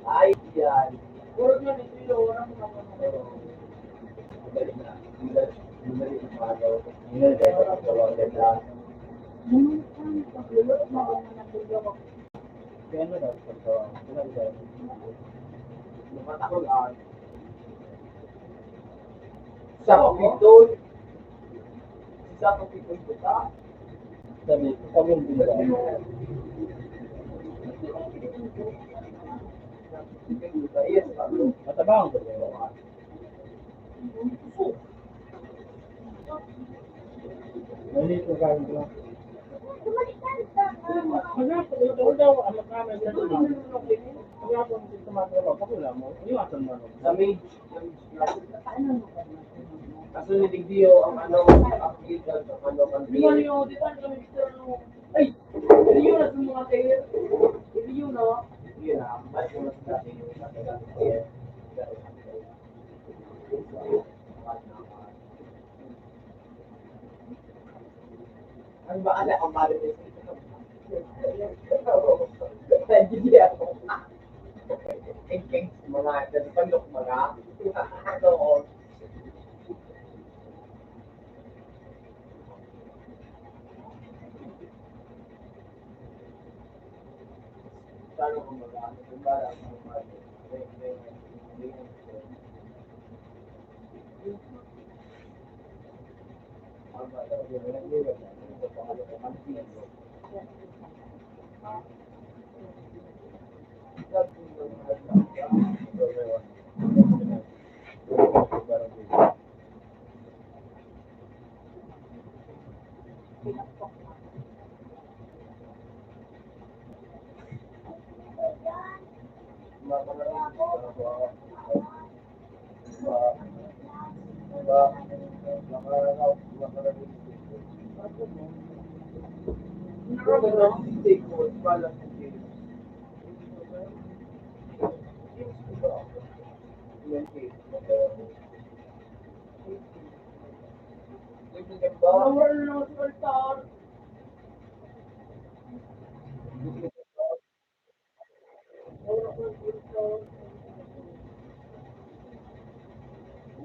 Ay, yan. Puro na dito yung orang mo naman. Magaling na. Magaling na pagaw. Hindi na tayo pagkawalan lang. Kaya ano daw pagkawalan? Wala ba? Lumatakot lang. Sa kapitol. Sa kapitol ko ta. Sabi yung bunda. Matabang ko. Nandito ka ito. Ito daw, anak namin sa dito. Kaya kung tumatalo ka pula mo, iwasan mo. Sa mage. Kaso niligdiyo ang ano, upgrade ang ano, ang di ba niyo, di ba kami gusto ay, hindi yun na sa mga tayo. Hindi yun na. Yun na, mas mo na sa atin yung mga ang baala ang bala nito. Hindi ako. Mga nagpalok mga ano. Paano kung mag-ano? Kung bala ang mga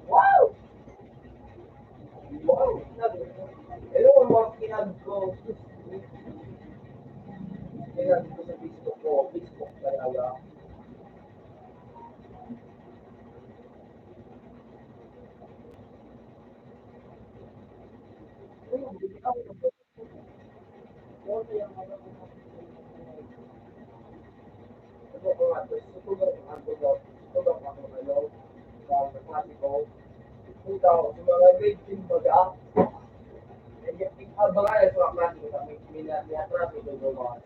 wow! Wow! Hello, mga kinag ko. Kinag ko sa Facebook ko. Facebook talaga. Ito ko nga, susugat ang ako, susugat ako ngayon. Sa klase ko. Puta ako, sa mga grade 10 baga. Abangan na sa klase ko. May minatras ko doon mga.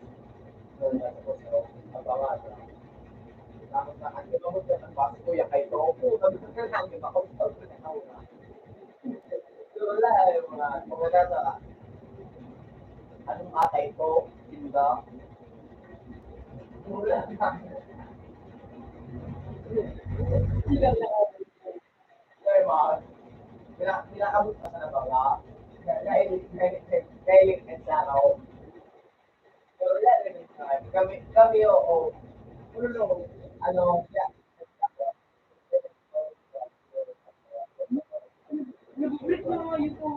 Abangan. Tapos na, ang gano'n ko ng base ko, yakay ko. Puta, bisa ka lang, di ba? Kung saan ko na ako. So, wala, mga nasa, anong atay ko, diba? Wala. Ilang na ako. Kaya ba, pinakabot pa sa nabaga. Dahil sa araw. So, wala rin. Kami, oo. Ano, ano, nag-break na nga ito.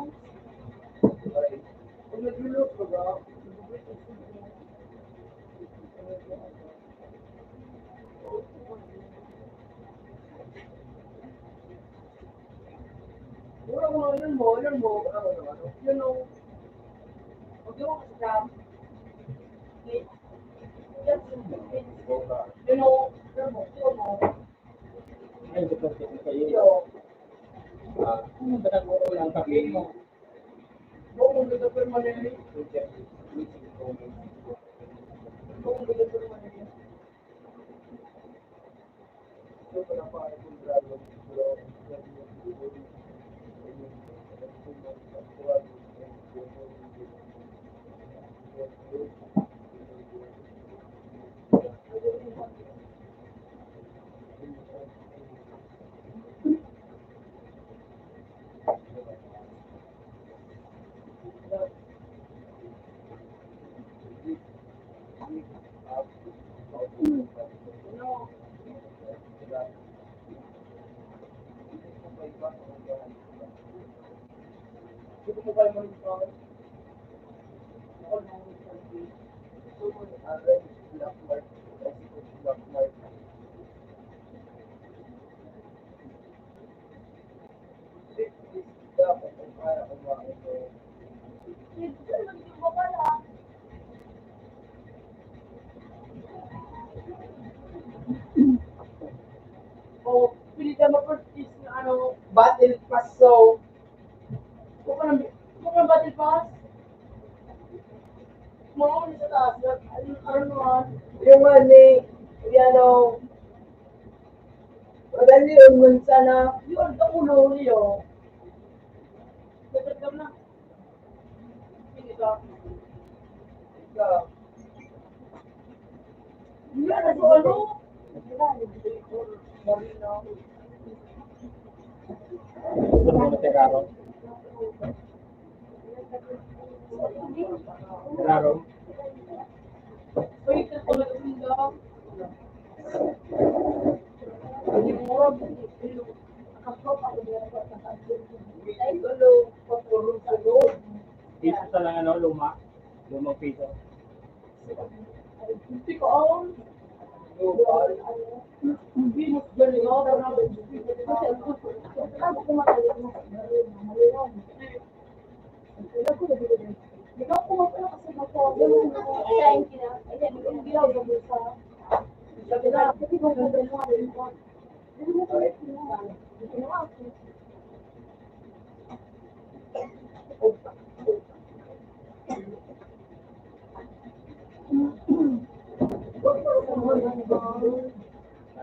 Kung nag-look ko ba, mura mo, yun mo, yun o, huwag mo kasi sa, yun o, yun mo, ay, ito kasi kayo. Ano ba nagmuro lang kami mo? Kung gusto permanente, kung gusto permanente, ito pa na pa, kung grabe, mobile monitor. Ako na ang selfie. Black mark. Black mark. Dapat kung kaya kumain ito. O, pili ka mag-purchase ng ano, battle pass. So, kung ka ng battle pass, mga ulit sa taas. Ano naman? Yung money, ano, madali yung munsa na, yun, ang ulo niyo. Nagkagam na. Hindi ka. Ika. Yan, ano? Marina. Ano Teraro? Teraro? Uy, ito pala yung daw. Hindi mo rin. Ay, gulo. Pagpurong sa loob. Piso sa lang ano, luma. Lumang piso. Hindi ko alam. Hindi mo ganun ako.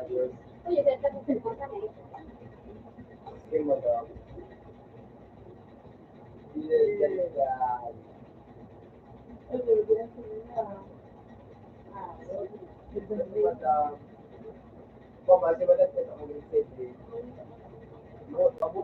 Adios. Sige mo daw. Masih banyak kita mengingat abu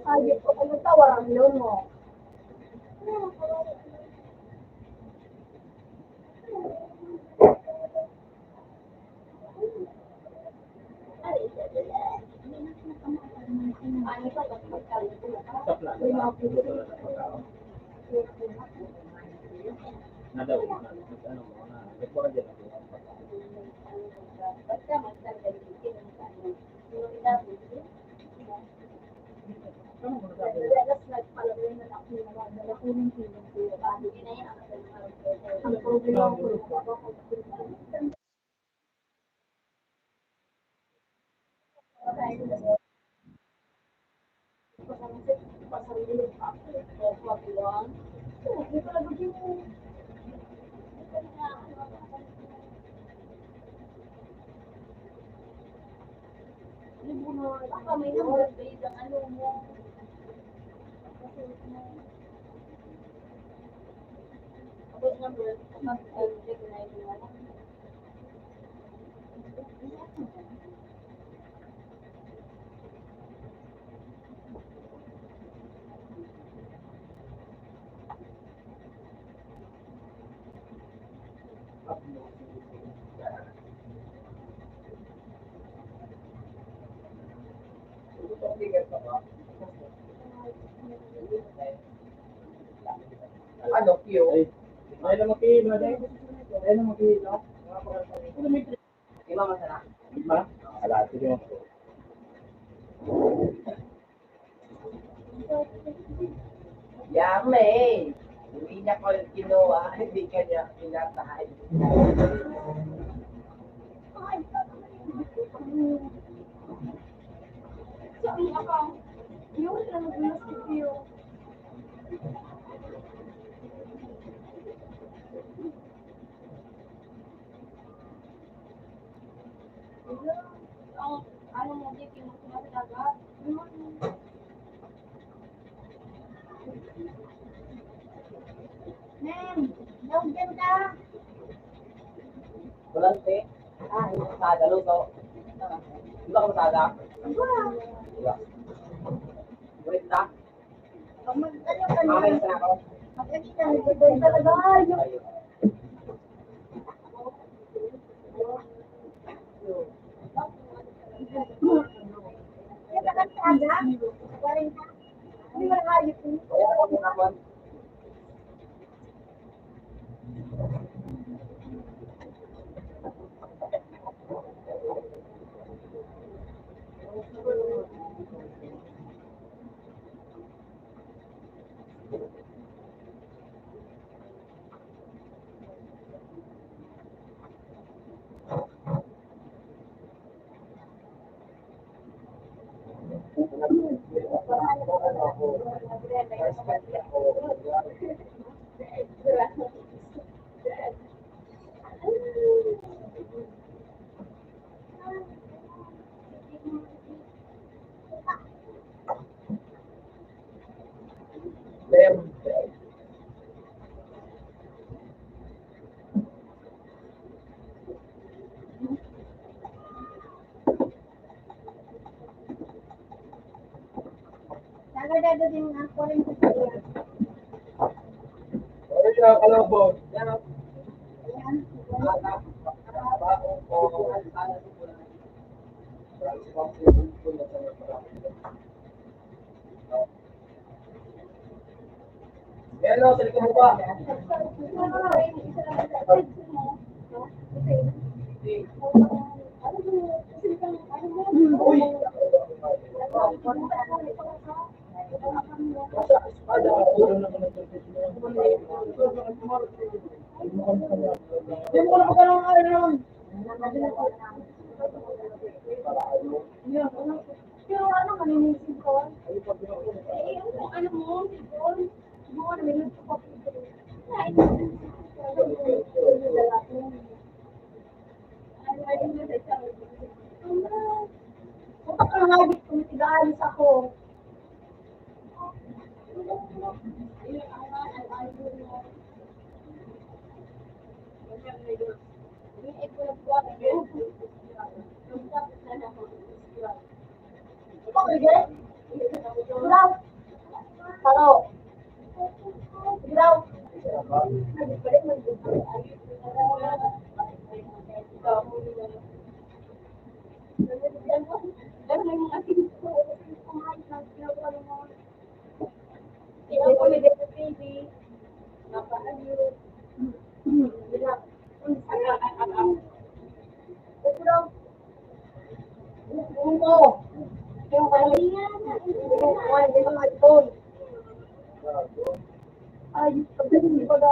Ay, ano tawaran yun mo? Sa plano na. Buto lang sa pagkaon. Nadaw. Ano mo na. Nagpura dyan ako. Ang problema ko, baka may number base ang ano mo. Tapos number, recognize mo. Ano, Q? Ay. Ay lang makilo. Ay lang makilo. Lima masarap. Lima? Ala, sige mo. Yummy! Hindi niya ko kinuha, hindi ka niya pinatahay. Sabi ako, yun lang nag-plastic yun. Ang ano mo di pinagmatagat. Volante. Masada, luto. Di ba ka masada? Di ba? Wait na. Mamaya na ako. Ayun. Kaya ako muna ako. Ano siya, kalabot? Yan o. Yan o, salik mo ba? Uy! Hindi mo ko na pagkaroon ng ano naman. Pero ano, maninisip ko? Ano mo? Siguro na may luto ko. Kung pagkakagit ko, nag-aalis ako. Ikaw, Miguel? Ilaw. Taro. Ilaw. Ay, pagdating ko na.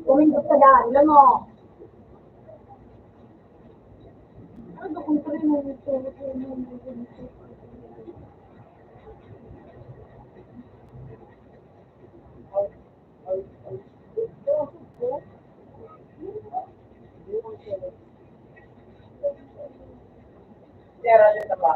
Kumindot ka dyan, ilan mo? Ano kung pala mo ito? Pero yun na ba?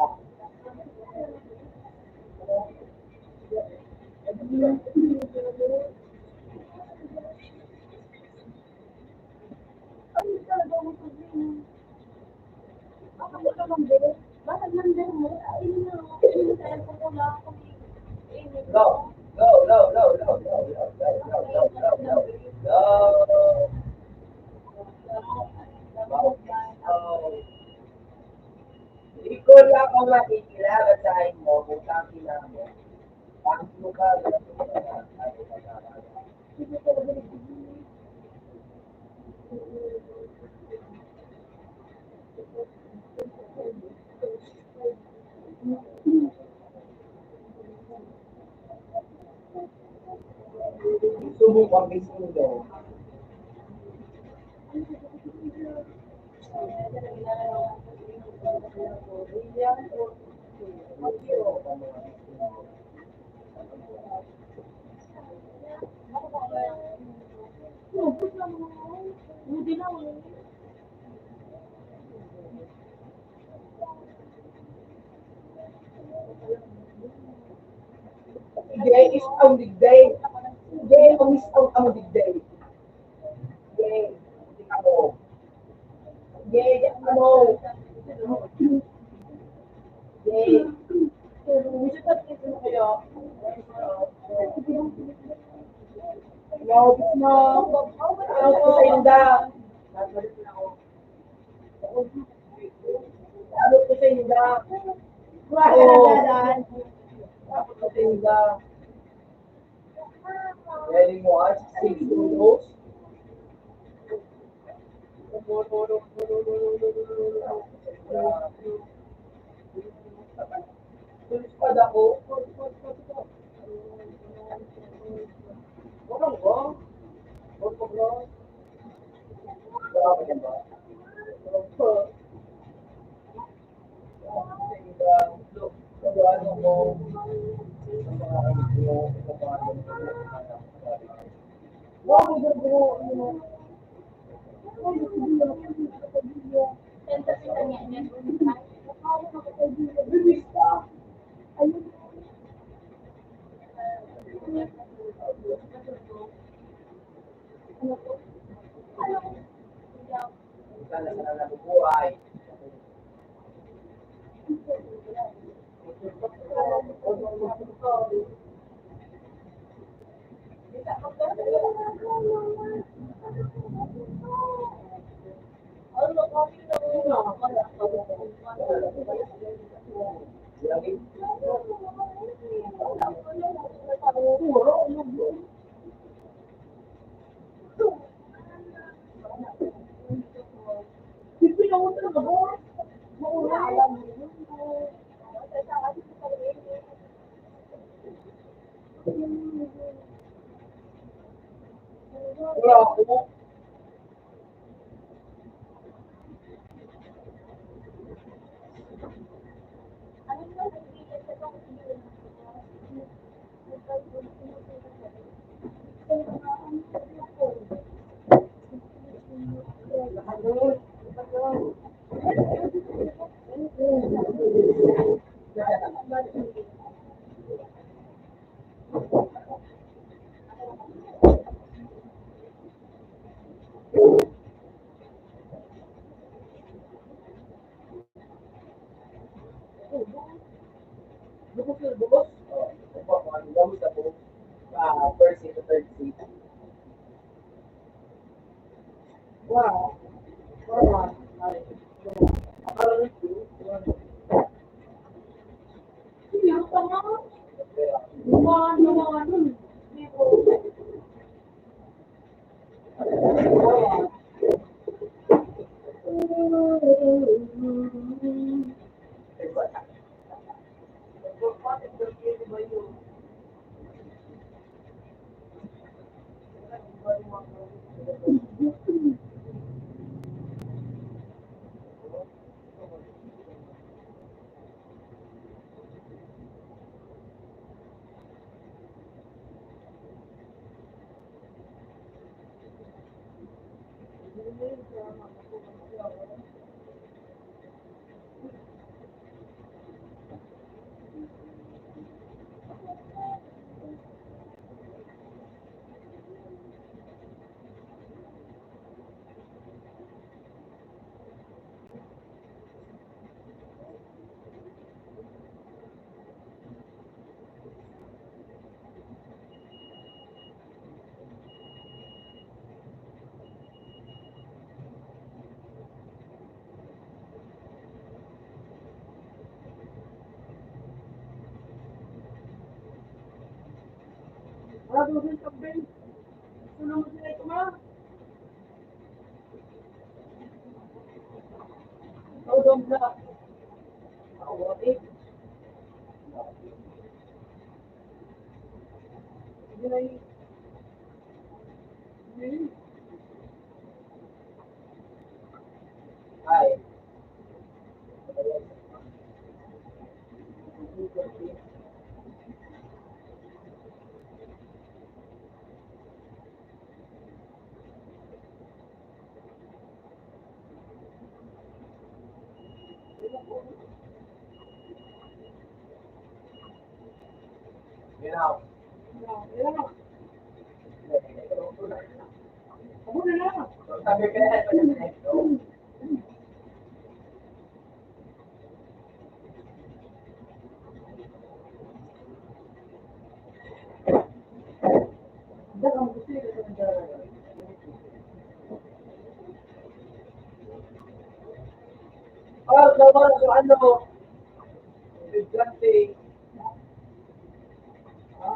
talaga akong problema. Bakit ko naman din? Bakit nandiyan mo? Ay, na. Ay, na tayo kung wala ako ni... Go! Go! Go! Go! Go! Go! Go! Go! Go! Go! Go! Go! Hindi ko lang ako makikilala sa mo kung saan mo. Bakit mo ka? Hindi ko talaga nagsisigil. Subukang bisundo. Ubus na mo. Hindi na mo. Gay is ang digday. Gay ang is ang digday. Gay. Hindi ako. Gay. Ano? Gay. Visitat kita kayo. No, no. Ano ko sa inda? Ano ko sa inda? Ako sa inda. Galing mo ah, 6 euros. Tulispad ako. Walang ba? Walang ba? Wala ka ba? Walang ba? Ano mo? Wow, sana sana nabubuhay. Wala ako. Bukos na bukos. Bukos na bukos. First seat to third seat. Wow. Wow. Gado din kambing. Tulong mo sila ito ma. Ikaw doon na. Ako, eh. Hindi na yun. Ay. Ginaw. Ginaw. Ako na lang. Sabi ka na ito yung next. Oh, naman yung ano, bigante. Ha?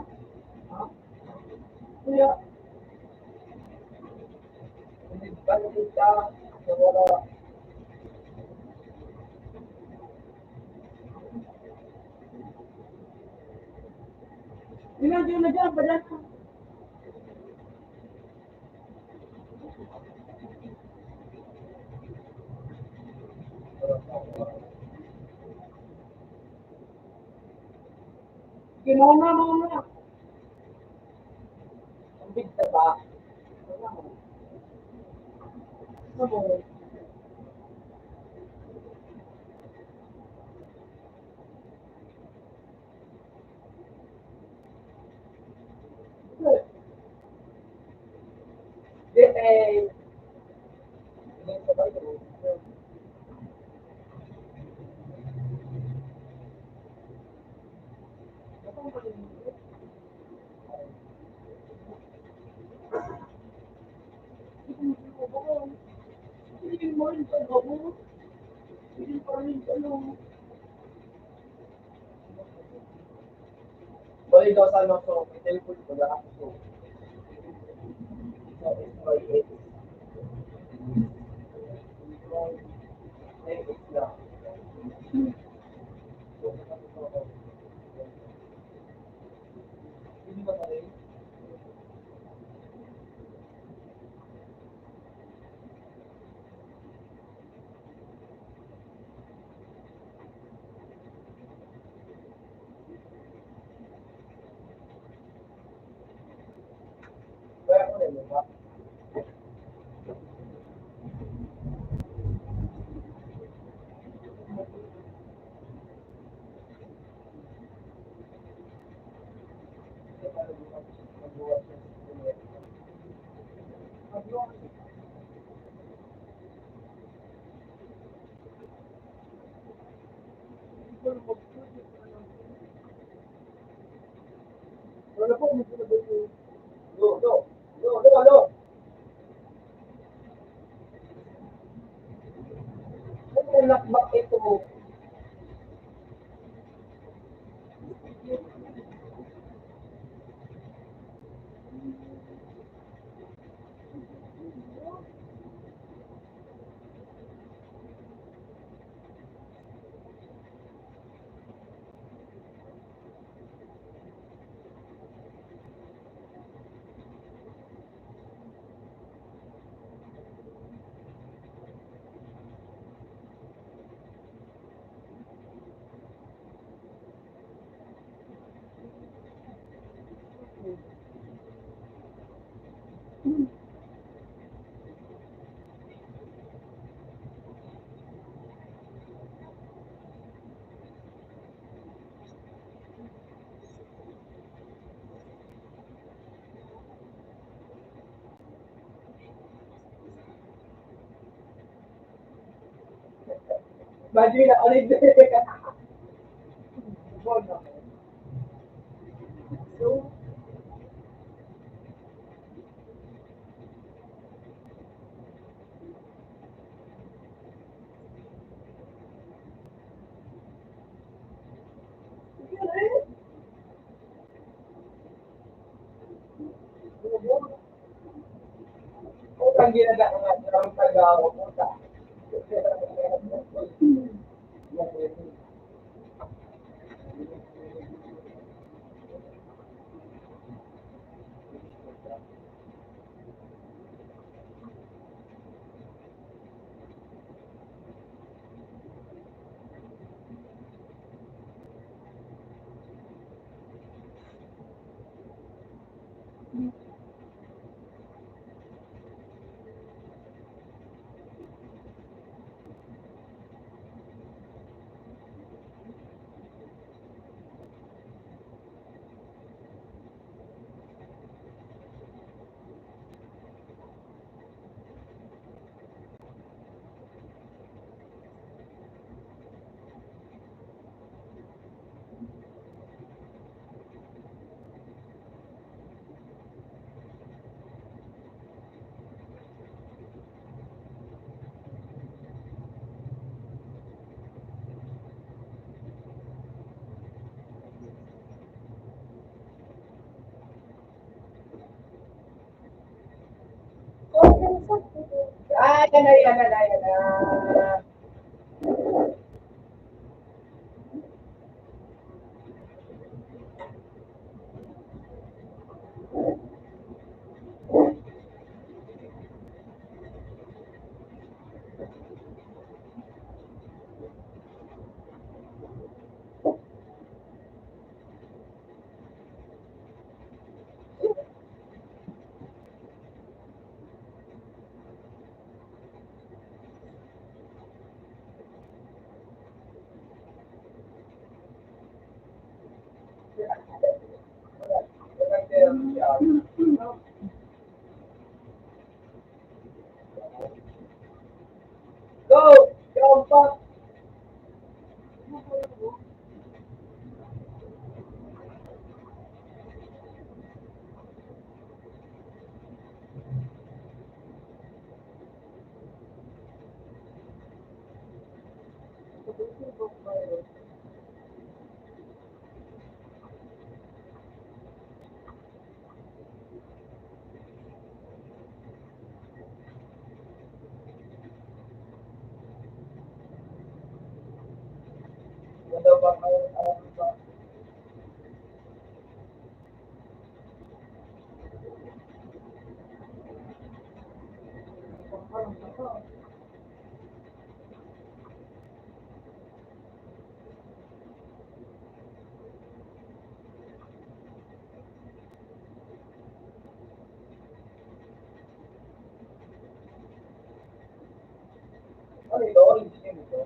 Ha? Kuya, bigante ka. Wala. Ilan yung nagyan, badan ko. Ginawa na mga mga. Ang bigta ba? Ano mo? Di eh. Hindi mo rin sa gabo. Hindi pa rin sa loob. Balik daw sa ano ko, may telepon ko na ako. So, it's my eight. Eight lang. Hindi ba rin? Kaya ko rin, ba? Wala po, may sinabi ko. Lo. Ano yung nakbak ito mo? Baju na ulit din. So, ang ginagawa ng taga-ako puta. Yan na. Go! Go, fuck! Ano ba ba? Ano ito? Orange din ito.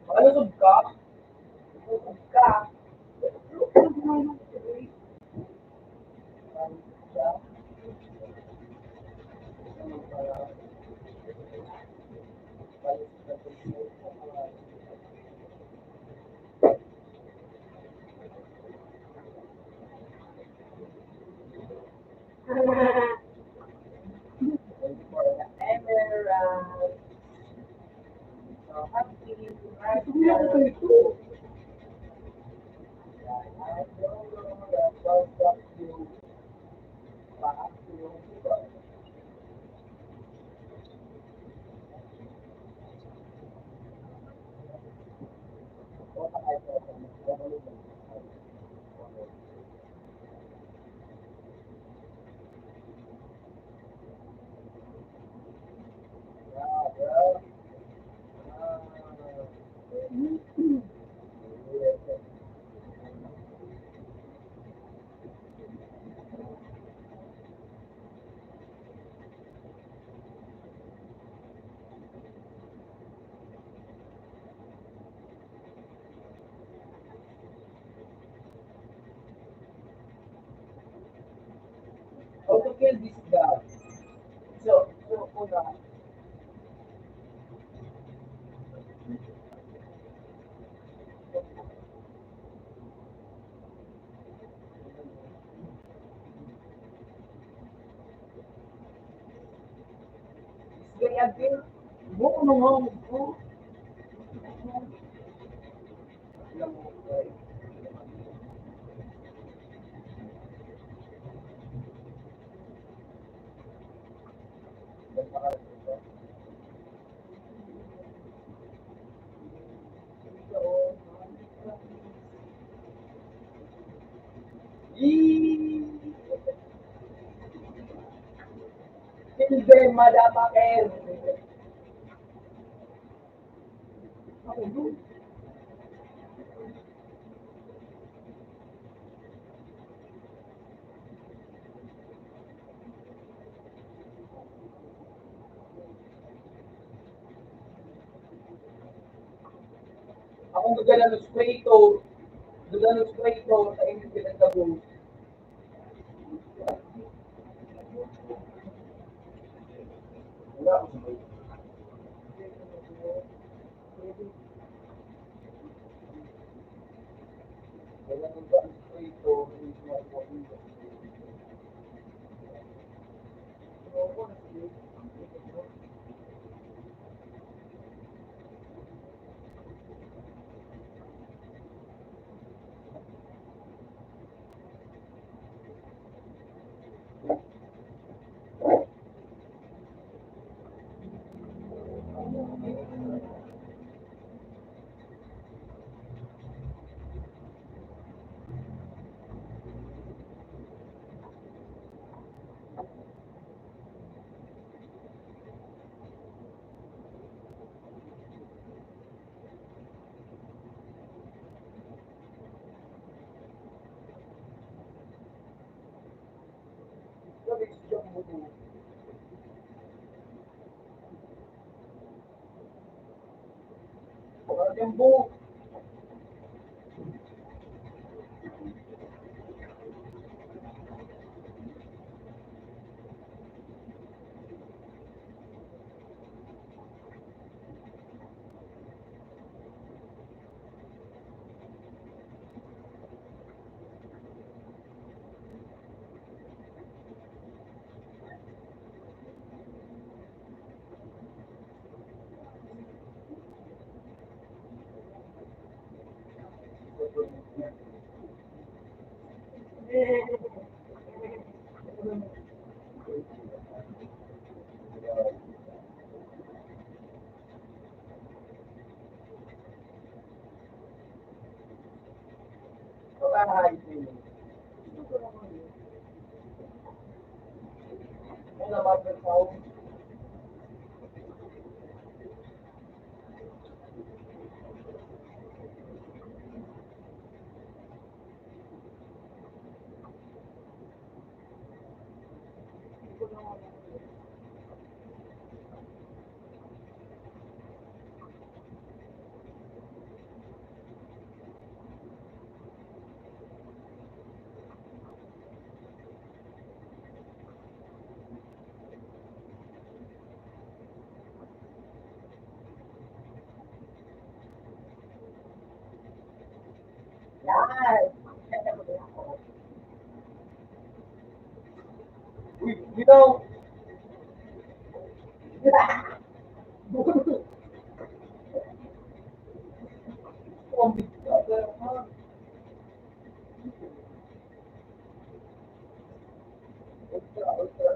Malusog ka? Malusog ka? For the emerald. So happy right now. I don't know that was up to back to your people. What I thought of yeah, bro. How to kill this guy? Una, this guy again, buo nung home ko. Kill them, motherfucker! Akong gagana ng squato, gagana ng squato, sa inyo pinagdabo. Wala ako sa gagana ng squato, hindi siya ako. Sabi siya mo to. Parang yung buhok. Bahay din. May nababasaw. Yan! Uy, bitaw! Ang bitaw. Ultra, ultra.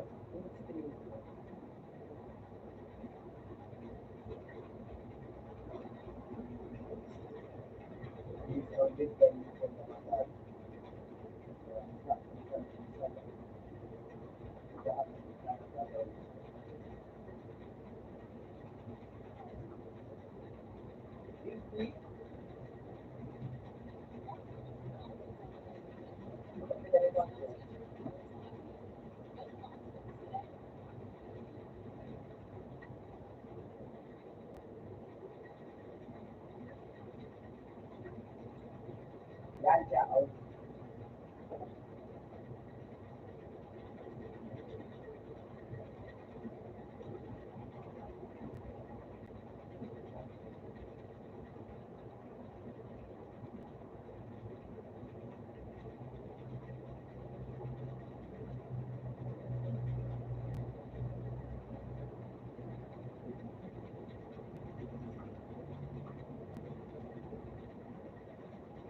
Yan siya.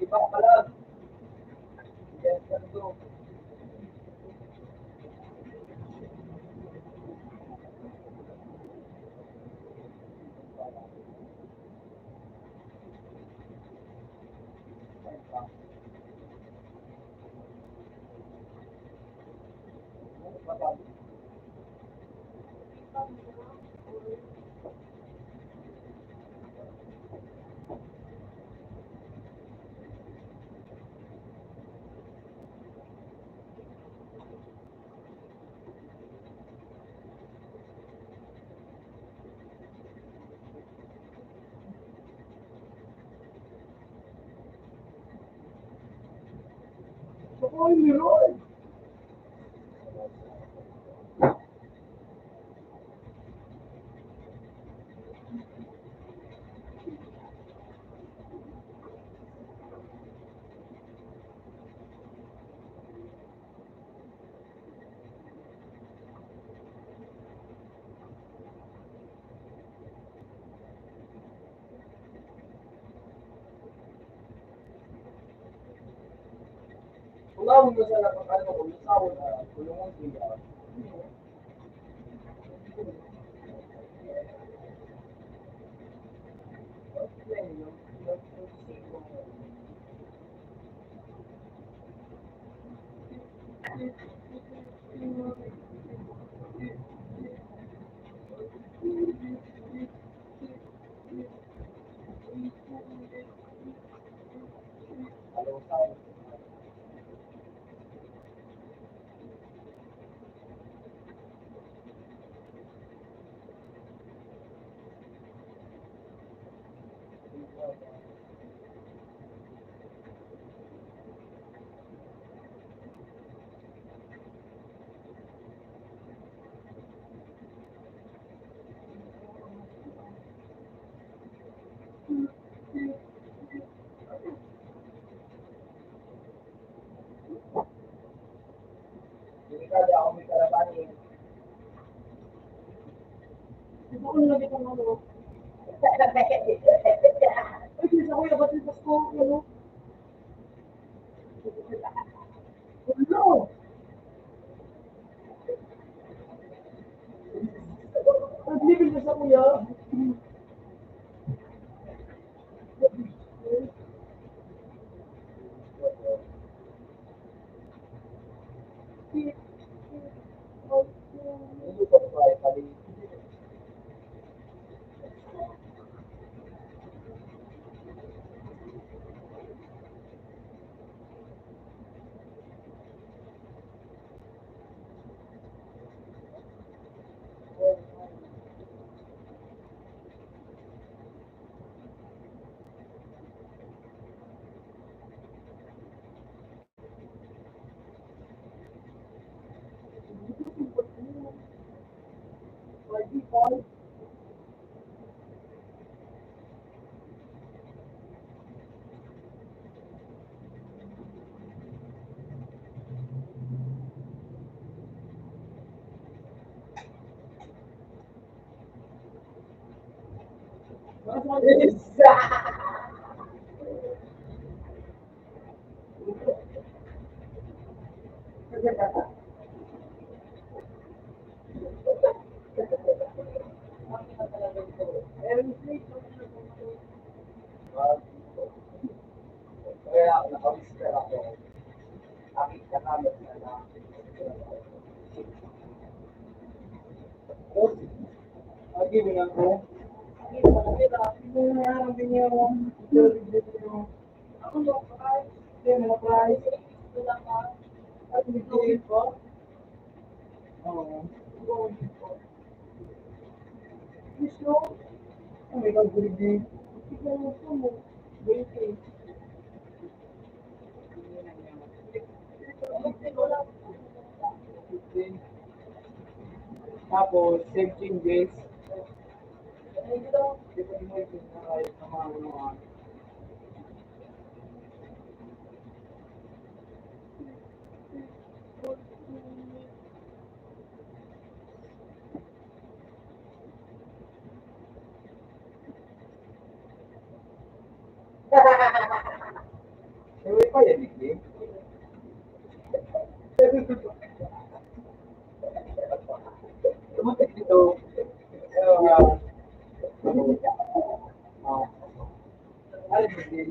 Iba pala. Yes, ganito. Ay, meron. Tulawin mo siya na pag-ano ko, isawon na tulungan siya. Delikado ako may karabani. Ito ko nilagay kang ano. Ay, sinasa ko yung batis ko. Ano? Ano? Naglibig na sa kuya. Hindi ko pa ay Kaya nakawister ako. Aking kakamit na lang. Lagi mo na ko. Hindi mo na lang din yung ako mo price. Hindi mo price. At hindi po. Oo. Gusto. Ang may kaguligi. Ikaw mo po mo. Waiting. Tapos, save changes. Ewan pa yan, hindi? Tumatik dito. Ay, hindi.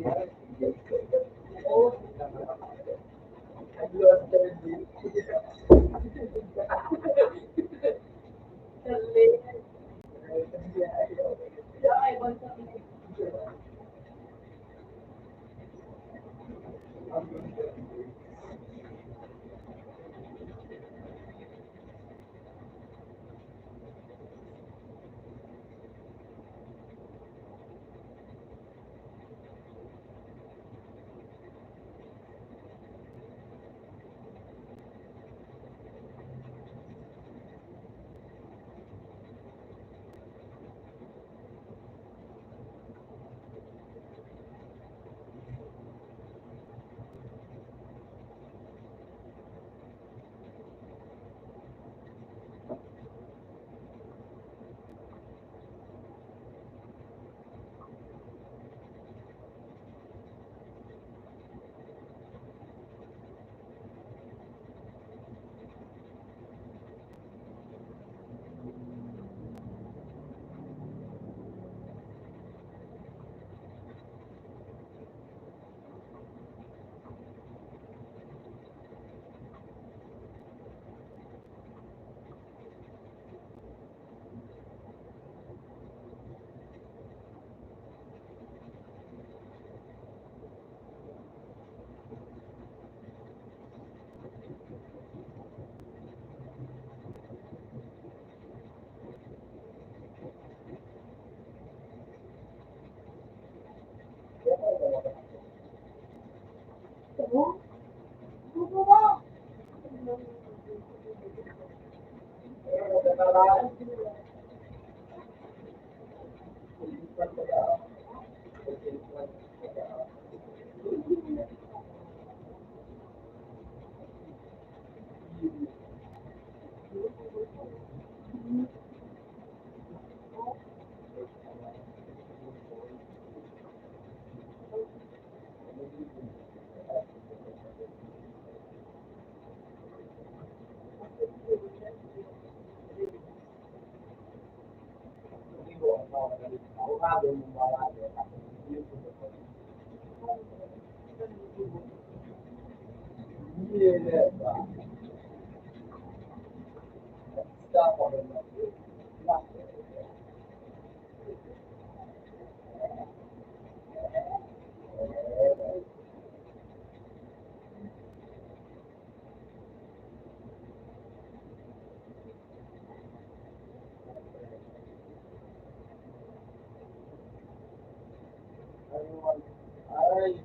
Ay,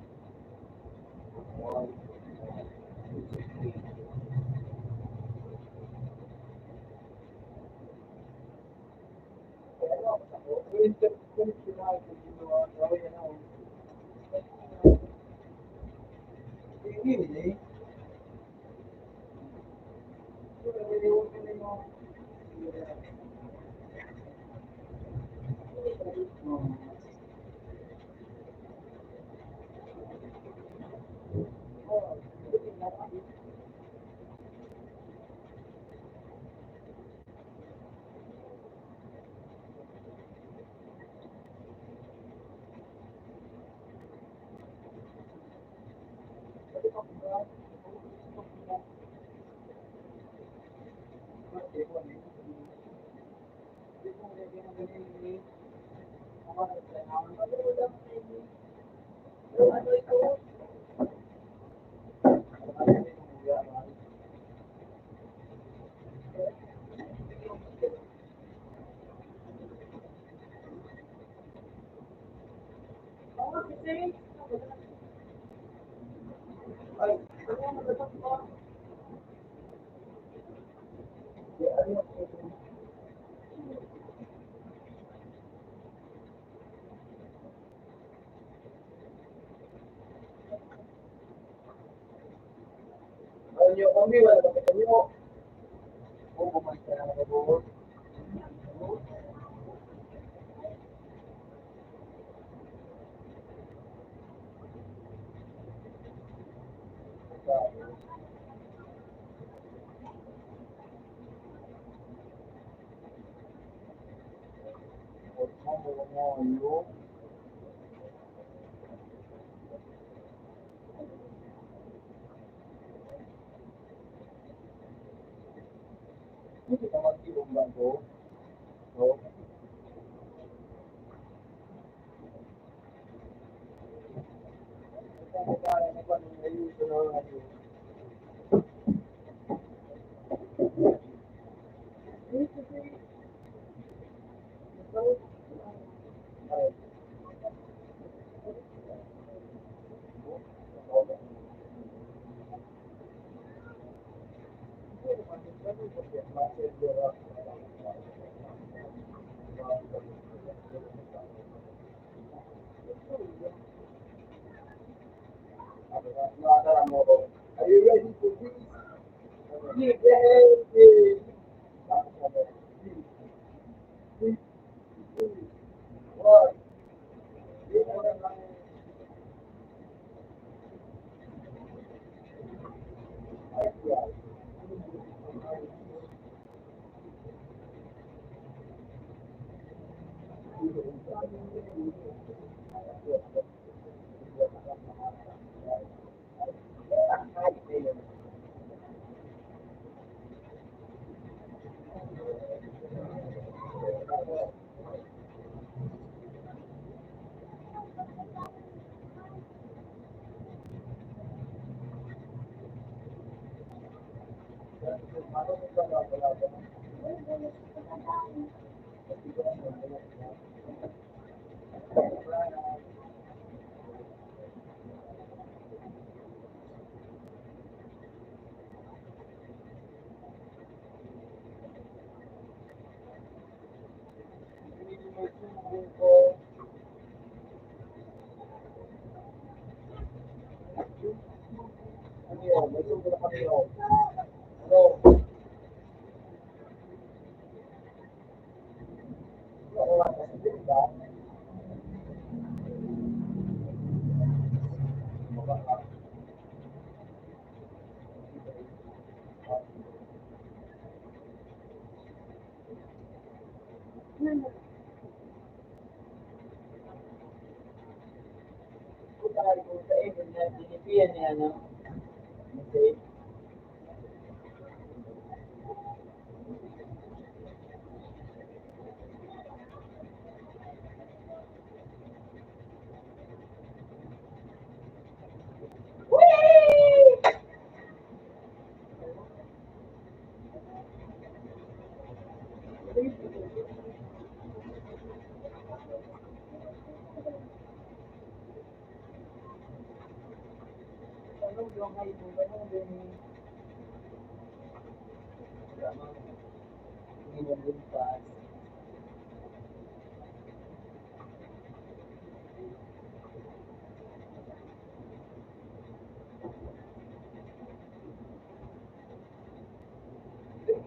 Ano ito? Ay, ano nyo, kami, wala ka pa nyo. Oo, bumalik ka na ako. Hindi ka mag-iwang bago. So, kung kaya na ba nung ayusin na natin. Ay, are you ready for this? Yay! What?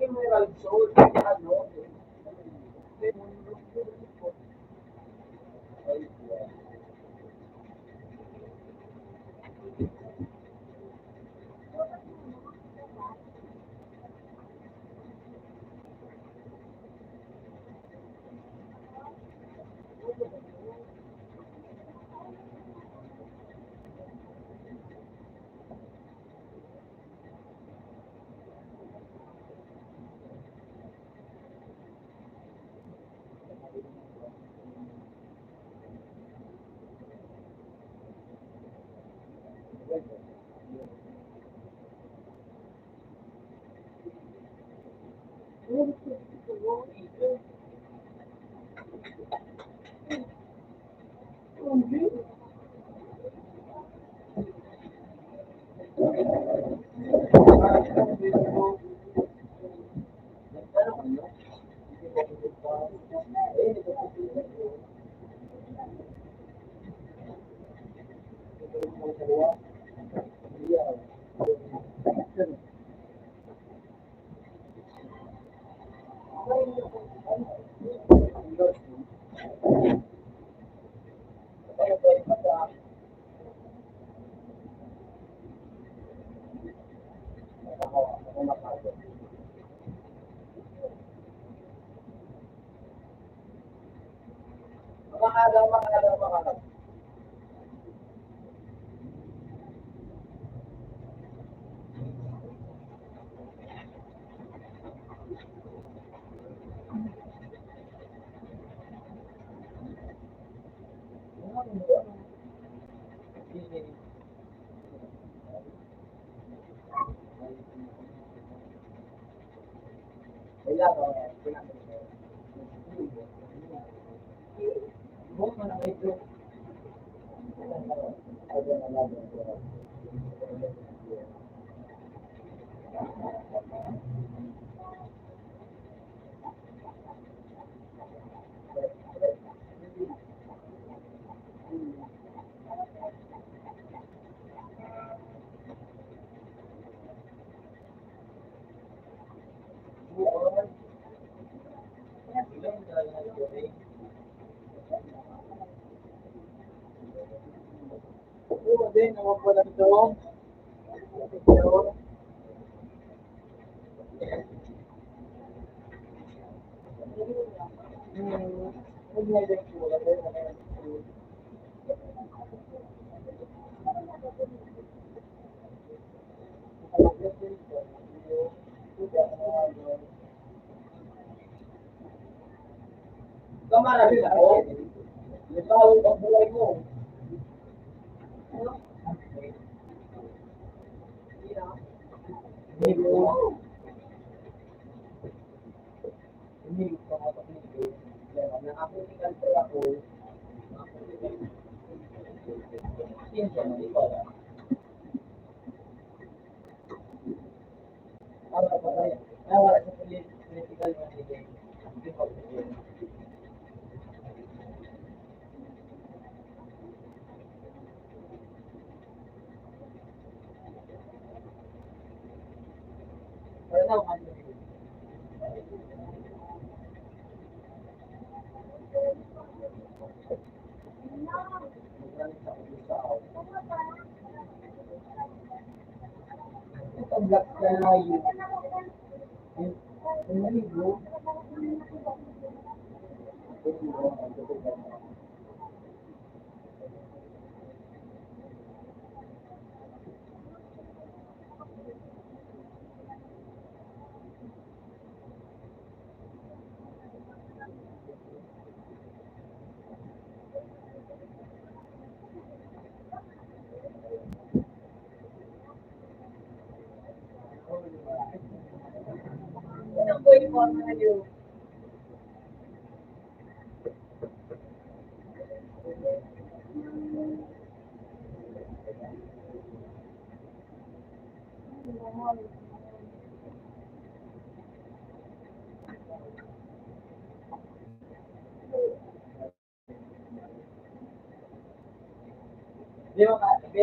Emerald Sword, ano? Makalaw. Din, wala ito. Kamara din ako. Ito ang buhay mo. Black na yun. Yung maligo. Ang boy mo na yun. Di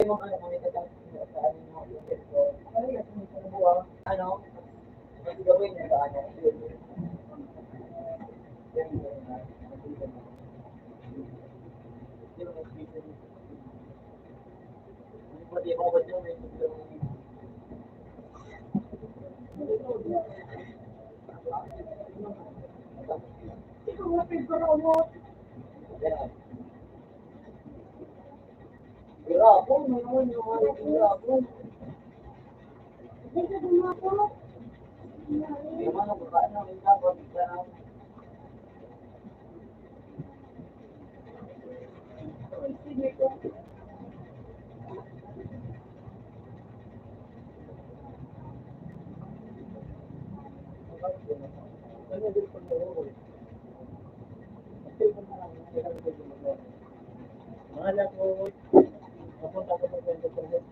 mo ano kami sa ano mo ano yung ano mas gawin na ba ano pati mo ba yung ikaw na pagkaro mo grabe mo naman yung mga grabe Hindi ka dumako. yung mga babae na may dapat Ano din po mo? Kasi kung mahal ako, papunta ko sa 20%.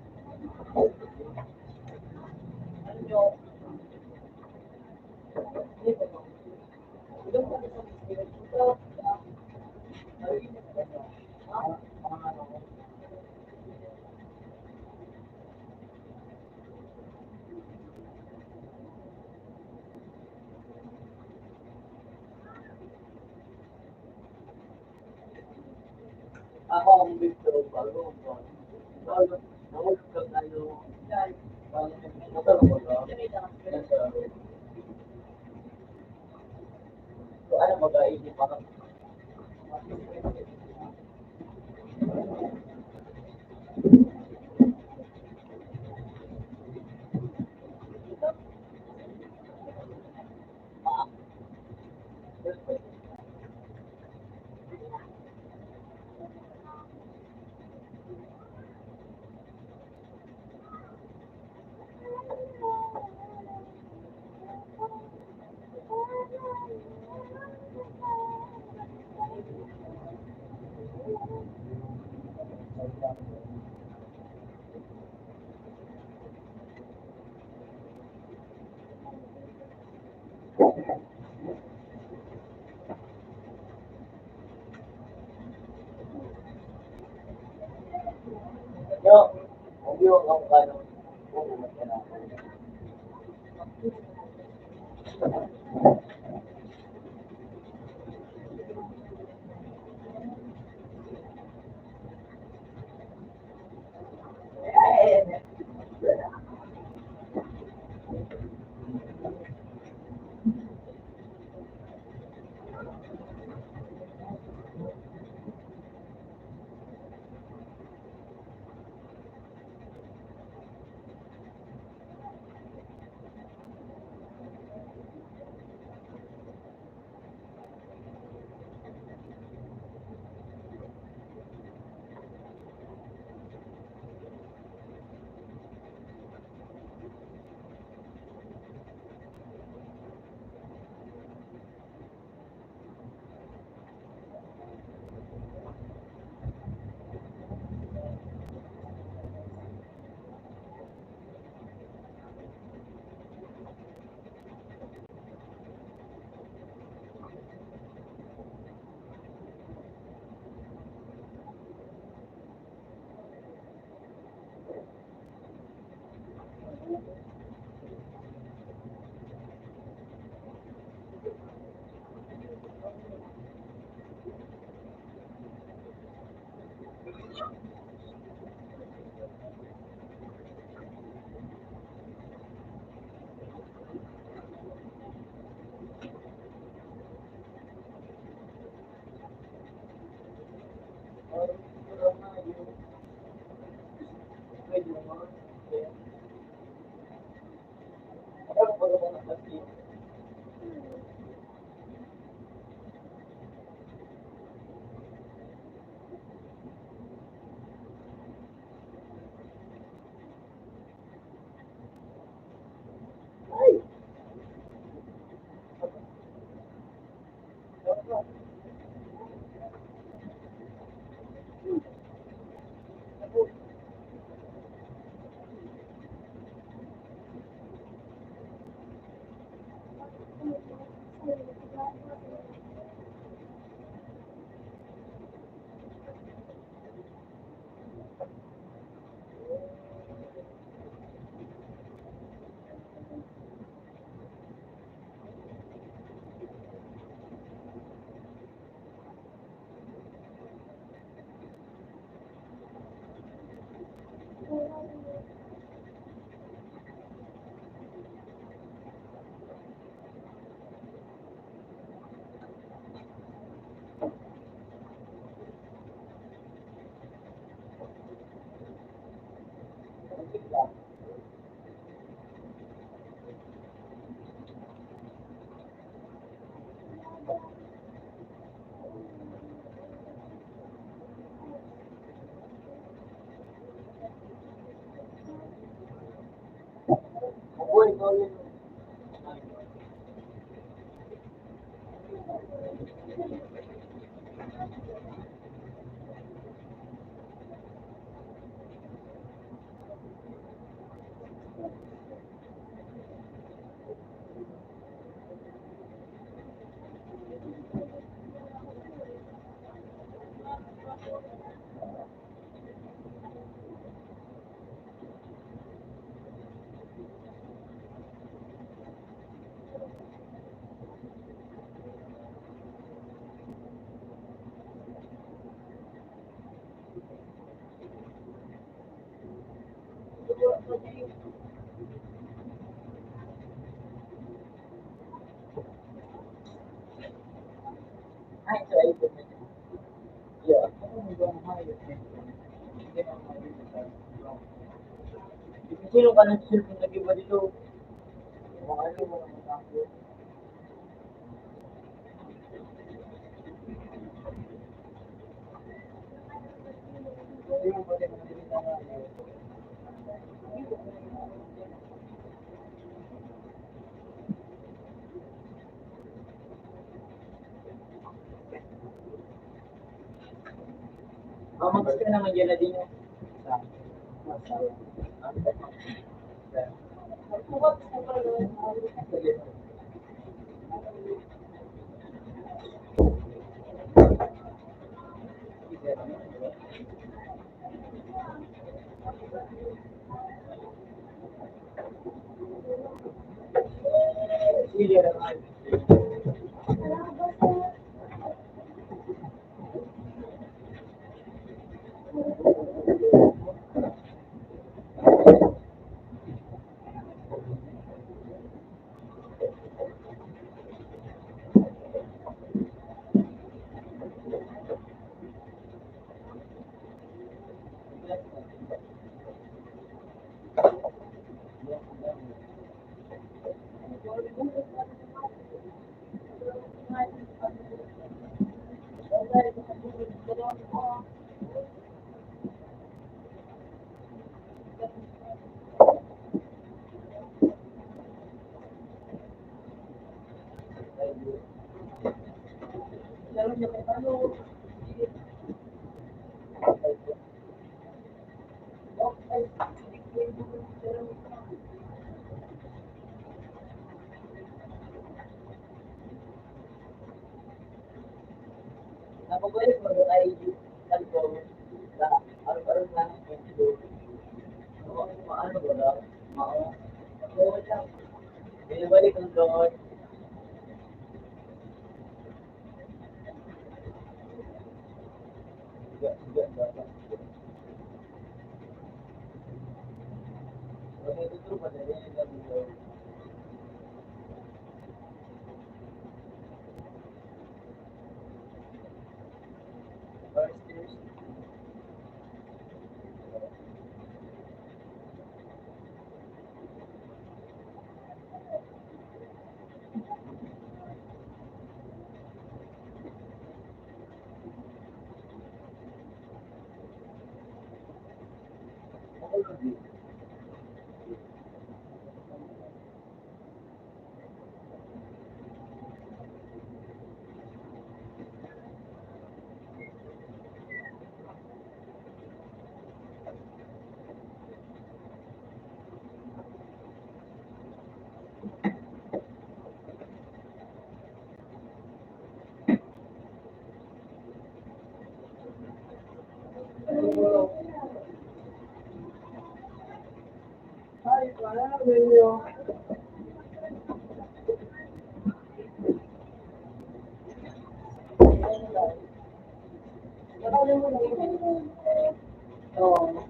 Ano nyo? Ilang pa sa ito? Ako ang Victor bago ko. Bago ko tayo. Motor ko ba? So ano mag-aisip pa? Yo, hindi ko ang kano. Ay, ito ay ito. Yeah. Sino ka ng cellphone na giba dito? Mga ano mo naman ako. Hindi mo ba din mga mag-gusto ka naman dyan na din yung napagulit mo yung ay album na araw-araw na maano ba lang? Oo lang. Binabalik ang doon. Ay, para medyo. Oo.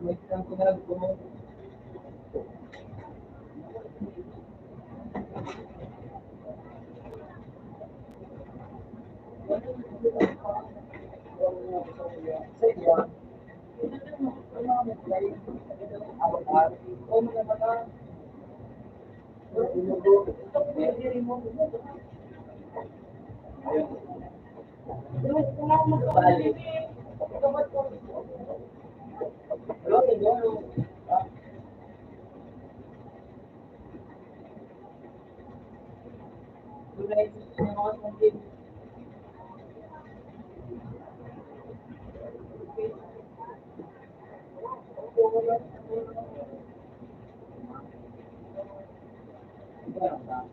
May isang pinag-gumo. Sa iyo, balik. Ganda.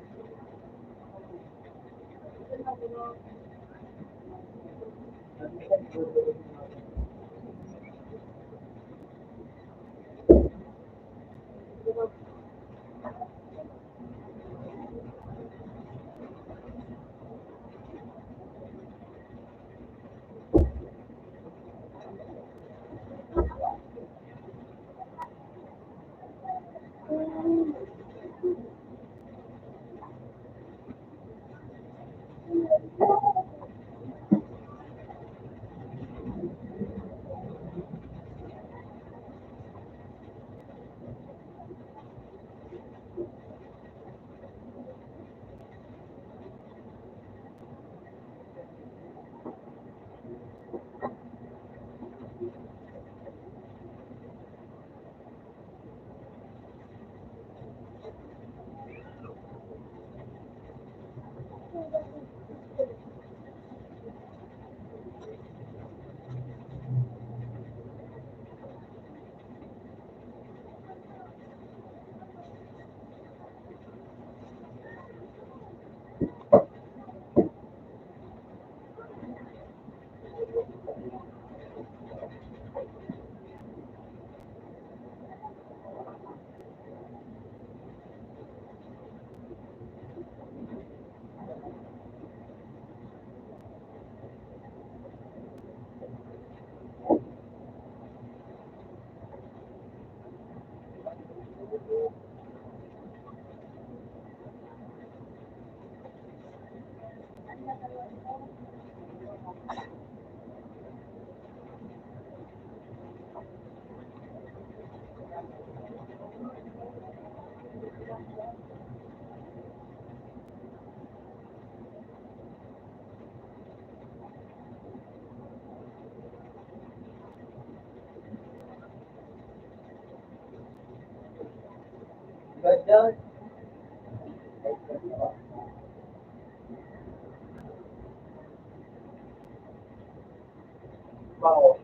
Wow.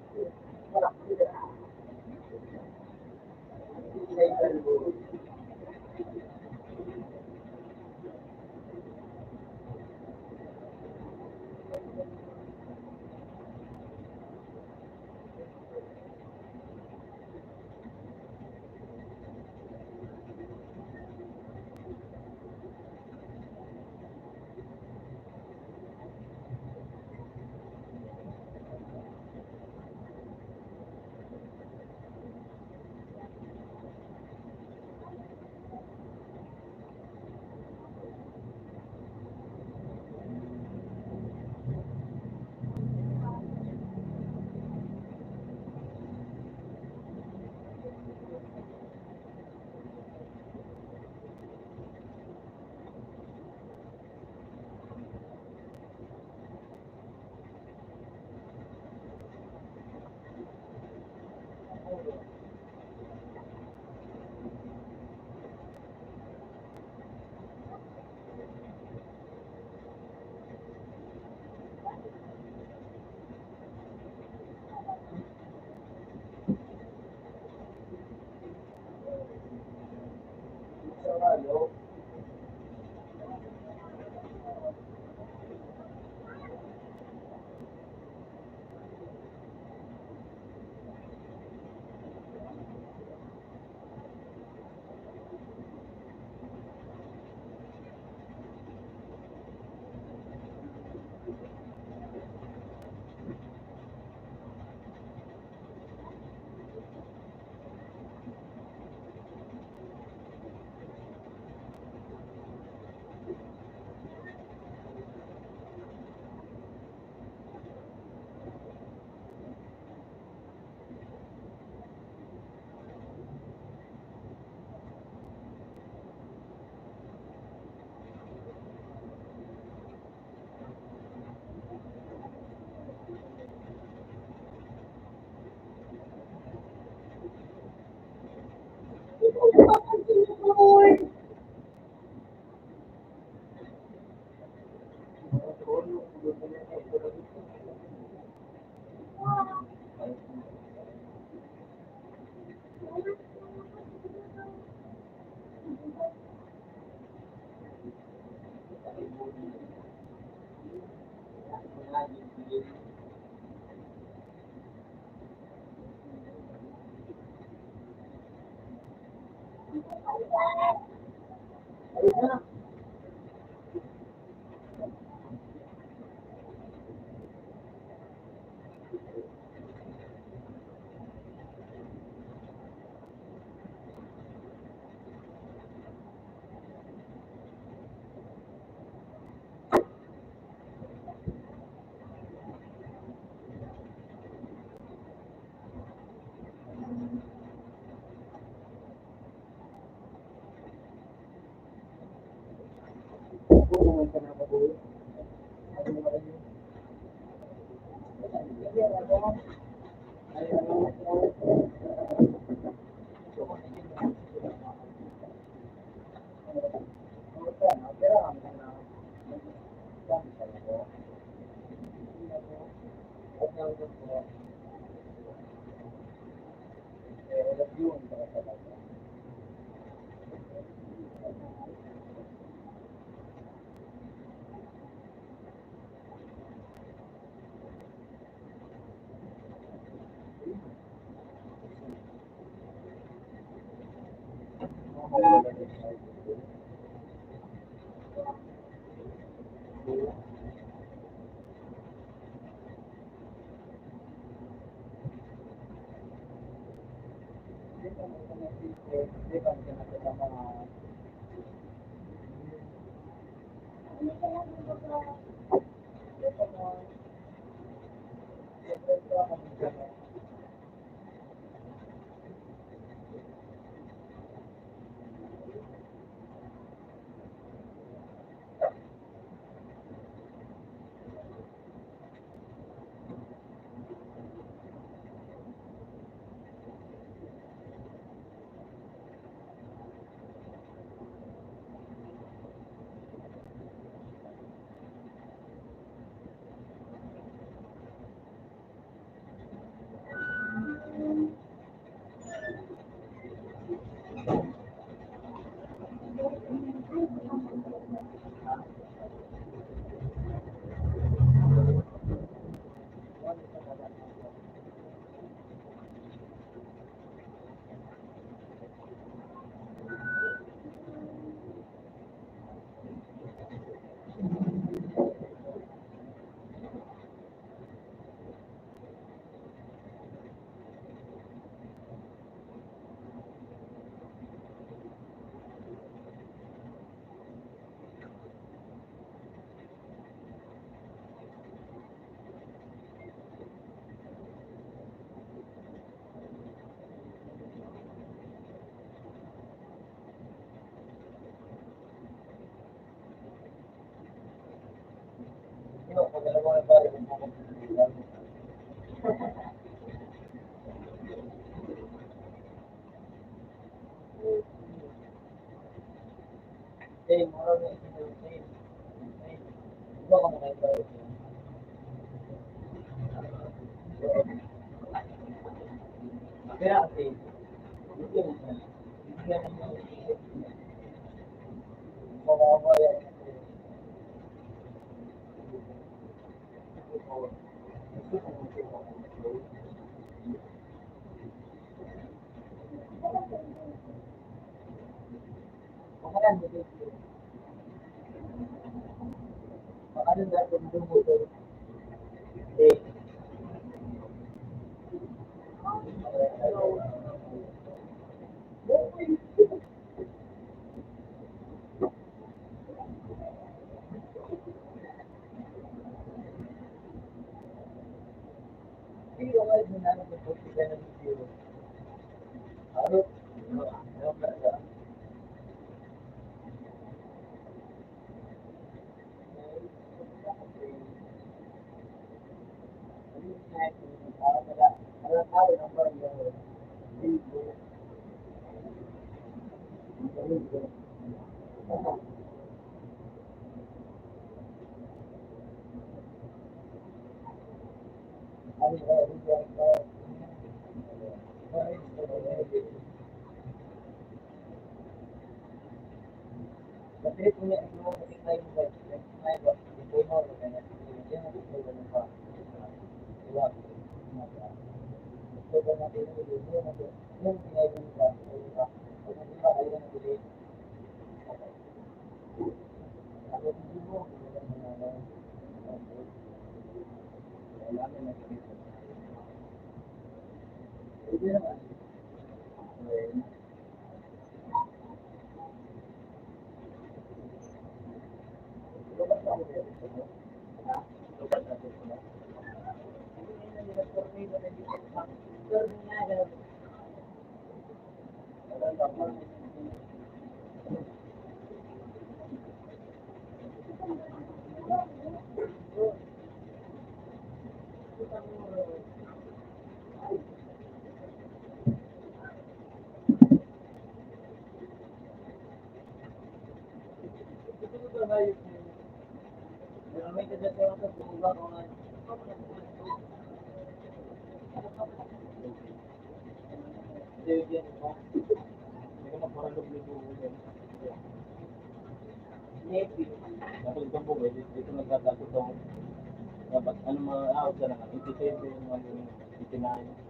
Dapat itong buhay, dito nagtatago itong dapat ano mga out na lang, 87, 89.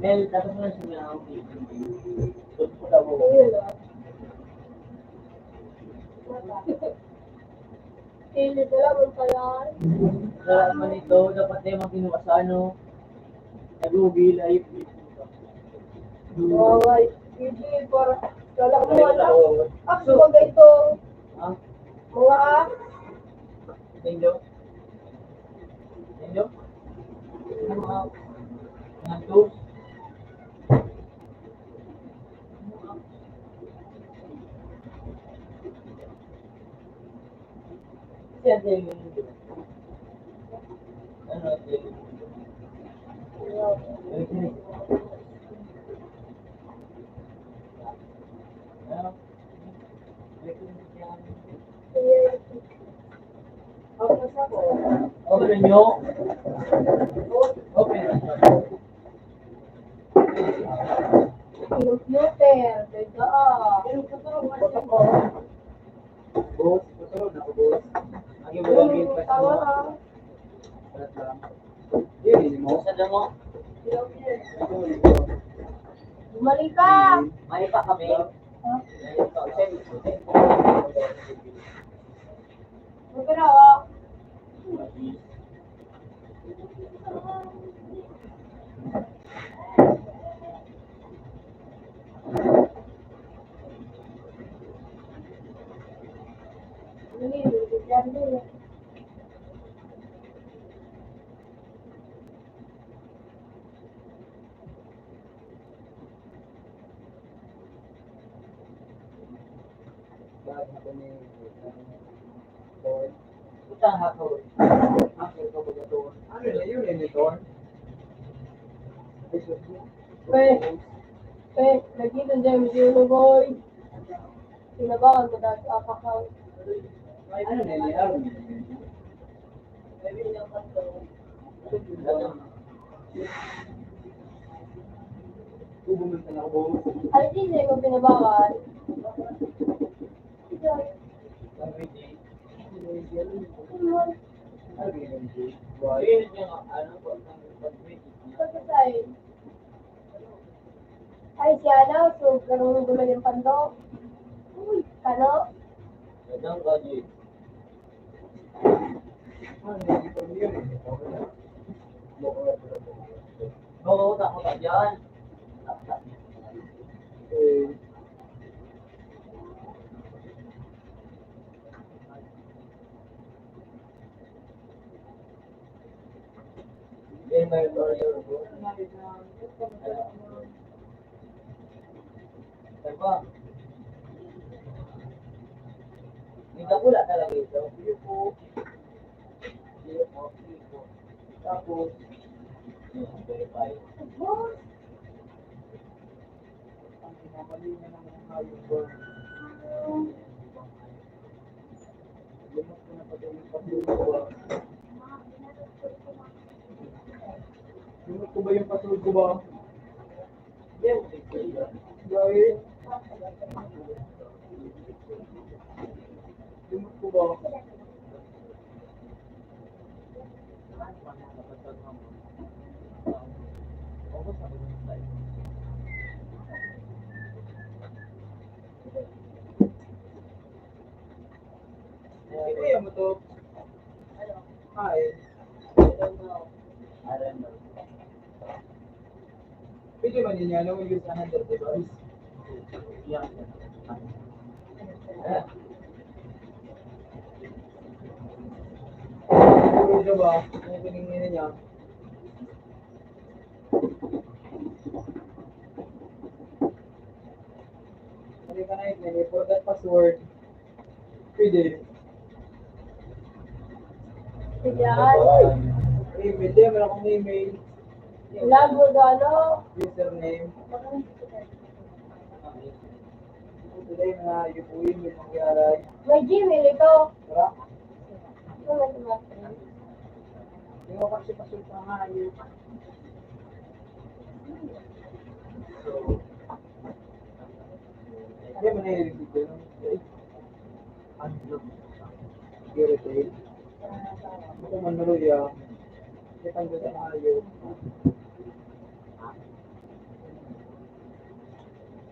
Mel, dapat mo na siya na ako. Ayun ah. Pili na lang ang pala. Sa man ito, dapat na yung mga kinuha sa ano, nag-ubi, live. Okay. Hindi, para kala mo anak. Ako mga ito. Ah, Mga Tendo? Tendo? Nanto? Siya din yung ano, open nyo. Open. computer. Teka ah. Boss, susunod ako, boss. Ang yung bagay pa sa Tawa mga. lang. Yun, mo. Sa damo. Bumalik ka. May pa kami. Ha? May pa. Okay na ah. Ini, bigyan din. Utang ako. Ano na yun, editor? Lagi na dyan, medyo boy. Sinabakan mo dahil apakaw. Ano na yun? Bubumunta na ako. Ay, hindi ko pinabakan. Pagkasay. Ay, siya na. So, ganun gulo yung pando. Uy, kano? Oo, takot ka dyan. May Diba? Hindi ka pula talaga ito. Tapos, verify. Ang pinapali na naman ang hayong burn. Lumot ko na pati yung password ko ba? Lumot ko ba yung password ko ba? Yes. Dahil, lumot ko ba? mo to? Hi. I don't know. Pwede man yun yan, no? Use another device. Yeah. Pwede ba? Ano piningin niya? Hindi ka na yun, forgot password. Pwede. Yan. Email, di meron akong email. Lago gano. Username. Today na yung email mangyari. May Gmail ito. Tara. Ito may tumatay. Hindi ko kasi password na nga yun. Hindi mo na-receive yun. Unblock. Security. Ito man naluya. Hindi tanggal na nga yun.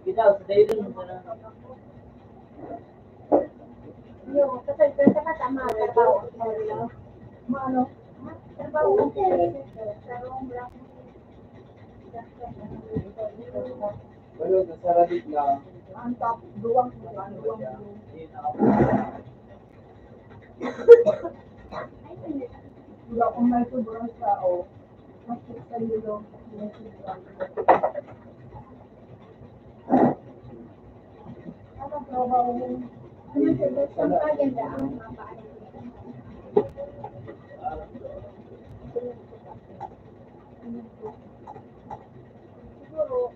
Kita, today dun mo na. Yung, kasi ka tama. Trabaho. Ano? Trabaho. Pero nasaradit lang. Ang top, duwang. Ano ba siya? Hindi Wala kung may sobrang tao. Masik sa lilo. Ano trabaho mo? Ano sa isang kaganda ang mabaan? Siguro,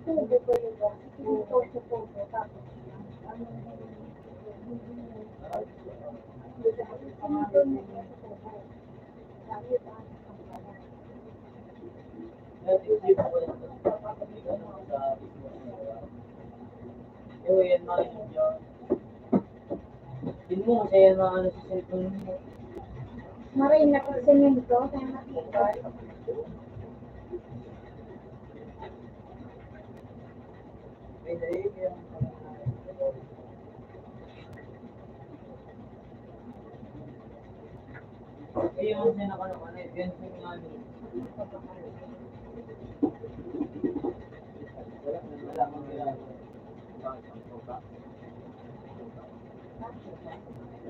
tubo ko yun ba? Tubo sa tubo. Tapos, ano yan mga yun. Hindi mo kasi yan mga ano sa cellphone mo. Maray na kasi semento, kaya nakita. May daig yan. Kaya yung kasi nakalamanay, yan sa mga ano. Wala mang nila.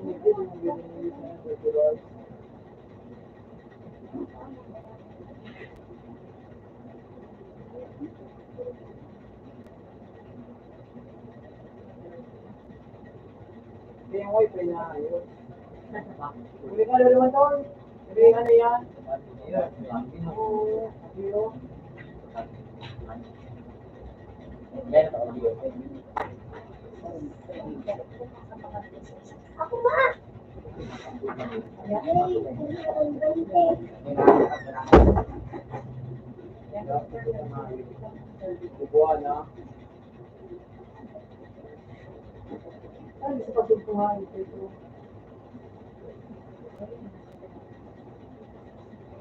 Hindi yung wifi na ayun. Huli ka na naman doon. Huli ka na yan. Oo. Ako ba? Yay! Ang 20. Bubuha na. Ay, sa pagbubuhan ito.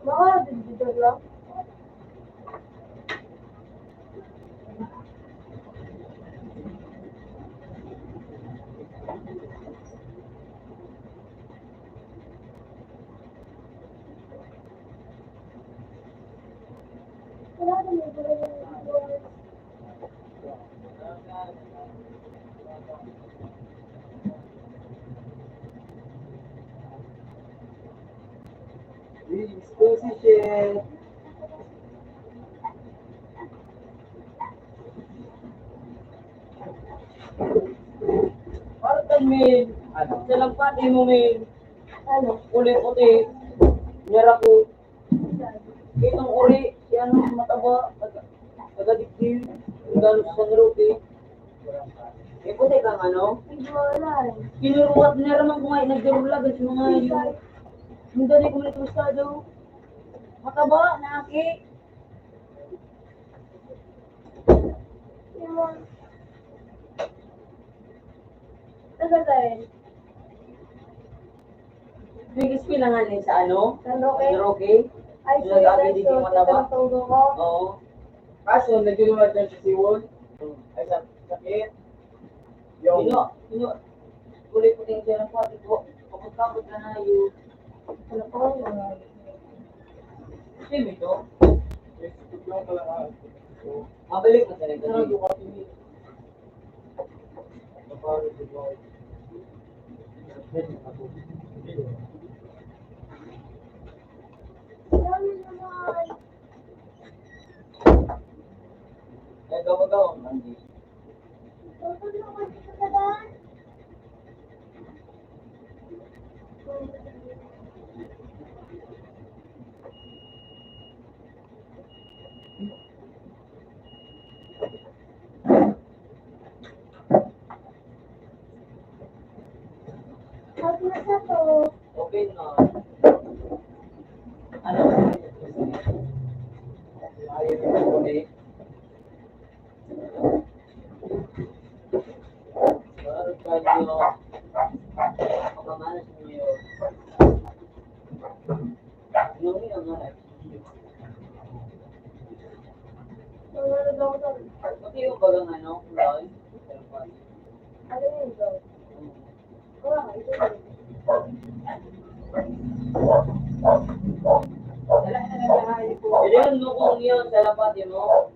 Baka, dito lang. Wala na may gawin yung Disposition. Para kang mail. Ano? Silang pati mo mail. ano? Uli puti. Nyara ko. Itong uri. Yan ang mataba. Taga-diktil. Gano'n sa sanruti. Eh puti kang ano? Hindi wala eh. Kinuruwat niya naman kung ay nagdarulagan sa mga yun. Yung gani kong nagkrustado. Mataba, naaki. Yung tagal tayo. Biggest pilangan din sa ano? San Roque? Sa Roque. Ay, Yung so nag-agi din yun, yung mataba. natulog ko. Oo. Kaso, nagduluwad lang sa siwon. Ay, sakit. Yung... Ulit po din siya ng pati ko. Kapag ka na yun. Wala ko, wala. Same ito. Mabalik na talaga. Dami naman. Gawa-gawa. Hindi. Huwag naman sa kaban. Huwag na sa to. Okay na. Ano? Ayaw ko ulit. Baru kayo pagmamalas niyo. Nung yun nga. Wala daw to. Pati yung bagang ano, kulay. Ano yun daw? Wala, ito yun. Ilan mo kung yun sa lapati mo?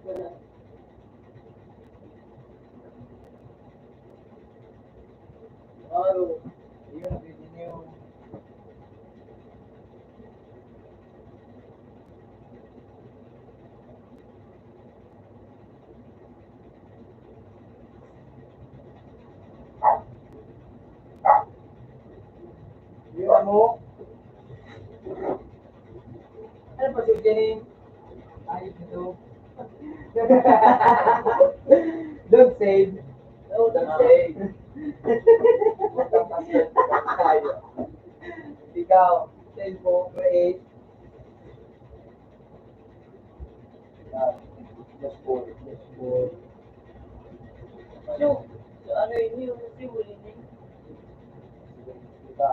Wala. Baru. Yun, pwede niyo. Yun mo. Ano pa siya dyan? Ayos nito. Don't save. No, don't save. Ikaw, save mo, create. Just for. So, ano yun yung simulin niya? Diba?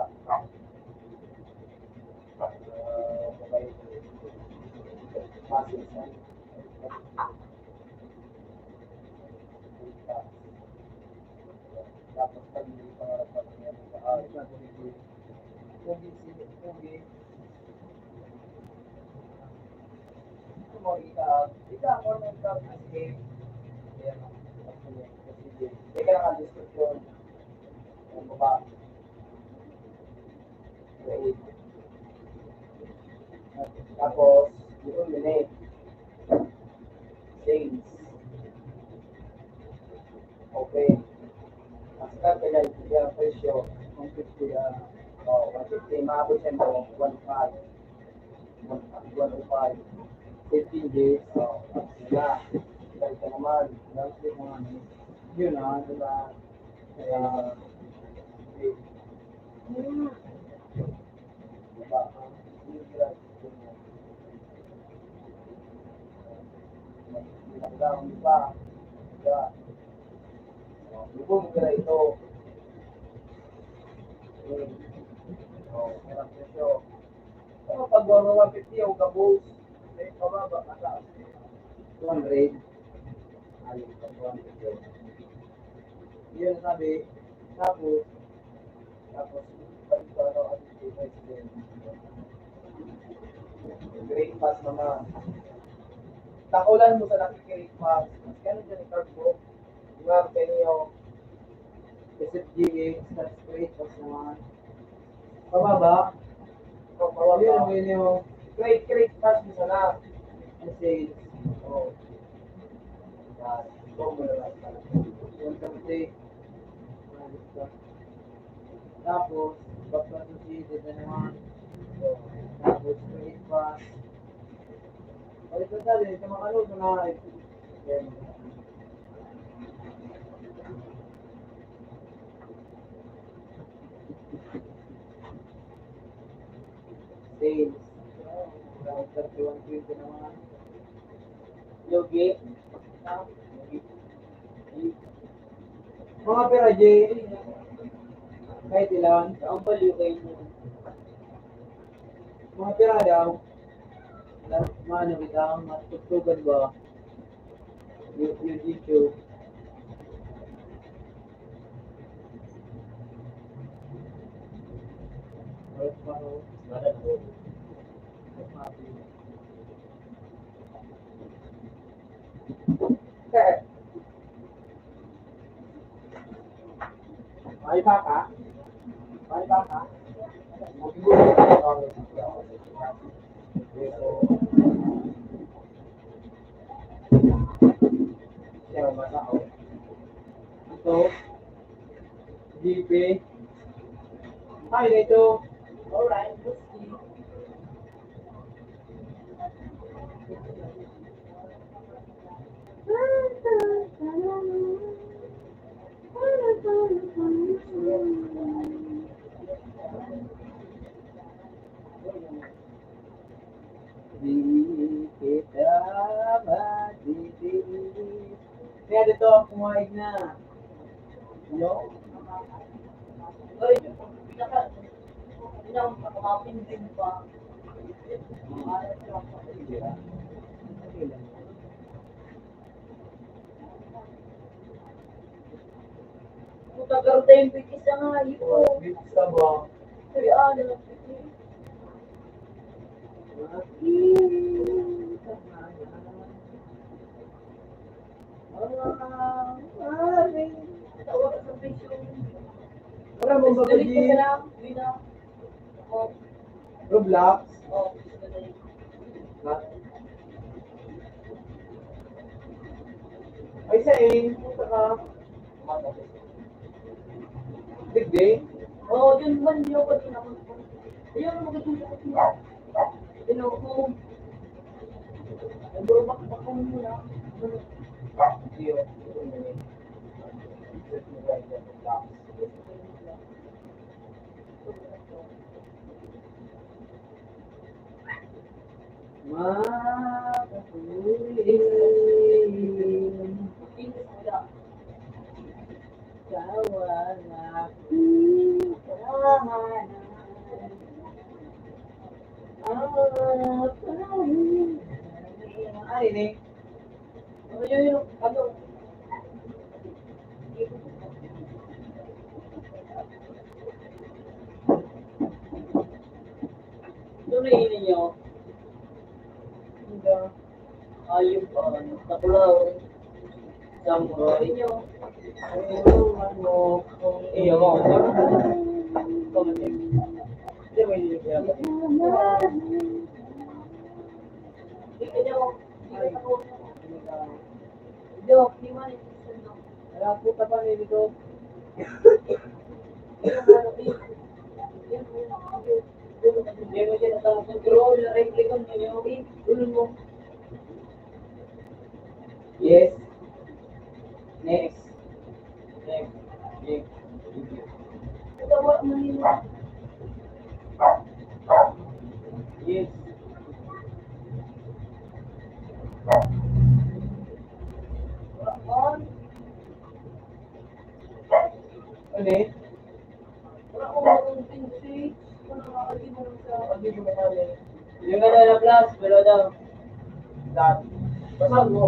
Tapos pag hindi pa narapat niya sa ayos na Pugi. Ika mo ng top na game. Ayan o. Ika na description. Ang baba. Create. Tapos, yung minute. Sales. Okay. Basta kaya yung presyo. Kung 50, 150, maabot siya mo 1.5. 1.5. 15 days. Sila. Dahil ka naman. Dahil ka naman. Yun na. Diba? Kaya, diba? Yung sila. Pinagdaan diba? Diba? Lubog ka ito. Merang presyo. Pero pag 150 o kabos, may pababa ka sa 200. Ayun, pag 150. Yun sabi, tapos, pag ito ano, at president. Great pass naman. Takulan mo sa nakikirate pass. Mas gano'n dyan yung card mo. Nga, penyo, SFGA, that's great pass naman. Pababa. Pababa. Yun yung create pass mo sana. Message. Oh. Yan. Yung something. Tapos, back to associated na naman. So, tapos create pass. O ito dali, ito makalog na. Then, sales. Around 31.20 naman. Yogi. Mga pera, Jay. Kahit ilan. Ang baliw kayo niyo. Mga pera daw. Mano kita, matutugtugan ba? Yung YouTube. May baka? May baka? Ito, GP. Hi, dito. Alright, let's see. Di kita matitiis. Kaya dito, kumaig na. Ano? Ay, pinakamapindin pa. Magkakaroon tayong bitis na nga yun. Bitis ka ba? Ay, ano? Wala mong babagi. Roblox? Ay, sa'in. Punta ka. Big day? Oo, yun man yun ko din ako. Ayun, magaganda ko siya. Ako. Naguro bakit mo na. Iyo. Ay, ini. Ano? Ito na ini niyo. Ayun pa. Takulaw. Samurai. Iyo mo. Hindi mo yung Wala po ka pa dito. Hindi mo siya natakontrol. Replikan mo niyo. Tulun mo. Yes. Next. Next. Next. Tawa mo nila. Yes. On. Ano eh? Wala ko marunong pinsi. Wala makakali mo sa... Hindi mo makakali. Yung na plus, pero daw. That. Basal mo.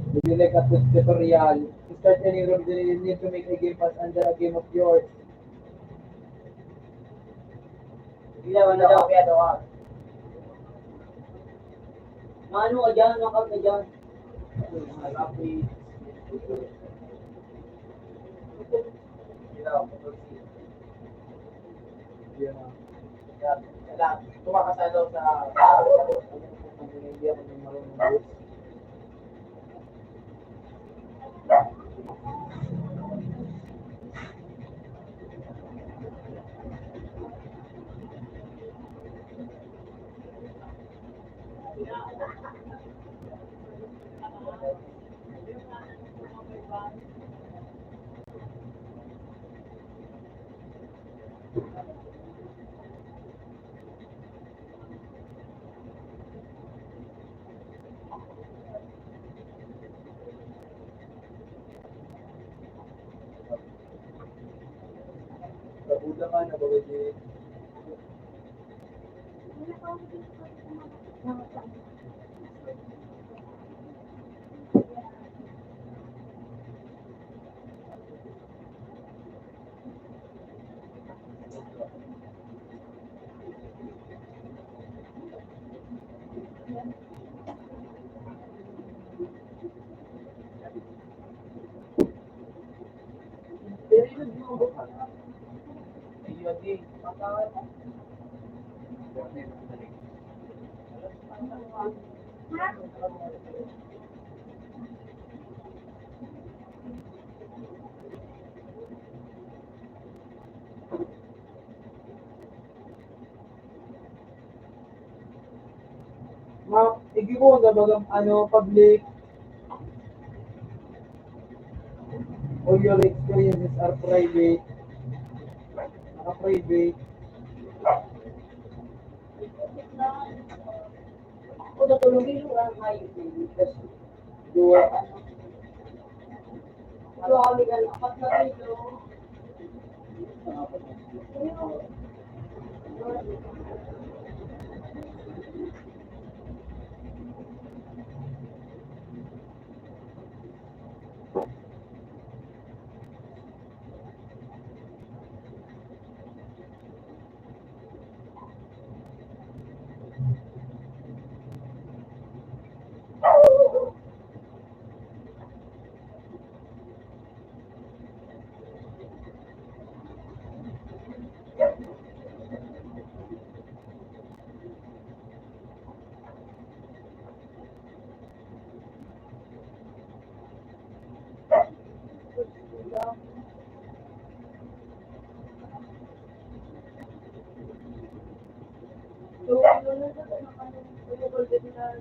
Would you like a tutorial? To start any room, you need to make a game pass under a game of yours. Hindi naman na daw kaya daw. Ano ka dyan? Nakap na dyan. Happy. Tumakasalo sa hindi ako ng marunong. Buda ka na ba di? Pero yun yung buka. Ayun di. Ma, igi mo na bagang public. All your experiences are private. Naka-private. Ako natulogin yung ang hayop. Kasi, dua, Ito kami ka apat na kilo. So, yun na sa tumukol din na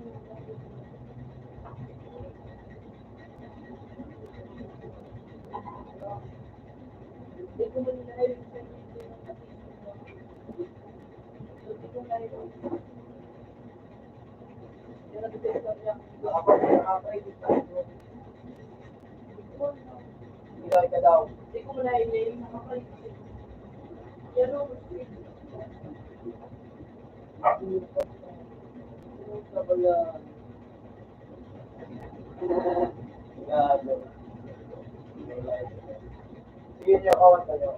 hindi ko man nila yung hindi ko na yun. Yan ang detektor niya. naka-private tayo. Ilay ka daw. Hindi ko na yun. Nakapag-isip. Yan o. Sa bala. Gado. Sige niyo, kawan tayo.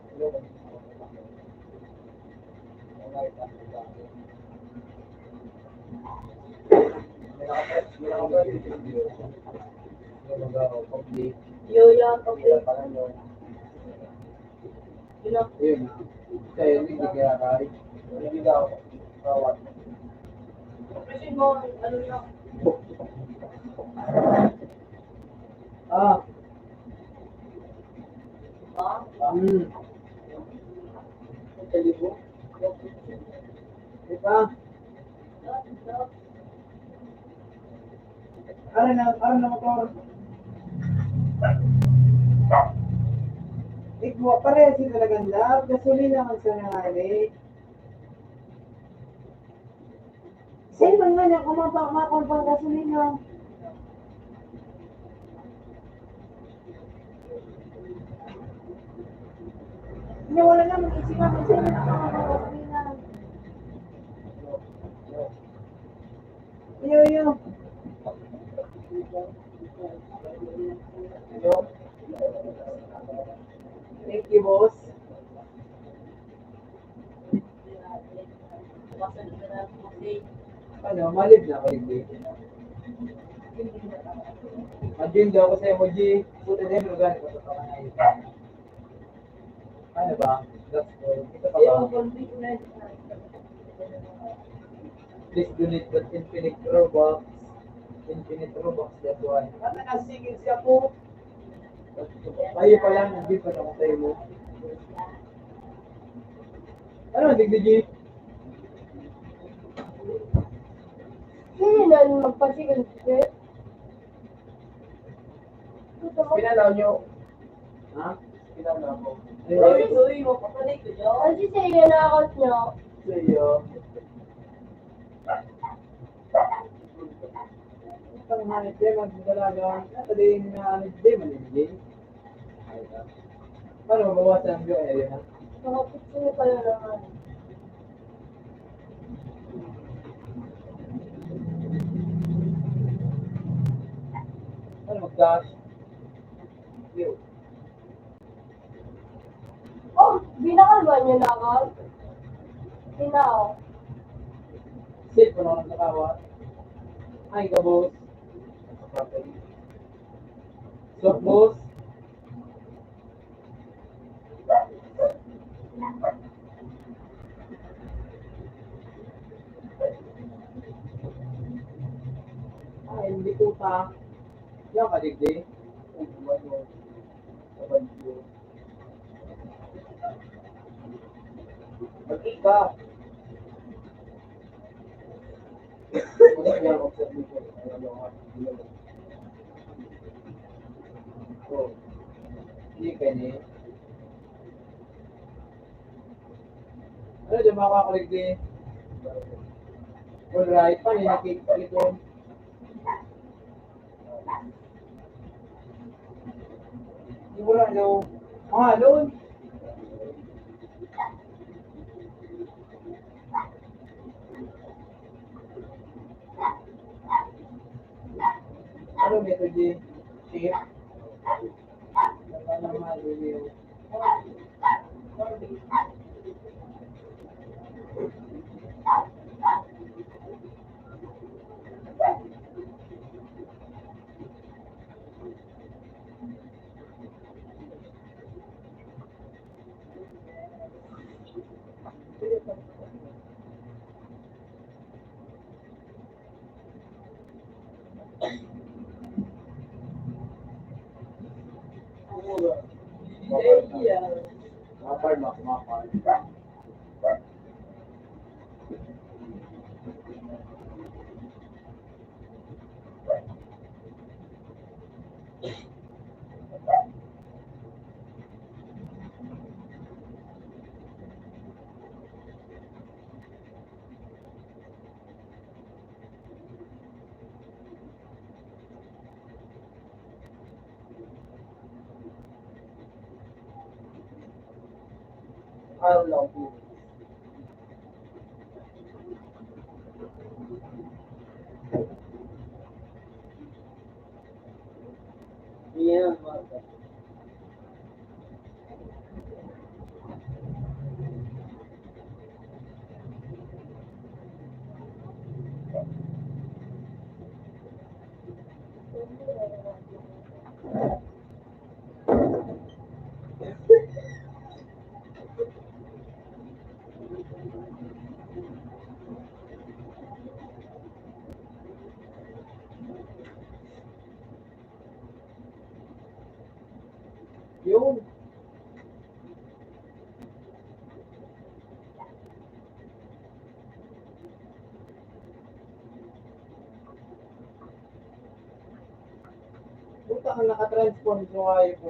Public. Yo, yan. Okay. Yun na. Kaya hindi kaya kahit. Hindi daw. Kawan. Kasi mo, ano na. Ah. Ha? Kalibo. Diba? Ano na motor? Ikaw, parehas yung talagang lab. Gasolina man sa nangyari. Sa'yo man nga niya kumampang gasolina. Hindi, wala na. Mag-isip nga man sa'yo na kumampang gasolina. Yo. Thank you, boss. Ano, malib na kaliglig. Mag-gym daw ako sa emoji. Puta na yung lugar ko sa kamanay. Ano ba? That's good. Ito pa ba? Please donate with infinite Robux. Infinite Robux, that's why. Ano nasigil siya po? Tayo pa lang, hindi pa na tayo mo. Ano, digdigi? Hindi na magpasigil siya. Pinalaw nyo. Ha? Pinalaw mo. Sorry mo, papanig ko dyan. Kasi sa'yo na ako niyo. Sa'yo. Ang hanip din, magdalaga. Ito din yung hanip din, manigil. Paano mabawasan ang yung area na? Nakapit sa'yo pala naman. Ano mag-dash? Yo. Oh, binakal ba niyo na ako? Sinaw. Sit ko na nakawa. Ay, ka boss. So, boss. Ay, hindi ko pa. Yan ka, digdi. Mag-iba. Hindi ka ni. Ano dyan makakakulig din? Alright, paano yung nakikita ito? Hindi mo lang yung mga loan. Ano method din? Shape? Ano naman yung mapar. Araw lang po. Yeah, yun. Punta ka nakatransform sa kayo ko.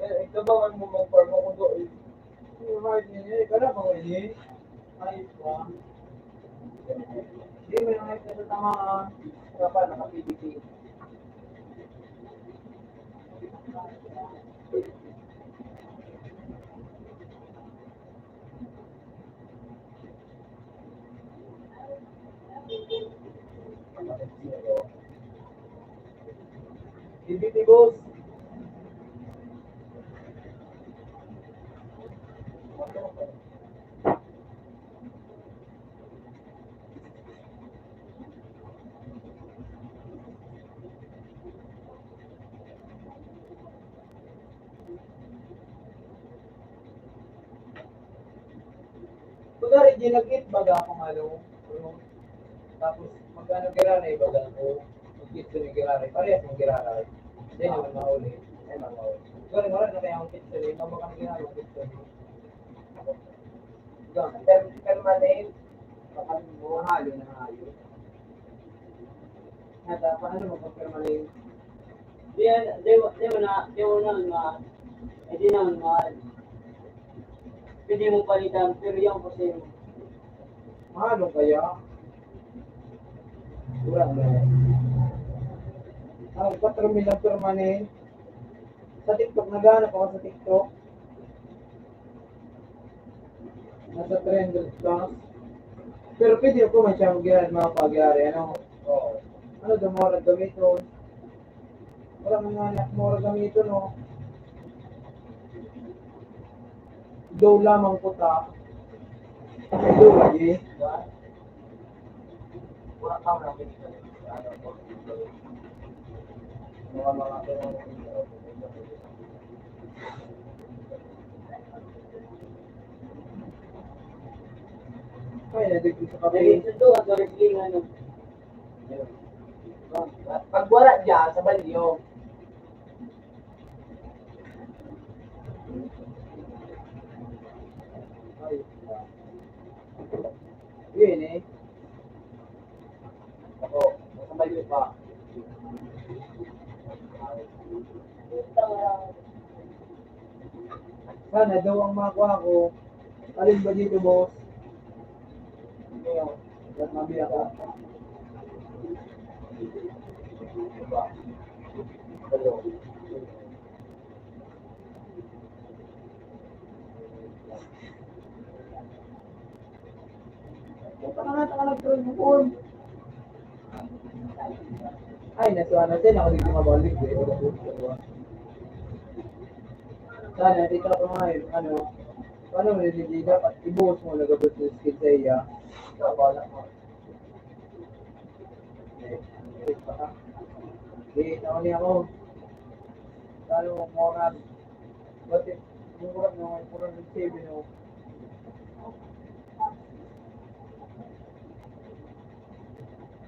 Ikabangan mo mag-farm ako doon. Yung hard niya, kaya ba ngayon ayos ba? Hindi mo yung ayos na sa tama kapal nakapibigay. DBT boss. Kunwari, ginagit baga akong ano. Tapos, magkano giraray baga ako. Mag-kitso ni giraray. Parehas ng giraray. Hindi naman mahuli. Ay, mahuli. Kunwari, wala na kaya akong kitso ni. Mabakang giraray ang kitso ni. Permanent. Baka mo halo na halo. Nata, paano magpapirmanent? Di mo na, hindi naman mahal. Pwede mo palitan, pero yung kasi Mahalo kaya? Kurang na. Ang 4 million permanent. Sa TikTok, naghahanap ako sa TikTok. Nasa 300 plus. Pero pwede ako man siya mag-girad mga pag-gari. Ano? Oo. Ano daw mora gamiton? Wala mga anak mora gamiton, no? Daw lamang puta. Daw lagi. Wala ka na kita. Mga ay, nadig sa kape. ito at wrestling ano. Pag wala dyan, sa balyo. Ay, yun eh. Ako, sa balyo pa. Sana daw ang makuha ko. Alin ba dito, boss? Ngayon, ba't mabiya ka? Diba? Hello. Punta ka na, takalagtuloy mo po. Ay, nasuha natin. Ako dito mabalik. Sana, dito ako ngayon. Ano? Paano mo hindi dapat ibuhos mo nagabot sa skill sa iya? Wala mo. Hindi, ako niya ako. Paano mo moral? Bakit? Murag naman, murag ng save, no?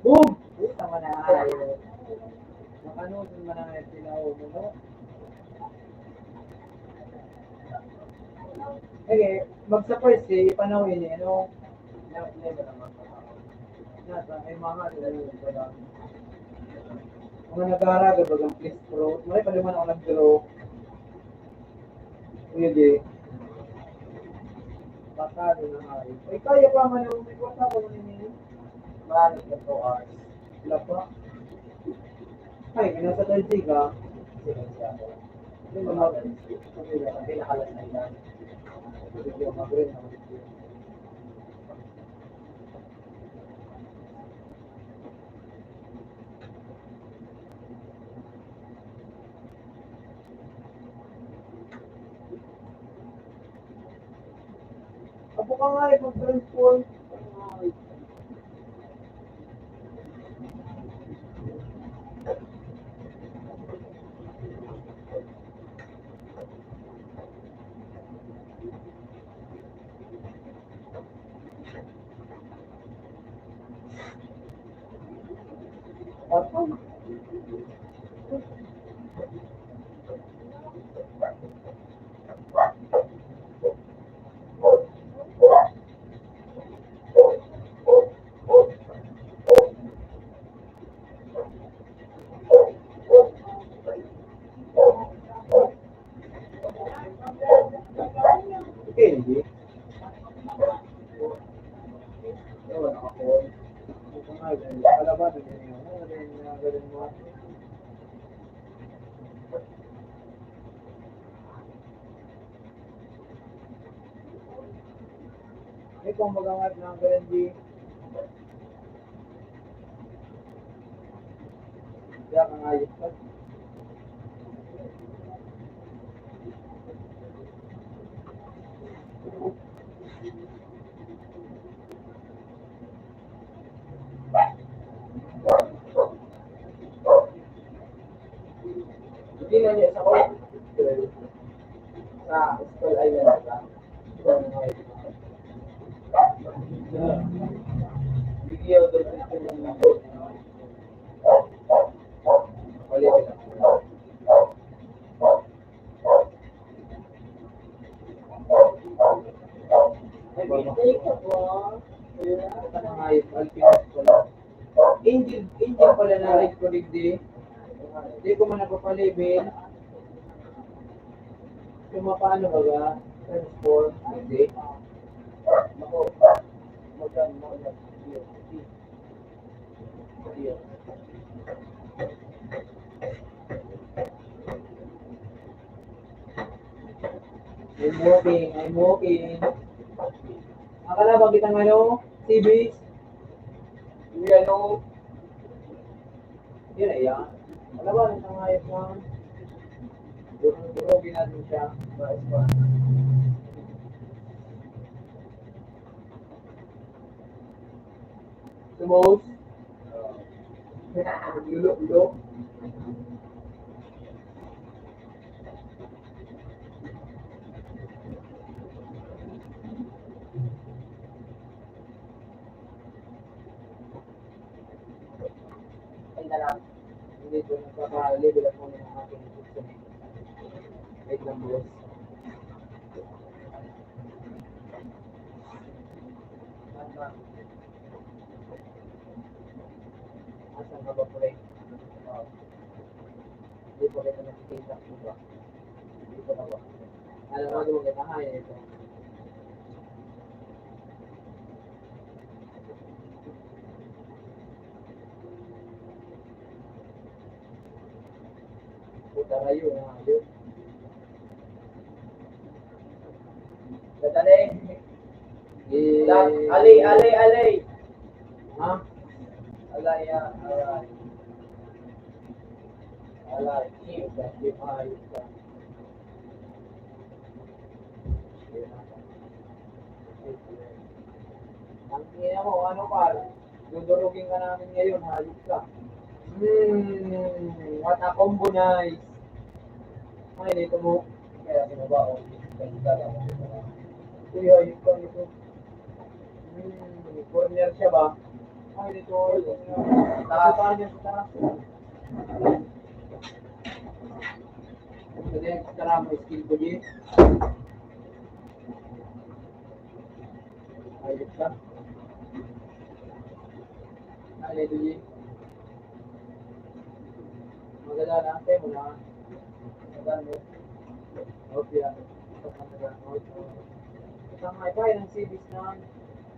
Boom! Puta man na ayaw. Nakanood man na ngayon tinaw mo, no? Okay, magsa-first eh, ipanawin eh, ano? Nasa, ay mga mga nag-aaraga bagang please pro. May pa naman ako nag-draw. Hindi. Bakalo na ay. Ay, kaya pa man yung may kwata ko na ninyo. Mahalit na 2 hours. Wala pa. Ay, nasa 30 ka. Hindi mo pinakalas na ilan. Hindi mo mag-rin. Apo ka nga eh, mag-transport. Apo? Hindi. Ewan ako. Apo nga eh, kalaban na niya. Ano yung nagaling mo? Eh, kung magangat ng Berenji, kaya kang ayos pa. Hindi na niya sa sa School Island ba? Ay, Mistake ka ba? ito na nga yung Alpinos pala. Angel pala na ride ko digdi. Hindi ko man napapalibin. Yung paano ba ba? Transport, hindi. Ako, maganda. I'm walking. Akala ba kitang ano? CBs? Hindi ano, Yun na yan. Wala ba nang tangayap lang? Durugin natin siya. mais pa. Suppose. Lulo. Ay na lang. Hindi ko nagpapalibig ako ng aking gusto. Wait lang, boss. Asan ka ba, pre? Hindi ko kita nakikita mo ba? Hindi ko na ba? Alam mo, di mo kita kaya ito. Puta kayo, ayun. Dadali. Eh, Alay. Ha? Alay, alay. Alay, keep that, keep ayos ka. Ang ina mo, ano pa? Dudurugin ka namin ngayon, hayop ka. What a combo, nice. Ay, dito mo. Kaya sinaba ko. Ganda lang. Uy, hayop ka nito. Corner siya ba? Ay, dito. Taas niya sa taas. Kasi tara mo, skill ko din. Hayop ka. Ay, dito din. Maganda na, tayo mo na. Maganda mo. Okay, isang may bahay ng CBs na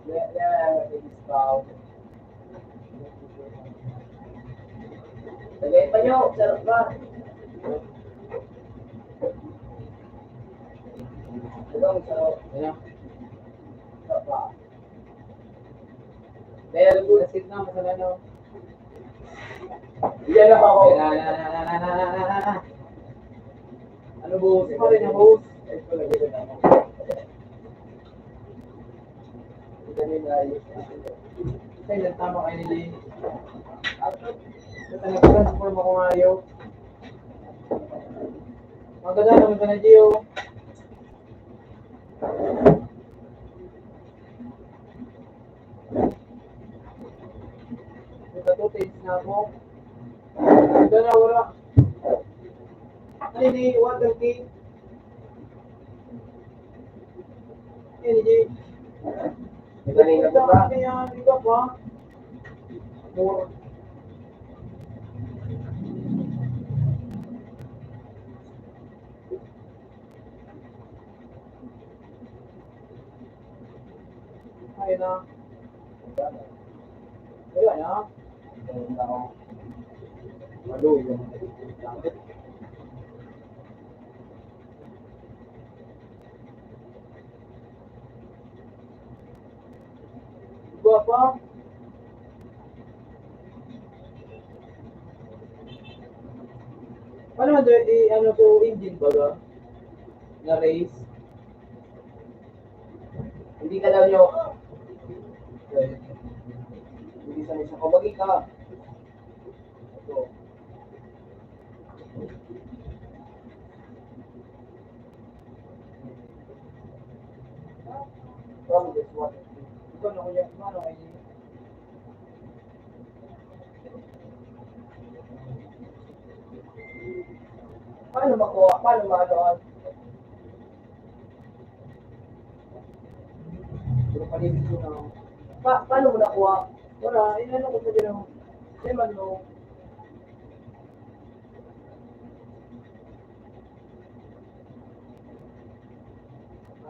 discount. Lagay pa nyo, sarap ba? Sarap. Ayan. Sarap ba? Very good. Nasit na, masala na. Yan ako. Ano boss? Ikaw rin ang host. Ito lagay ko na. Ito na yung ayos. Kasi nagtama kayo ni Jane. Ito nag-transform ako ngayon. Maganda naman ka na, Gio. Ito to, taste na ako. Ito na, wala. Ano ni Water King? Ano ni Jane? Kanina pa ba? Kaya, di ba ba? More. Ay na. Wala na. Malo yun. Diba pa? Ano man ano to, engine ba ba? Na race? Hindi ka daw nyo. Hindi sa isa kabagi ka. Ito. From this one. Ito na kuya, ano kayo? Paano makuha? Paano maano? Palibig ko na. Paano mo nakuha? Wala, inano ko sa ginawa. Hindi man no.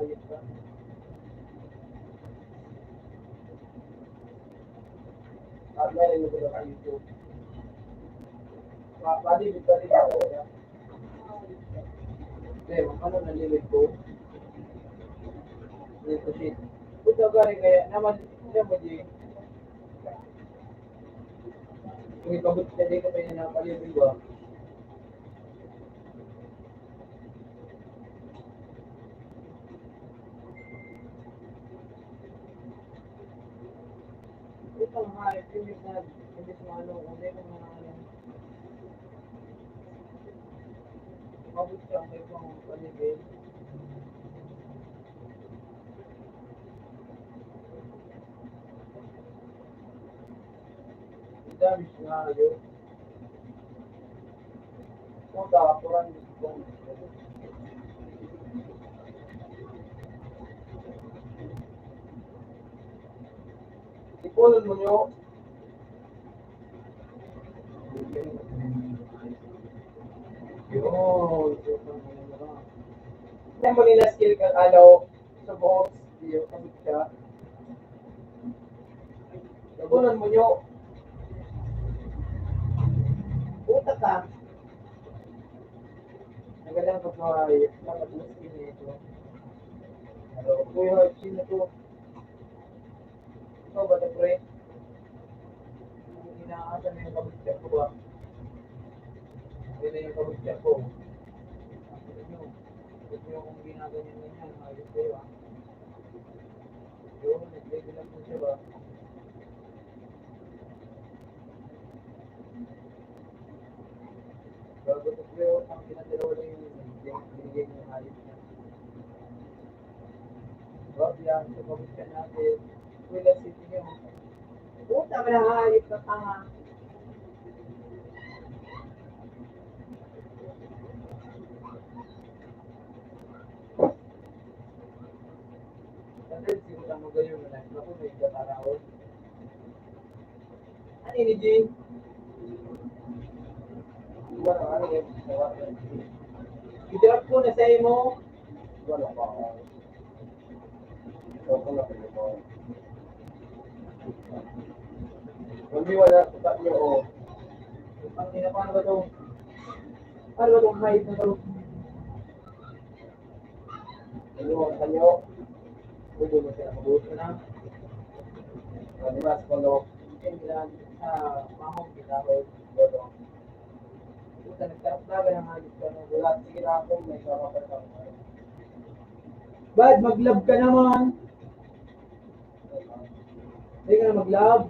Ayos ka. Meron yung sa YouTube. Palibig ka rin ako. Hindi, ano nalilig ko? Dito shit. Puta ka rin kaya, naman, hindi mo di. Kung ikabot ka di ka pa yun na palibig ba? Ito nga, imbis na ano, hindi ko mga ano. Ikabot ka, may pang palibig. Damage nga yun. Puta, kurang gusto. Ipunan mo nyo. Yun. Hindi mo nila skill ka, ano, sa box. Yung kabit siya. Ipunan mo nyo. Puta ka. Nagalang ka pa dapat mo skin nito. Ano, kuya, sino to? Ikaw ba ito, pre? Inaasa na yung kabutya ko ba? Yun na yung kabutya ko. Huwag nyo kung ginaganyan-ganyan, ayos kayo ah. Yun, nag-level up na siya ba? Bago ito kayo, ang pinatiraw na yung binigay niyo ng ayos niya. Wag yan, sa kabutya natin. Wala city niyo. Puta ka na hayop na tanga. Sandali, siguro ka magayon mo na. Naku, may kataraon. Ano ini, Jing? Wala, ano yun? I-drop ko na sa imo. Wala pa ako. Ito ko na ito. Hindi wala sa iyo, oh. Ang ina, paano ba ito? Paano ba itong height na ito? Ano ang kanyo? Pwede mo sila mabuto na. Malimas ko, no? Kailan sa mahong kitahod. Bodo. Puta, nagtarap-laban ang hayop ka na. Wala, sige na ako, may sama pa sa Bad, mag-love ka naman. Hindi ka na mag-love.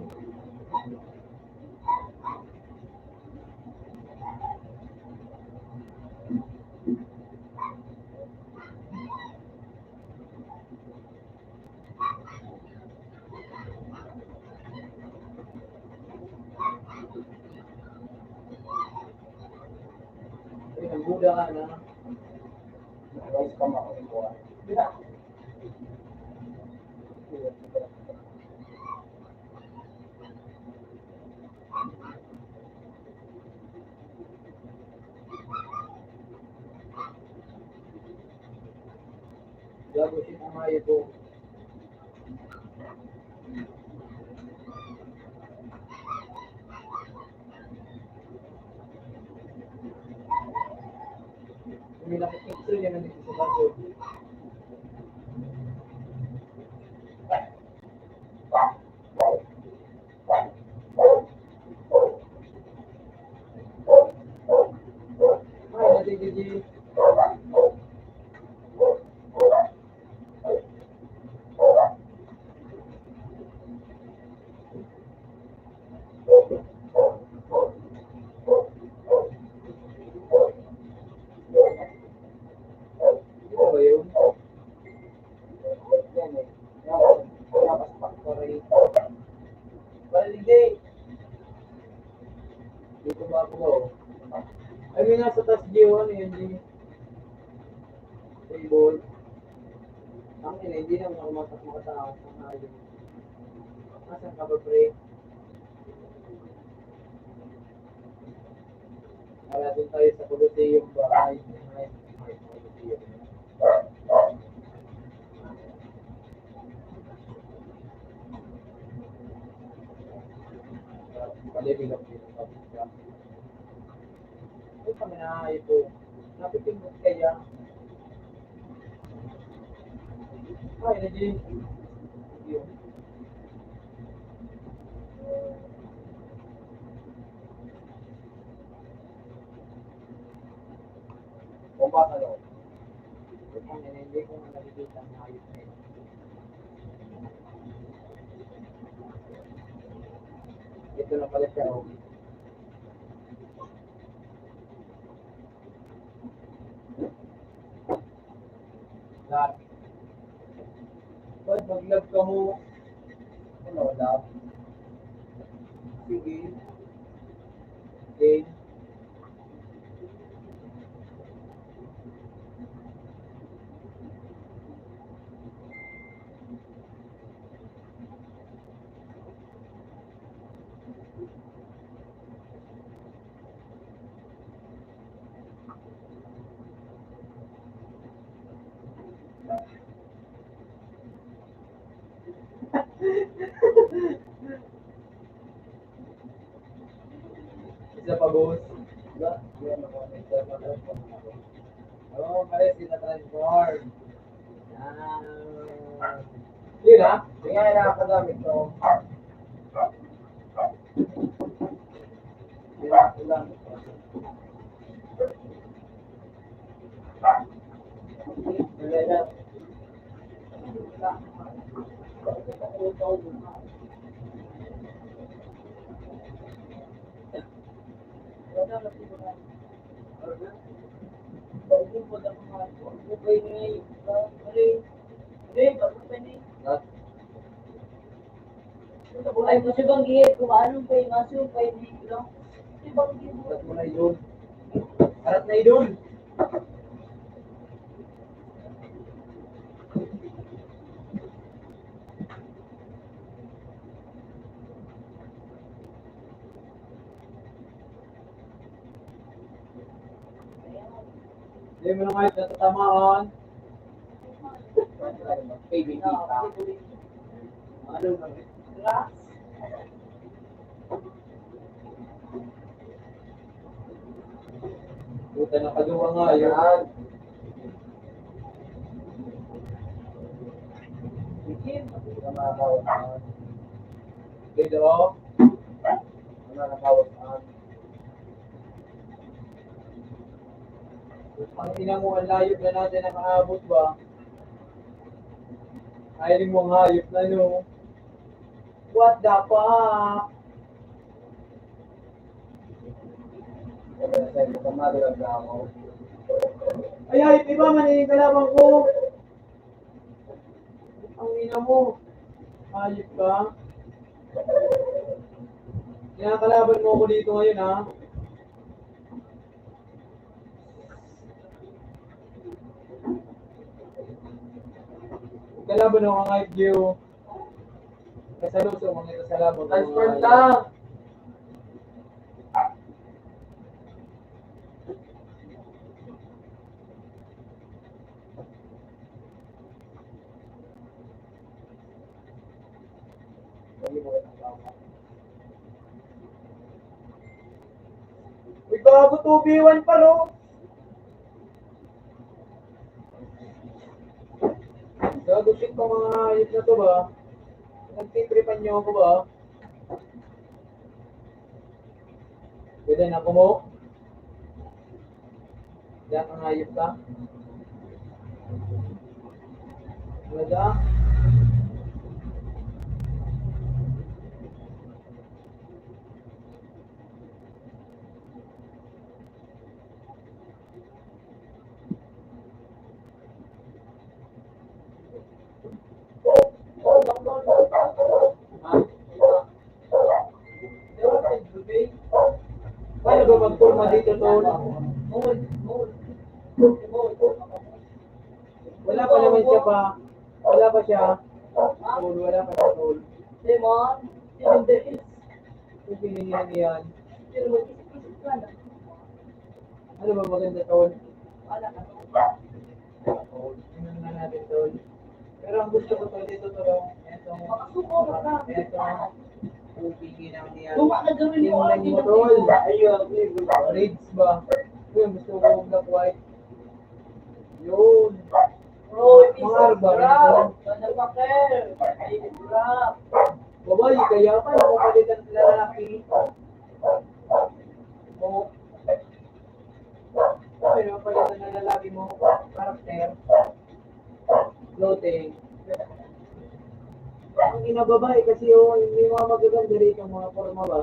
Ay, nagbuda ka na. Rice pa ako ito. Gago siya ang hayop ko. May nakikipso niya nandito sa baso. Ay, natigil. Ito ba yun? Yan eh. Tapos factory. Hindi. Dito ba ako? Ay, may nasa taas G1 eh, G. Table. Ang ina, hindi naman ako makatakas ng hayop. Nasaan ka ba, pre? Wala din tayo sa Coliseum ba? Ay, Coliseum. Palibilang dito sa pizza. Ay, kami na ito. Napipindot kaya. Ay, naging. Yun. Bomba ka daw. Hindi ko nga nakikita ang ayos na ito. Ito na pala siya, oh. Lahat. Ba't mag-love ka mo? Ano, love? Sige. Okay. Isa pa, boss. Diba? Oo, pare, sina-transform. Yun ha? Hindi nga nakakagamit to. Hindi nakakagamit to. Ay, kasi bang gihit kung anong pa yung aso pa yung dito. Kasi bang gihit. Harap mo na idol. Harap na idol. Hindi mo na kahit natatamaan. Baby tita. Ano na? Relax. Puta, nakaduwa nga yan. Dito. Ang ina mo, ang layo na natin nakaabot ba? Ayaw mo ang hayop na no. What the fuck? Ay, hayop iba, maniling kalaban ko. Ang ina mo. Hayop ka. Kinakalaban mo ako dito ngayon ha. Kalaban ako ng IQ. Kasaluso mga ito sa labang. Transport lang! Uy, bago 2v1 pa ro! Gagutin pa mga hayop na to ba? Nagtitripan niyo ako ba? Pwede na ako mo? Diyan kang hayop ka? Ano dyan? Paano ba magpulma dito, Tol? Wala pa naman siya pa. Wala pa siya. Tol, wala pa siya, tol. Lemon, lemon days. Kung pininginan niyan. Pero mag-isip-isip ka na. Ano ba maganda, tol? Wala ka. Tol, tingnan na natin, tol. Pero ang gusto ko, tol, dito, tol, etong, Makasuko ka na. etong, pininginan niyan. Tuma na gawin mo. Tingnan mo, tol. Reds ba? Yun, gusto ko black white. Yun. Bro, Mga arba, grab. Sandal pa, Kel. Ay, grab. Babae, kaya pa, nakapalitan ng lalaki. O, ay, nakapalitan ng lalaki mo, karakter, clothing. Ang inababae kasi yung may mga magaganda rito, mga forma ba?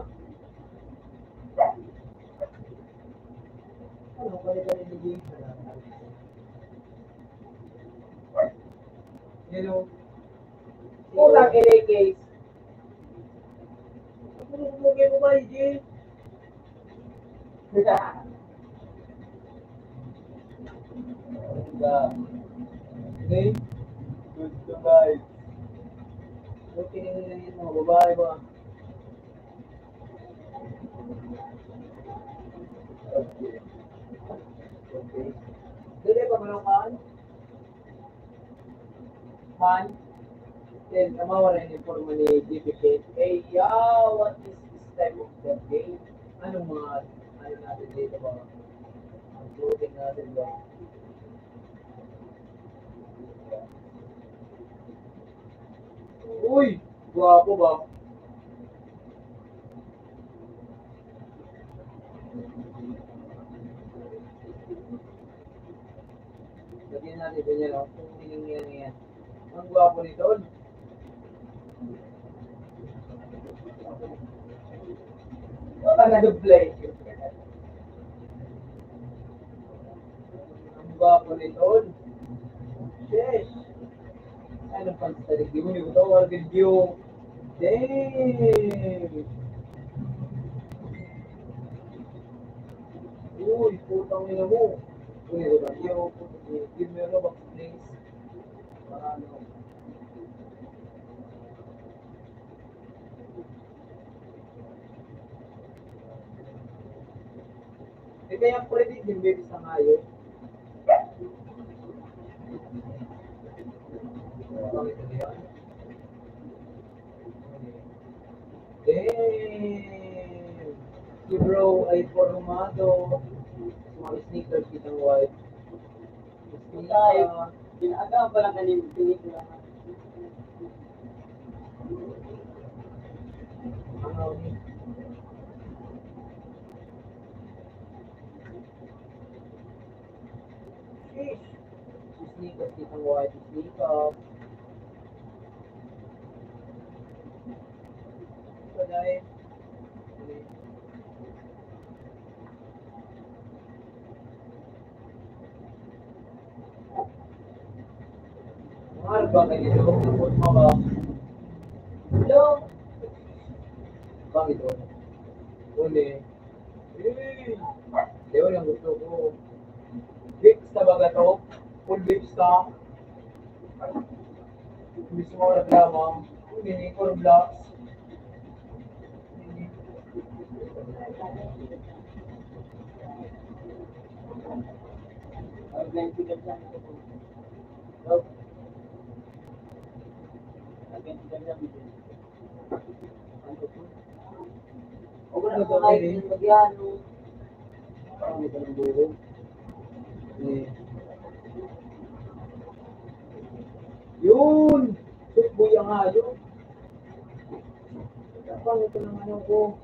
Ano, palitan ni James na lang. Yan o. Puta, Case. Ano mo kayo babae, James? Okay? Gusto guys. Huwag pininilayin mo, babae ba? Okay. Okay. Dili pa manong kaan? Han? Then, kamawala yung informa ni GPK. Hey, yo, what is this type of the game? Anong mga, ano natin dito ba? Ang clothing natin ba? Uy! Guwapo ba? Lagyan natin ganyan, no? Kung hiningihan yan. Ang guwapo nito. Wala na dublay. Ang guwapo nito. Yes! Ano pang tarik? Di mo ni ko tawag video. Damn! Uy, putang ina mo. Uy, radio. Give me a Robux, please. Para ano. Eh, kaya pwede din baby sa ngayon. Bakit ano yan? Damn! Si bro ay formado. Mga sneakers kitang white. Tayo. Pinaaga pa lang kanina pelikula. Ano ni? Sheesh! Si sneakers kitang white. Sneakers. Ito dahil. Mahal ba kayo dito? Tapos mo ba? Hello? Bakit o? Uli. Eh! Leon ang gusto ko. Vicks na ba to? Full Vicks ka? Gusto mo reklamo? Hindi, for blocks. Nag-20 lang ito po. Nope. Nag-20 lang ito. Ano to? Huwag na ako kahit yung magyano. Ano ito ng buho? Eh. Yun! Subuya nga yun. Kapang ito ng ano ko.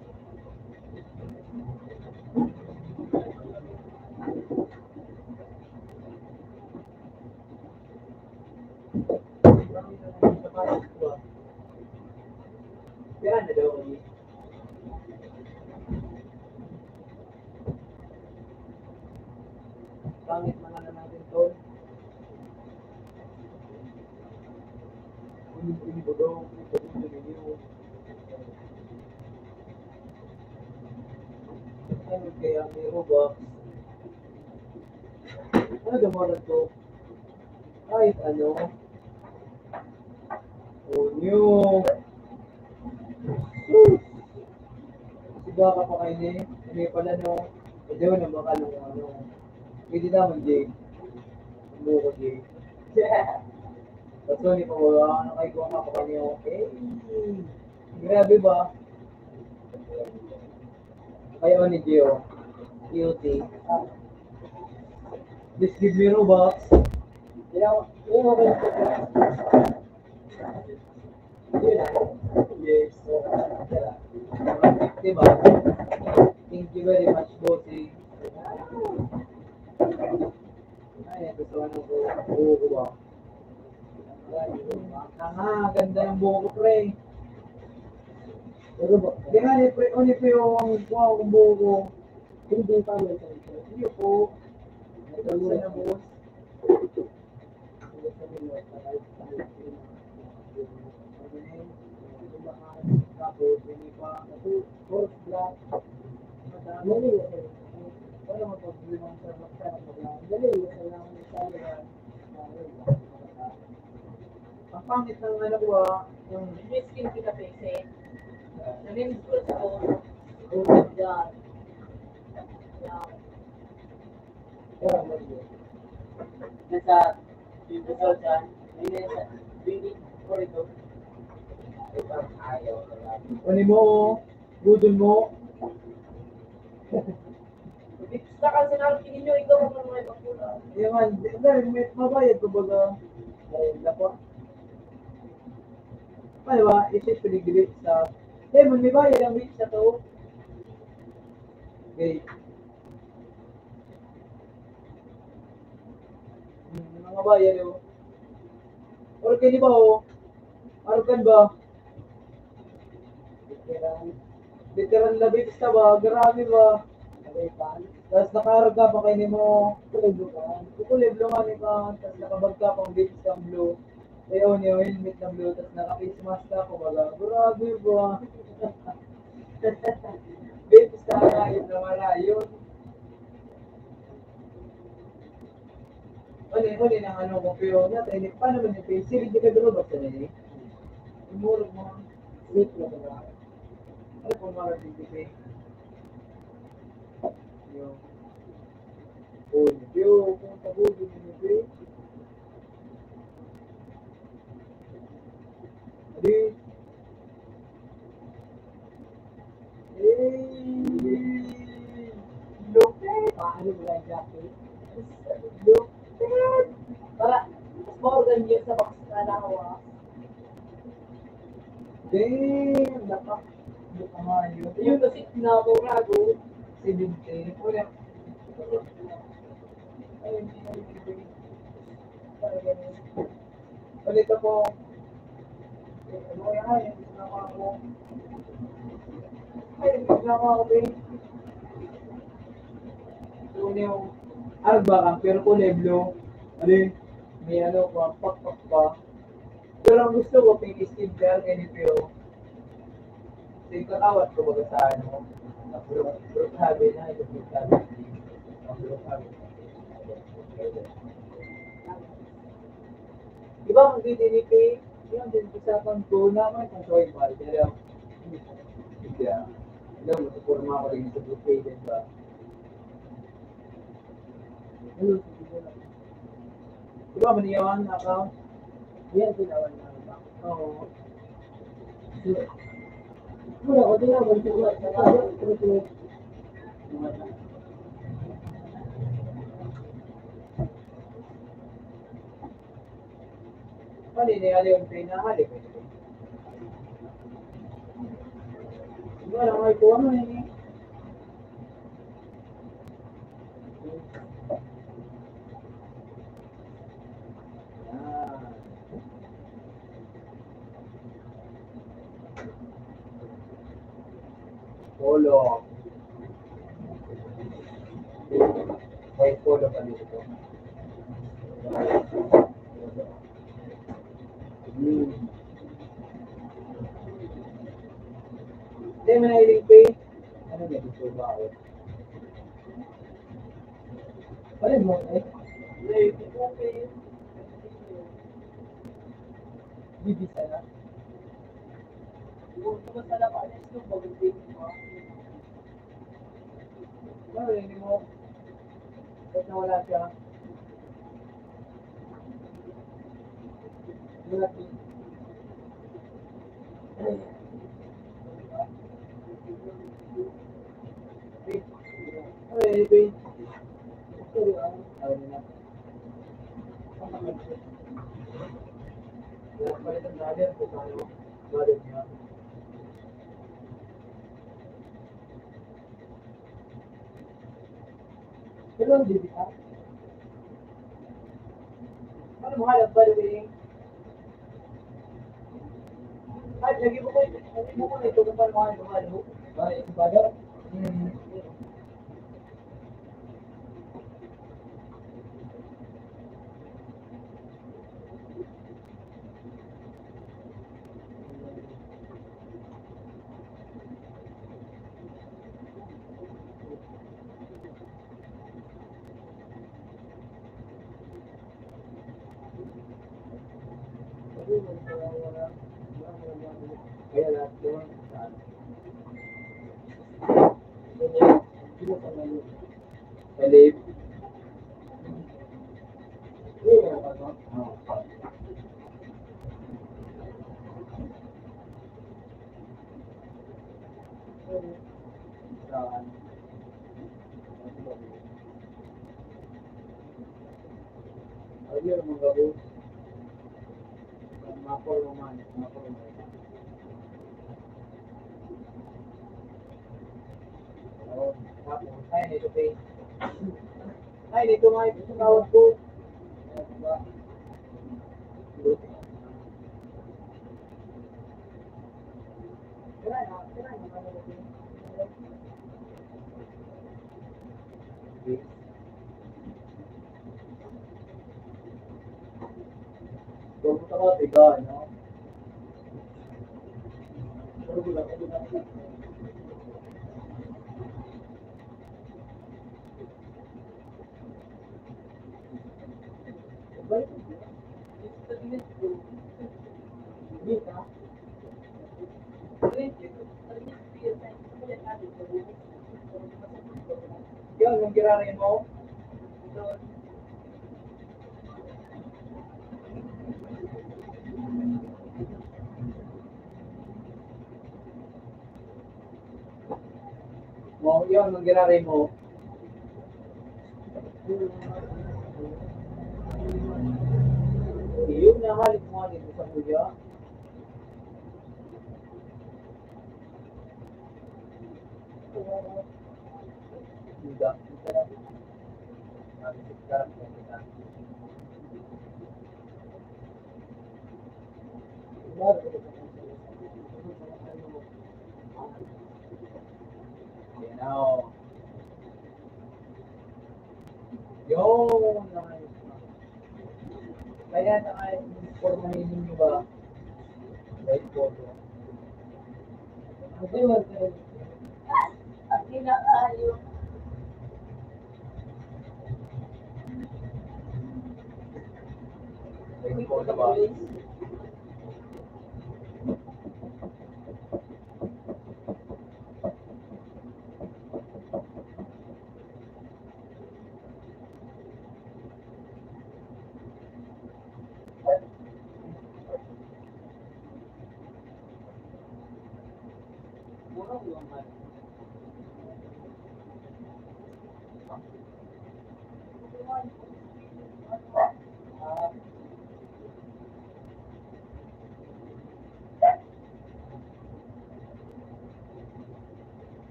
Kaya na daw eh. Pangit mga na natin tol. Hindi ko daw. Ano kaya may Robux? Ano gamaran to? Kahit ano. Unyo. Siga ka pa kayo ni. Ano pala no. Hindi mo na baka nung ano. Pwede naman, Jay. Buko, Jay. Tapos ni pa wala. Ano kayo ko ka pa kayo. Eh. Grabe ba? Kayo ni Gio. Cutie. Please give me Robux. Yung okay. Yes. Diba? Thank you very much, bossy. Ay, gusto ko ng buho ko ba? Ganda ng buho ko, pre. Di nga, ni pre yung wow, ang buho ko. Hindi pa mo ito. Hindi po. Ito na, boss. Ang pangit ng ano ko yung Skin kita face. Nami-miss ko. Oh my God. Nasa dito sa Bini Corridor. ano mo, budol mo. Basta kasi nakikinin nyo, ikaw ang mga ipapula. Yan, dahil may mabayad ko baga. Dahil dapat. Ano ba, isip piliglit sa... May bayad ang week sa to. Okay. Mga bayad yun. Or kaya di ba Arkan ba? Literal na bits ka ba? Grabe ba? Tapos nakarga pa kayo mo. Kuliblo nga ni ka. Tapos nakabag ka pang bits kang blue. Ayaw niyo, helmet na blue. Tapos naka-face mask ka pa baga. Grabe ba? Bits ka nga yun na wala yun. Uli ng ano ko. Pero natin, paano ba yung face? Sili di ka duro ba sa nila? Umurog mo. Wait na ba? Ano kung mga PPP? Yung kung pagod yung PPP. Adi. Lupit! Paano ba yung jacket? Lupit! Para, mas ma-organ yun sa box na nakawa. Damn! Lapak. Buka nga yun. Yun kasi pinamurago. 17. Ulit. Ulit ako. Ano kaya nga yun? Hindi na ako. Ito yung arba kang pero kulay blue. Alin? May ano pa, pak pa. Pero ang gusto ko, pink skin care kay ni Pio. So yung kakawat ko baga sa ano. Group habit na, ito group habit. Group habit. Diba kung didinipay, yun din usapan ko naman kung soy mahal. Kaya hindi alam mo, supurma ko rin sa group habit ba? Diba maniyawan na account? Yan, tinawan na ba? Oo. Wala ko, tinawan ko. Mali na yung pinahalik. Wala ko ito, ano yun eh? Polo. May polo pa dito. Hindi mo na iligpay. Ano ba dito ba ako? Pala mo eh? Hindi, okay. Bibisa na. Kung sa labanan ito, bagay mo. Ano, hindi mo, kahit nawala siya, Wala. ano, anyway, ayaw nila. Kaya palit ang dali, kung paano, balik niya. Pero hindi ka. Ano mo halap, by the way? Ay, lagi mo ko na ito kung paano mo halap. Bakit? Bagay? Hmm. Kaya lahat yun. Kalib. Ayun, mga gabo. Mapol naman, mapol naman. Oh, tapos, ay, nito pa ay, dito nga yung tawag ko. Pumunta ka, tiga, no? Yun, yung girarin mo. Yun, yung girarin mo. Yun, nahalip mo nga dito sa kuya. Hindi. Yan na, oh. Yun, nahalip mo. Kaya formahin ninyo ba? Right photo. Kasi wala ka. Ang kinakayo. Right photo ba?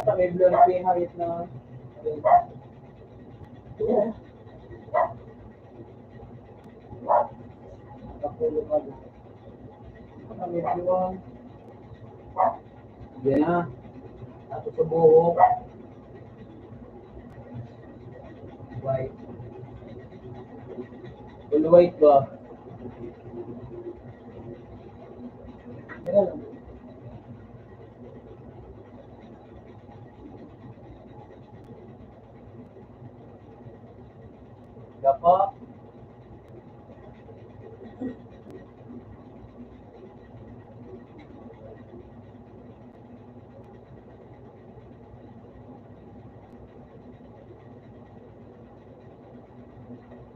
At may blur pa yung harit na. Medyo, yan na. Tapos sa buhok. White. Full white ba? Yan lang. Gapa.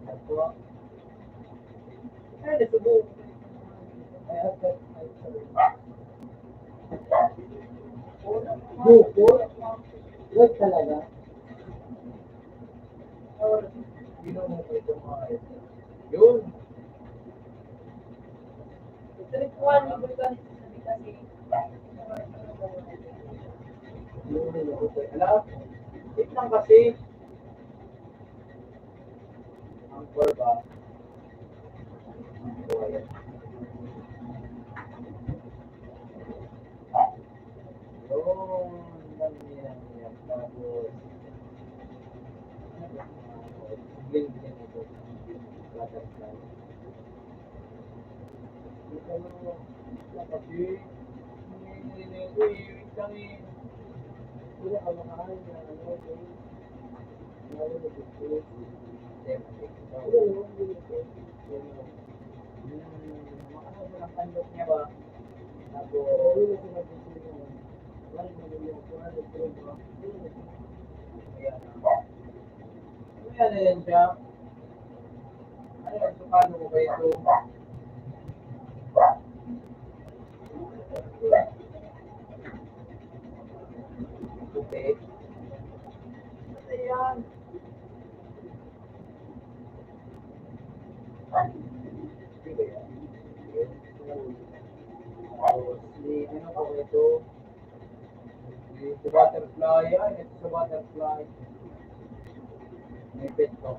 Gapa. Ay, nasubo. Ay, agad. Ay, sorry. Buko? Wait talaga? Ginawa mo ito mga ito. Yun. Trikuan, libre ka sabi kasi. Yun din ako sa'yo. Alam, wait lang kasi. Ang core ba? Ang core. Yun. Lang yan. Tapos, blink din ito. Butterfly. Ito mo. Kasi, hindi na ito eh. Wait lang eh. Wala ka makahal na ano. Lalo na dito. Makakasal mo ng pandok niya ba? Tapos, ayan na yan siya. Ayan, so paano ko ba ito? Okay. Ayan. Tapos, ano po ito? Ito butterfly. Ayan, ito sa butterfly. May pet ko.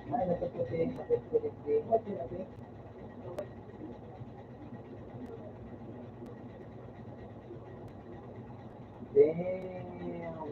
Ay, nataputi. Nataputi. What yun natin? Damn.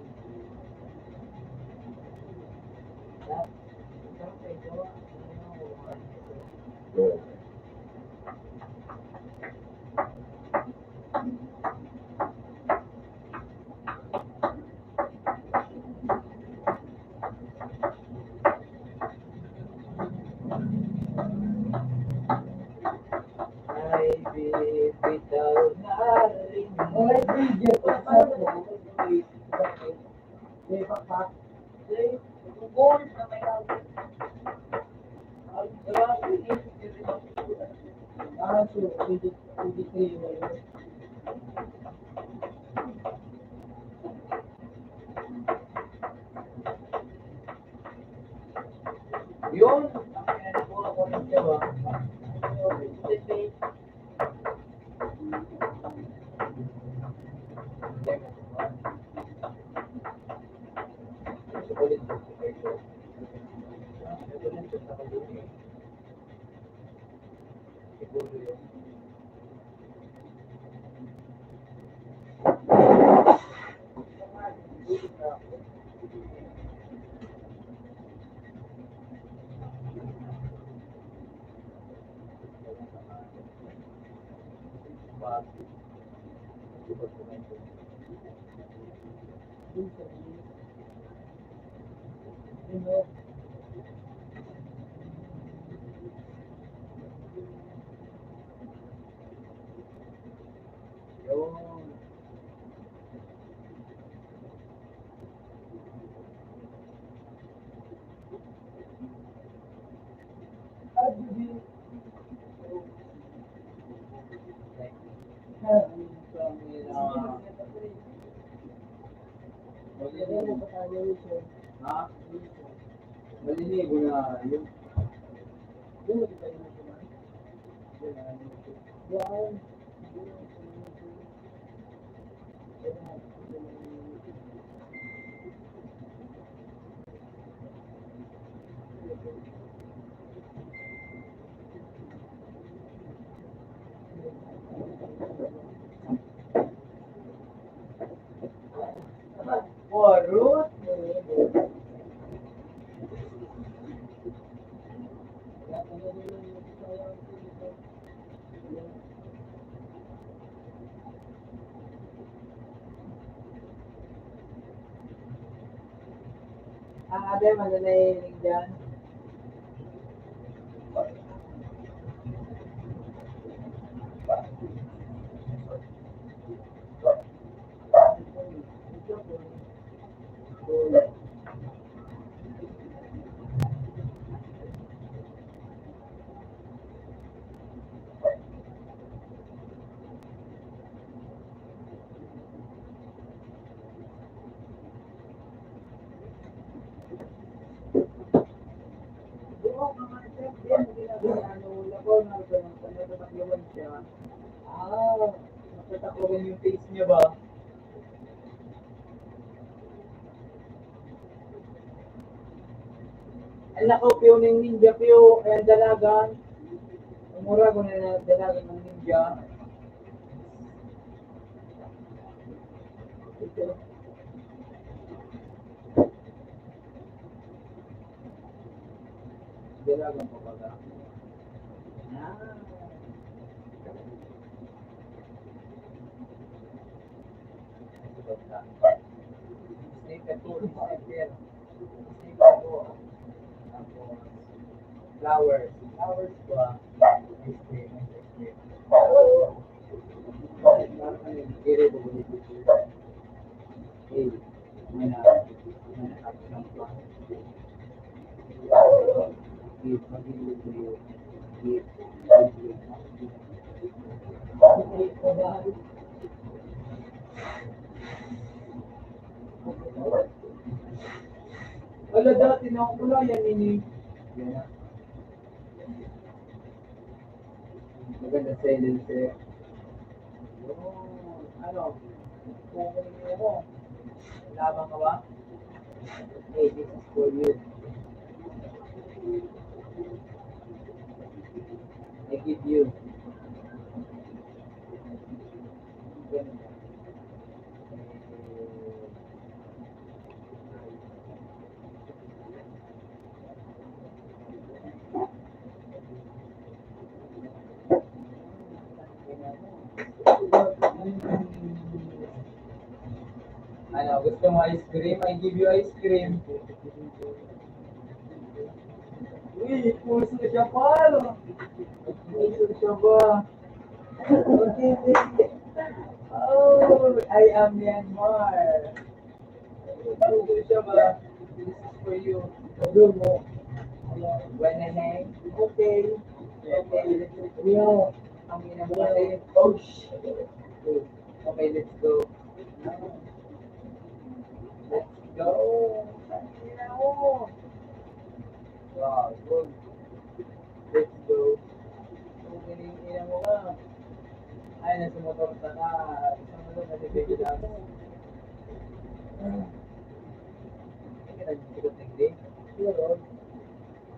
Ay, bitaw na rin. Alright, video. May pakpak. Bukol na may awit. So, 23 na yun. Yun! Ang po ako ng siya ba? Ha? Malinigo na yun. Yan. Ang ate, mananayinig dyan. Nakita ko rin yung face niya ba? Ang nakaw piyo ng ninja piyo, kaya dalagan. Umura ko na dalagan ng ninja. Ito. Dalagan ko pala. Ah. Sniper to, sniper. Sniper to. Tapos, flowers. Flowers ba? Ice cream, ice cream. Kiri ko ba dito? Hey, mana ako ng plan. Give, mag-ilig ko yun. Give, wala dati na ako pula yan ini. Yan. Maganda silencer. Ano? Kukunin niyo mo. Labang ka ba? Hey, this is for you. I give you. Ganun. Ano, gusto mo ice cream? I give you ice cream. Uy, puso na siya palo. Puso siya ba? Okay, oh, I am Myanmar. Puso siya ba? This is for you. Doon mo. Wanna hang? Okay. Okay, Rio. Ang ina mo kasi. Oh, shit. Okay, let's go. Let's go. Ang ina mo. Wow, good. Let's go. Kung ina mo ka. Ay, nasa motor ka na. Isang mo na si Baby Love. Hindi ka nagsikot ng day? Pero,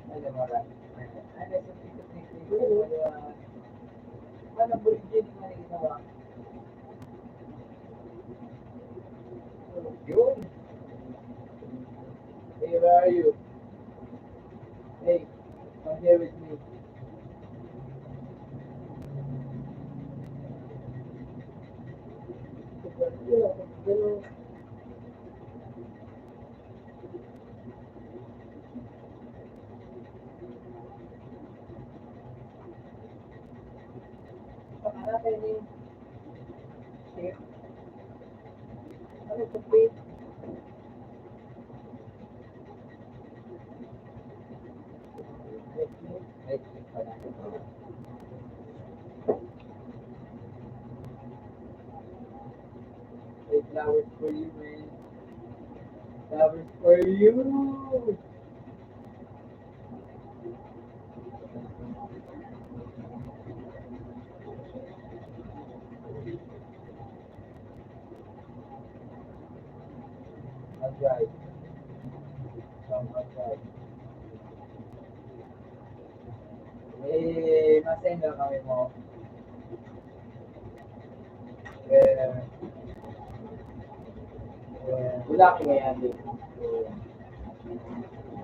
ano mo ra? Ay, nasa sikot ng day. Pero, ano po yung gin na ginawa? Yun. Hey, where are you? Hey, come here with me. Pakanapin ni Chef. Ano ito, please? Hey, flowers for you, man. Flowers for you. Alright. Alright. Eh, masend na kami mo. Wala ko ngayon din.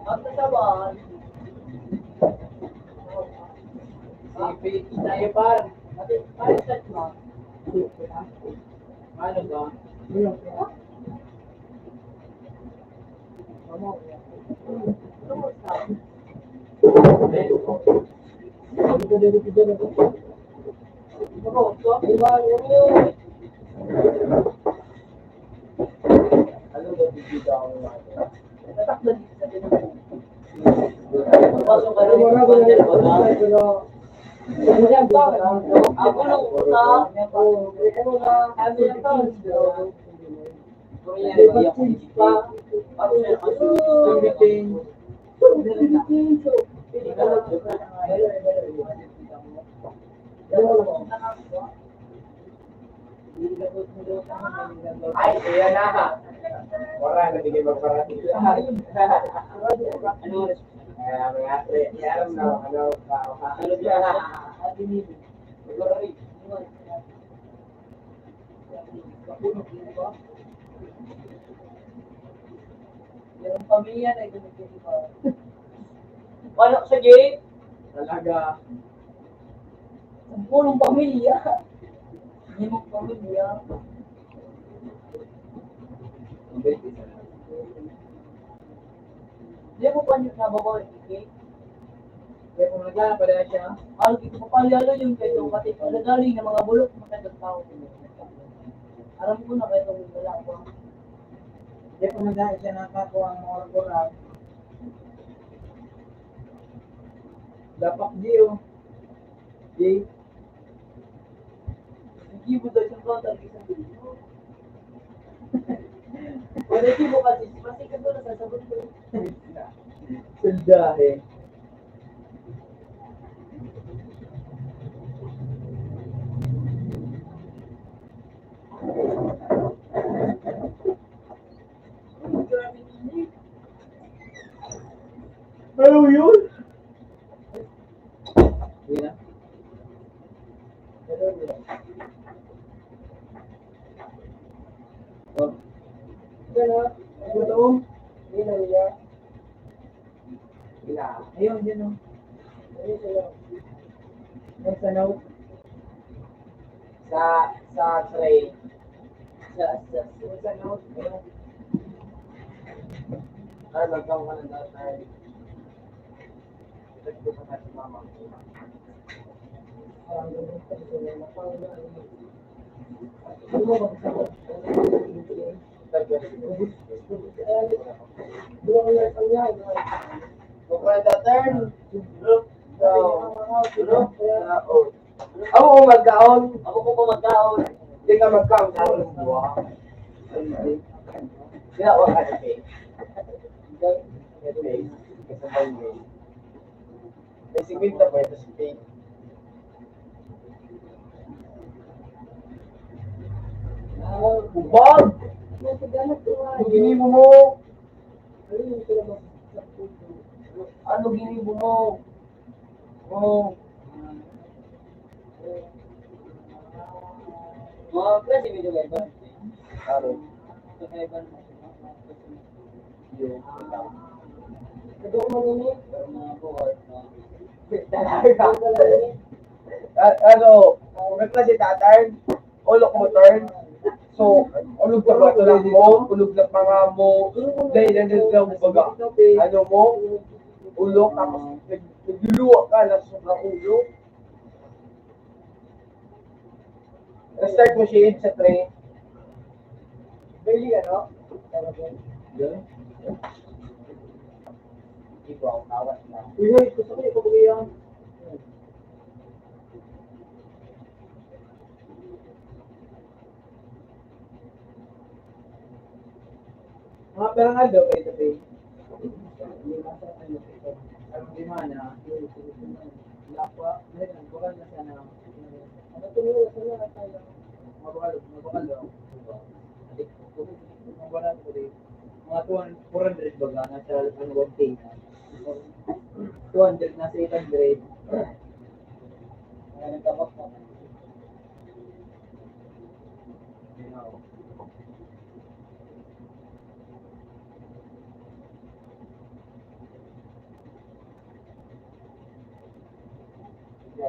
Ang tasaban. Tayo par. Paano set mo? Paano ba? Ano ba bibigyan ako ng mga pasok ka rin yung bundle ko na. Ako nung una, ano na, ano na to? Ay, kaya na. Wala, nabigay magparating. Ano? Yaram na, ano siya? Yung pamilya na ito ba? Wala sa gate? Talaga. Ang pulong pamilya. Hindi mo pamilya. Hindi mo pa niyo nababaw yung gate? Kaya kung naglalap pala siya, ang dito pa pala yung kayo, pati nagaling ng mga bulok, matagal tao. Alam ko na kayo kung wala ko. Kaya kung naglalap siya nakakuha ang mga orgoran. Dapat Gio. Jay. Hindi mo daw siyang kontak isang dito. Wala hindi mo kasi, masikat ko na sasagot ko. Sundahe. Ano yun? Hindi na. Oh. Gano'n? Gutom? Hindi na niya. Ayun, yun o. Ayun sila. May sanaw. Sa tray. May sanaw. Ayun. Ay, magkaw ka na daw tayo. Ito ko pa sa mama. Parang ganun pa sila. Parang ganun. Ako ko magkaon. Ako ko magkaon. Hindi ka magkaon. Ako ng buwa. Kaya ako ka na pay. Kasabay mo. May 50 pa ito si pay. Bubag! Ano ginibo mo? Ano ginibo mo? Oh. Mga klase medyo gaiba. Ano? Gaiba na. Ito ko manini? Mga buhay na. Ano? May klase tatay? Ulok mo turn? So, ulog ka ba lang mo? Ulog na mga mo? Dahil lang baga. Ano mo? Ulog, tapos nagluluwa ka na sobrang ulog. Na-start mo shade sa tray. Bailey, ano? Yan. Ibaw, kawas na. Uy, gusto ko ipagawin yan. Mga perang aldo, ito pa eh. Anong di mana? Lapwa. Bakal na sana. Ano tumulong sa mga tayo? Mabakalo. Mga balan ko rin. Mga 400 baga. Nasa 1K na. 200 nasa 800. Mga nagkabak na. Hindi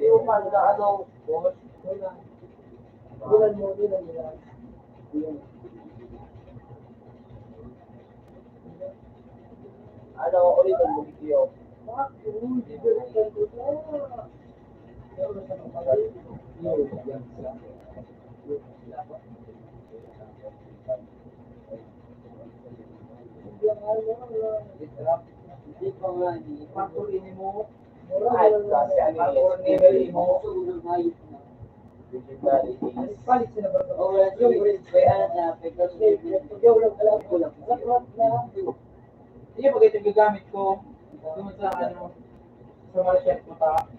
mo man na ano, boss. Bulan mo, bulan mo yan. Ano, ulit ang video. Hindi ko nga, patuloy mo. Ay, kasi ano yun, mo. Palit sila ba? Oo, yung kaya na, yung alam ko lang. Hindi pag ito gagamit ko, doon sa ano, sa market mo ta.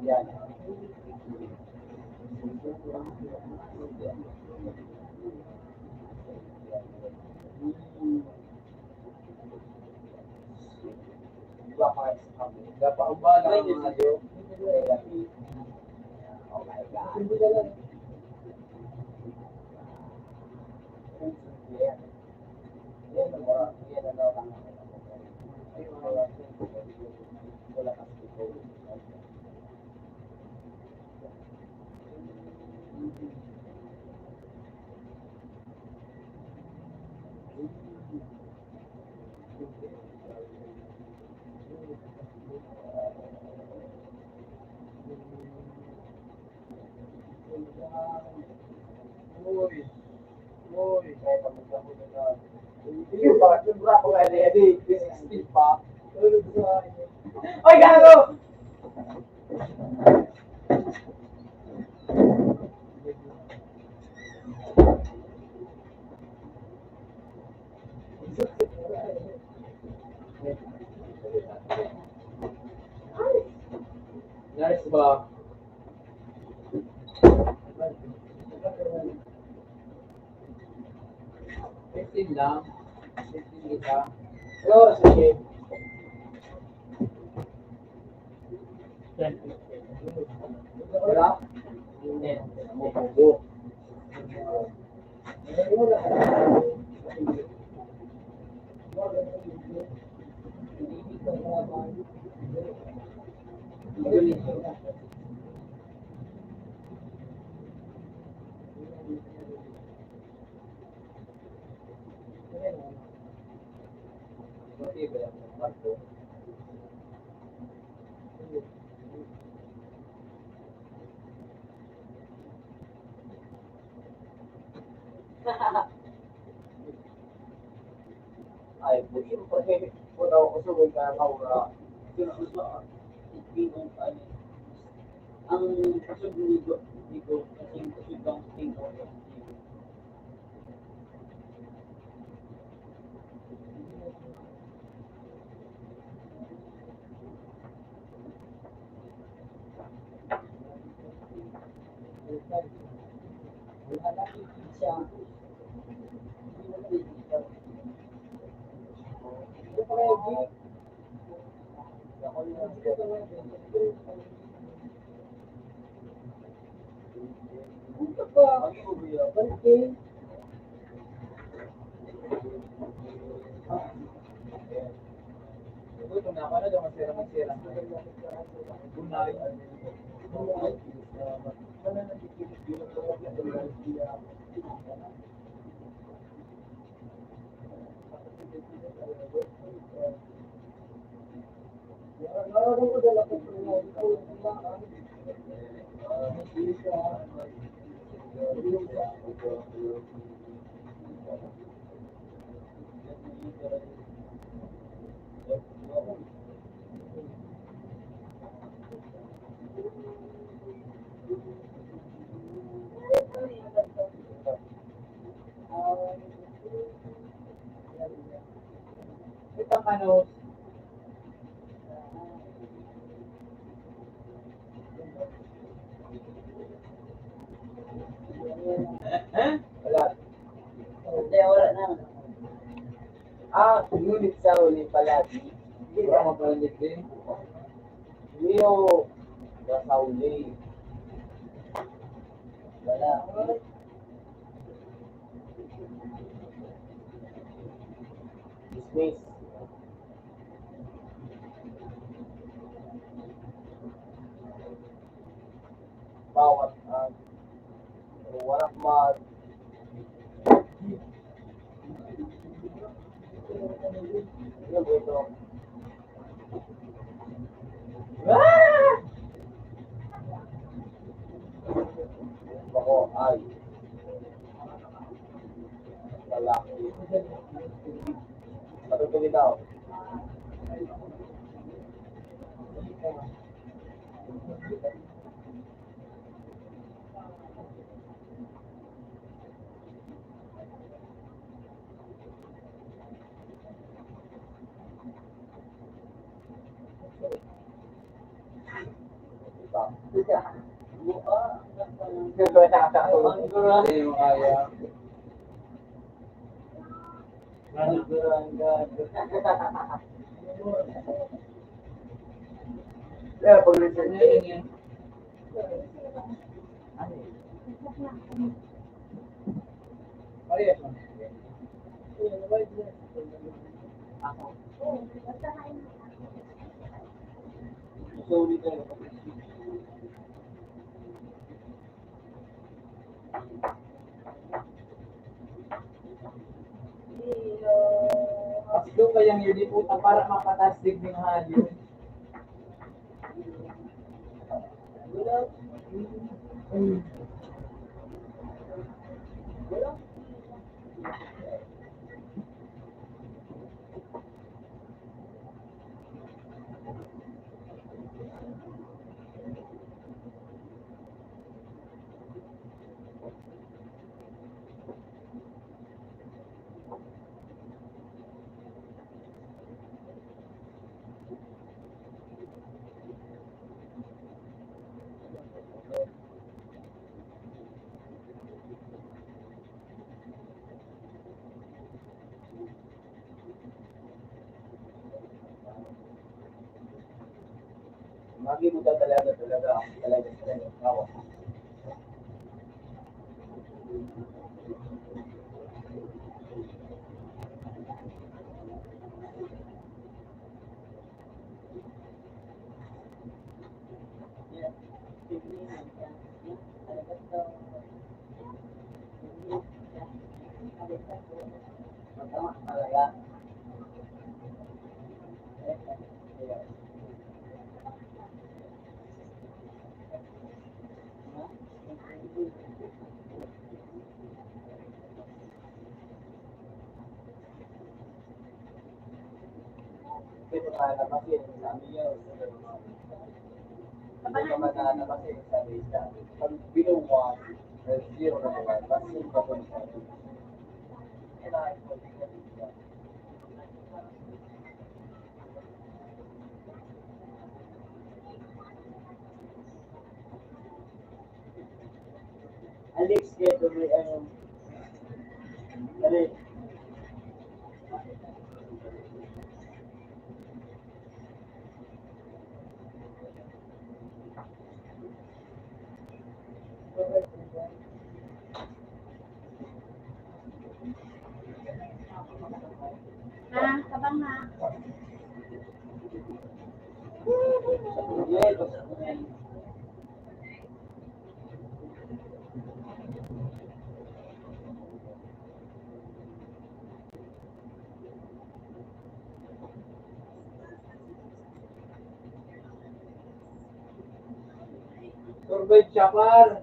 Yan. Dapat oh my God. Oy, gago! Nice ba? Fifteen lang. 15 kita. Pero, sige. Wala? Hindi. Mapugo. Ay, bukin pa rin. Kung ako kusugod ka ng aura. Ang kasug dito, kasi kasug ang tingko. Ito na, paano daw masira? Bunay. Itang ano, wala. Hindi, wala na. Ngunit sa uli palagi. Hindi ka mapalit din. Leo, nasa uli. Wala. Dismiss. Bawat warak mag ano ba ito? Ako ay lalaki. Matutulid daw. Hindi mo kaya. Kaya pag research Ano yan? Parehas lang. sulit na Tapos doon kayang yun puta para mapatasdig ng halyo. Magibuta talaga ako talaga sa kawa. Talaga. Ito na kasi sa amin yun. Hindi ka matana kasi sa lista. Pag below 1, 0 na naman, mas yung kapon sa amin. Kailangan ko din sa lista. Alex, get to be Alex. Kabang na. Survive siya par.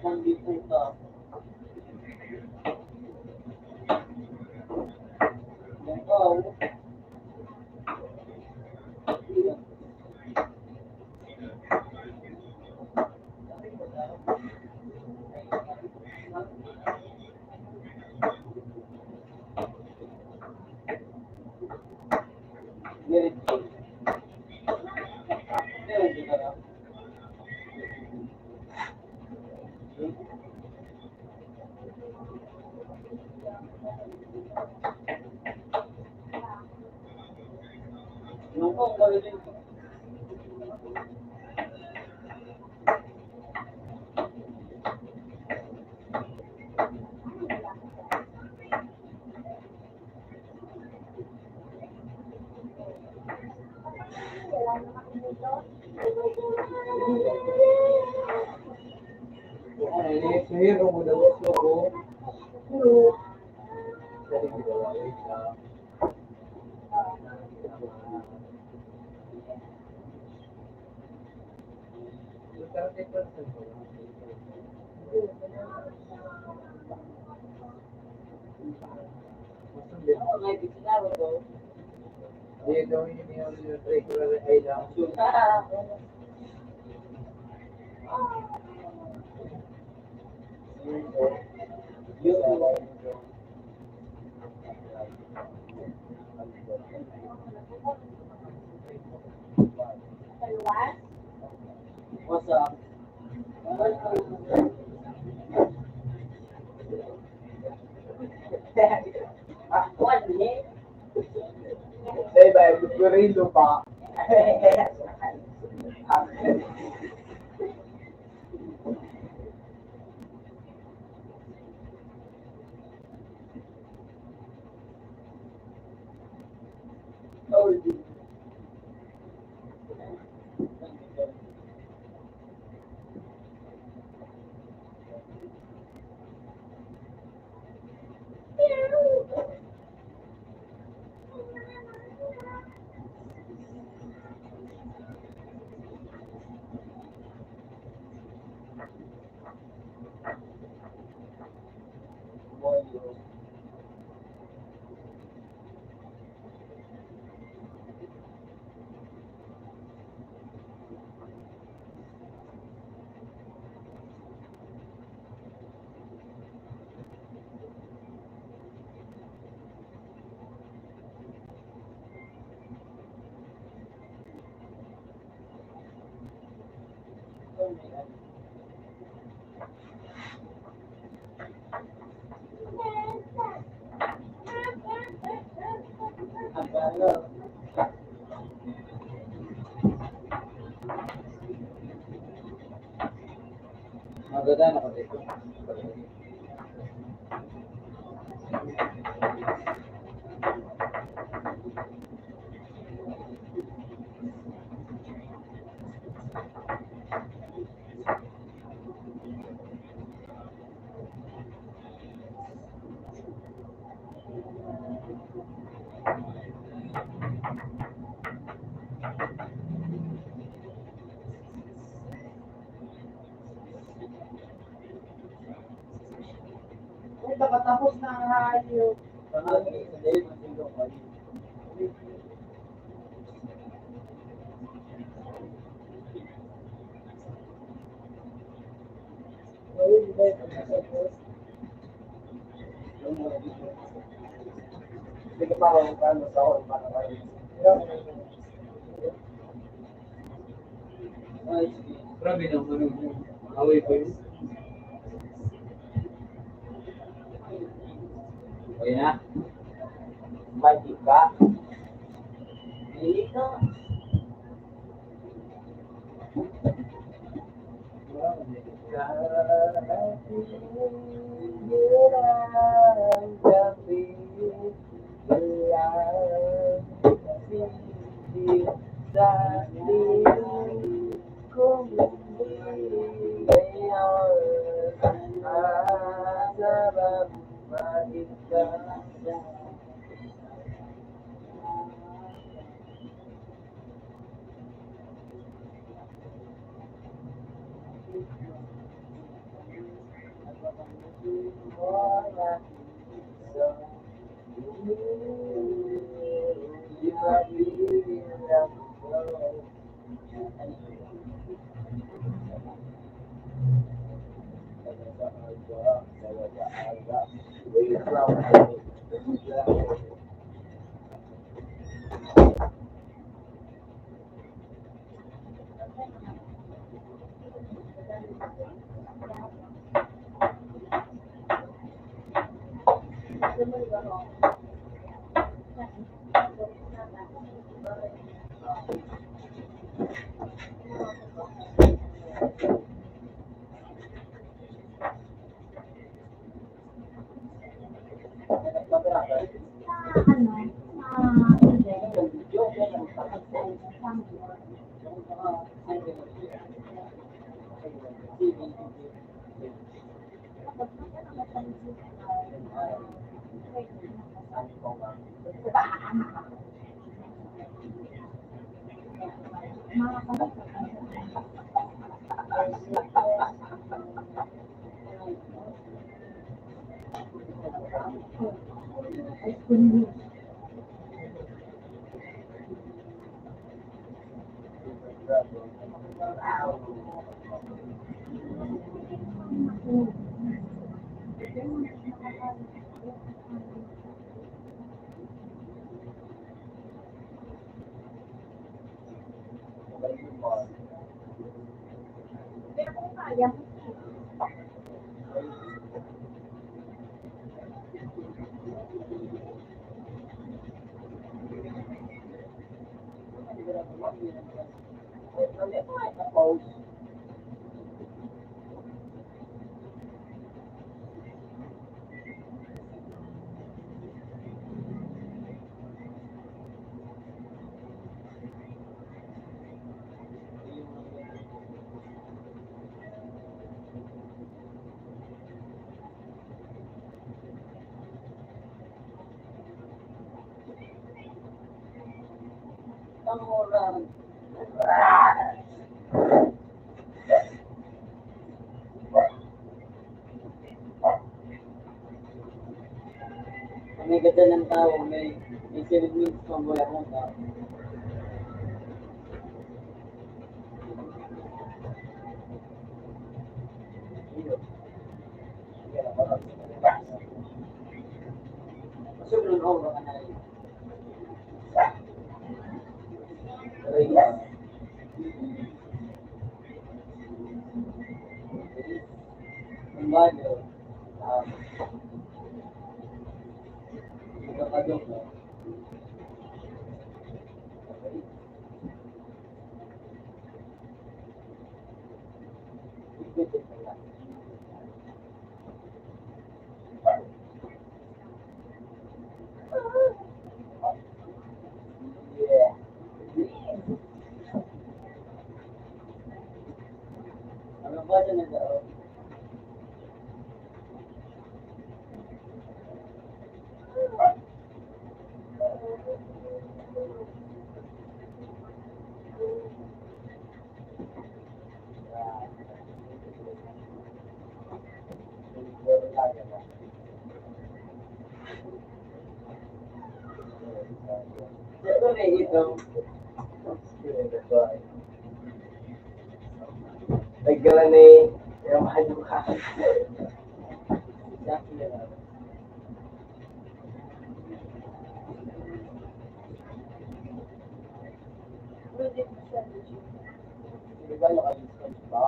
Hindi po ka. Wow. Wala na kami dito. Hero mo daw gusto ko. Pero, dali ginawa yun siya. May bisinaro ko. Dito yung regular ay lang. Paluwas. What's up? What? Diba, gurilo pa. Maganda na ko dito. Ay, nakatapos na ang hayop. Sige pa ako paano sa ako para kayo. Grabe na mo away ko yun. Okay na? Magic ka? Hindi ka. May ganda ng tao, may 7 minutes pang wala ng tao. Sobrang over ka na rin. Ang bago, magkakadok na. Ano ba siya nag-aaw? Ito na ito. Nagkala na yung mahal ka. Diba naka-discount ba?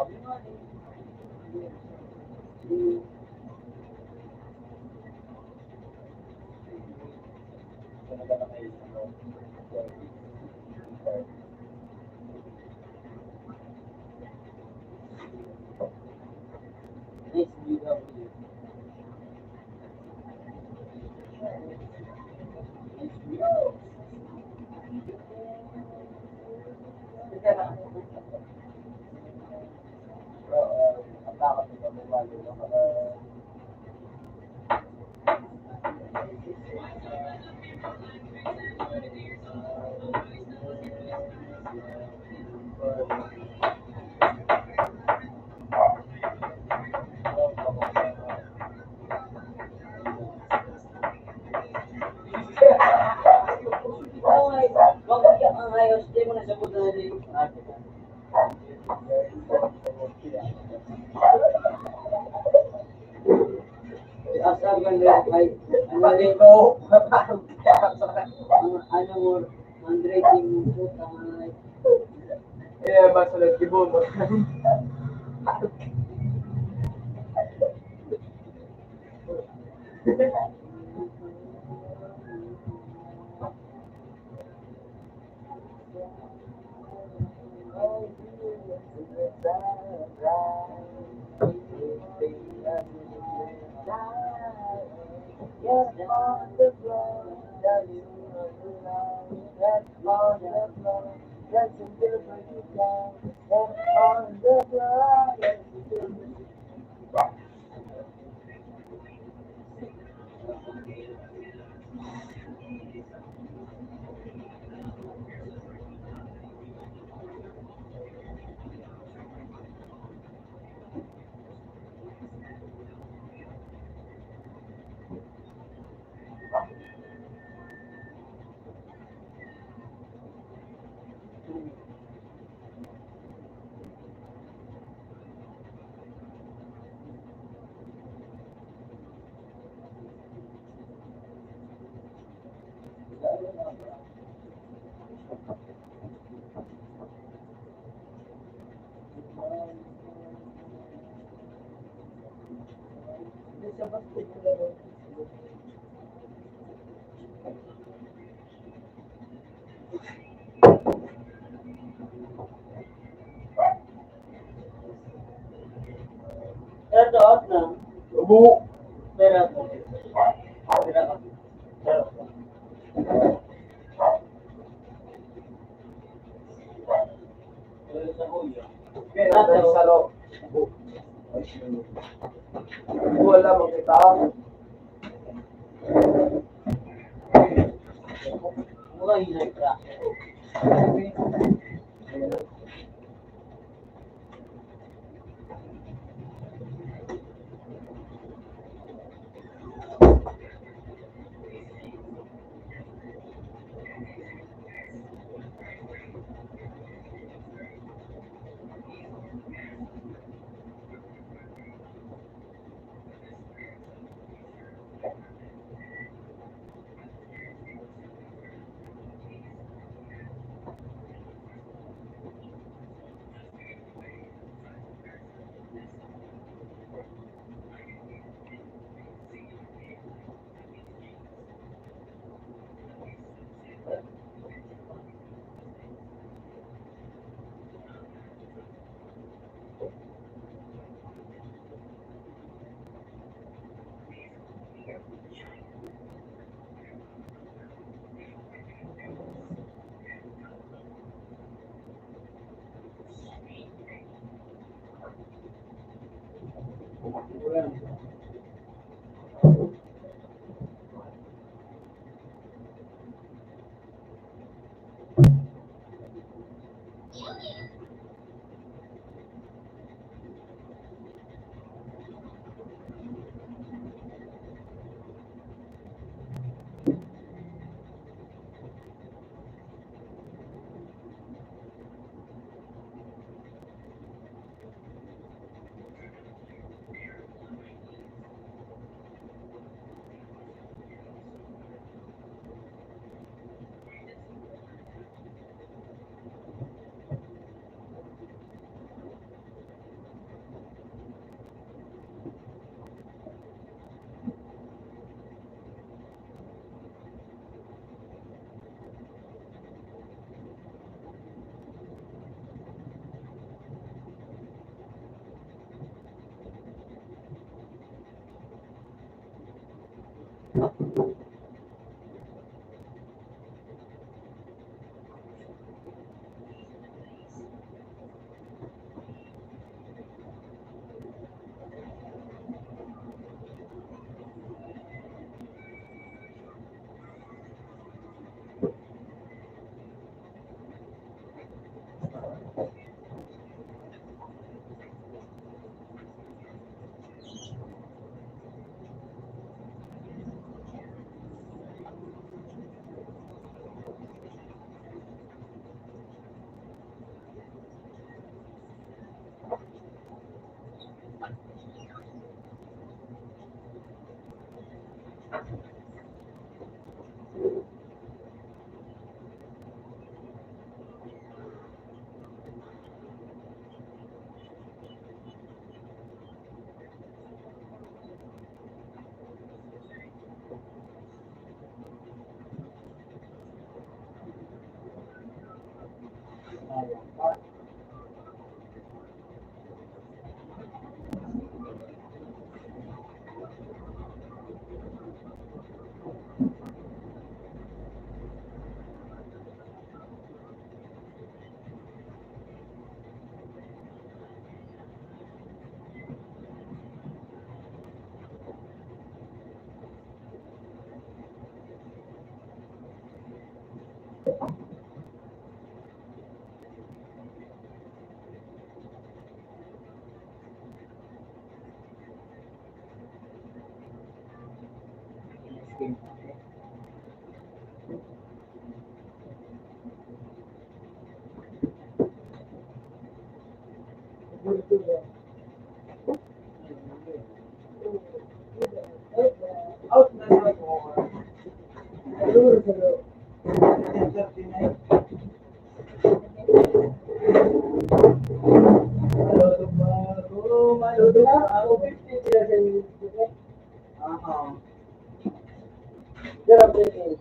Asa ba na ay ano Dito. ano mo handwriting mo po tama Eh, masunod kibon mo. Pero out na. Ubo. Pero Pero dahil sa lo. Wala makita. mura hinay ka. Out na na ako. 10:39. Malulog na ako. 50 sila sa inyo. Aha. Sarap din eh.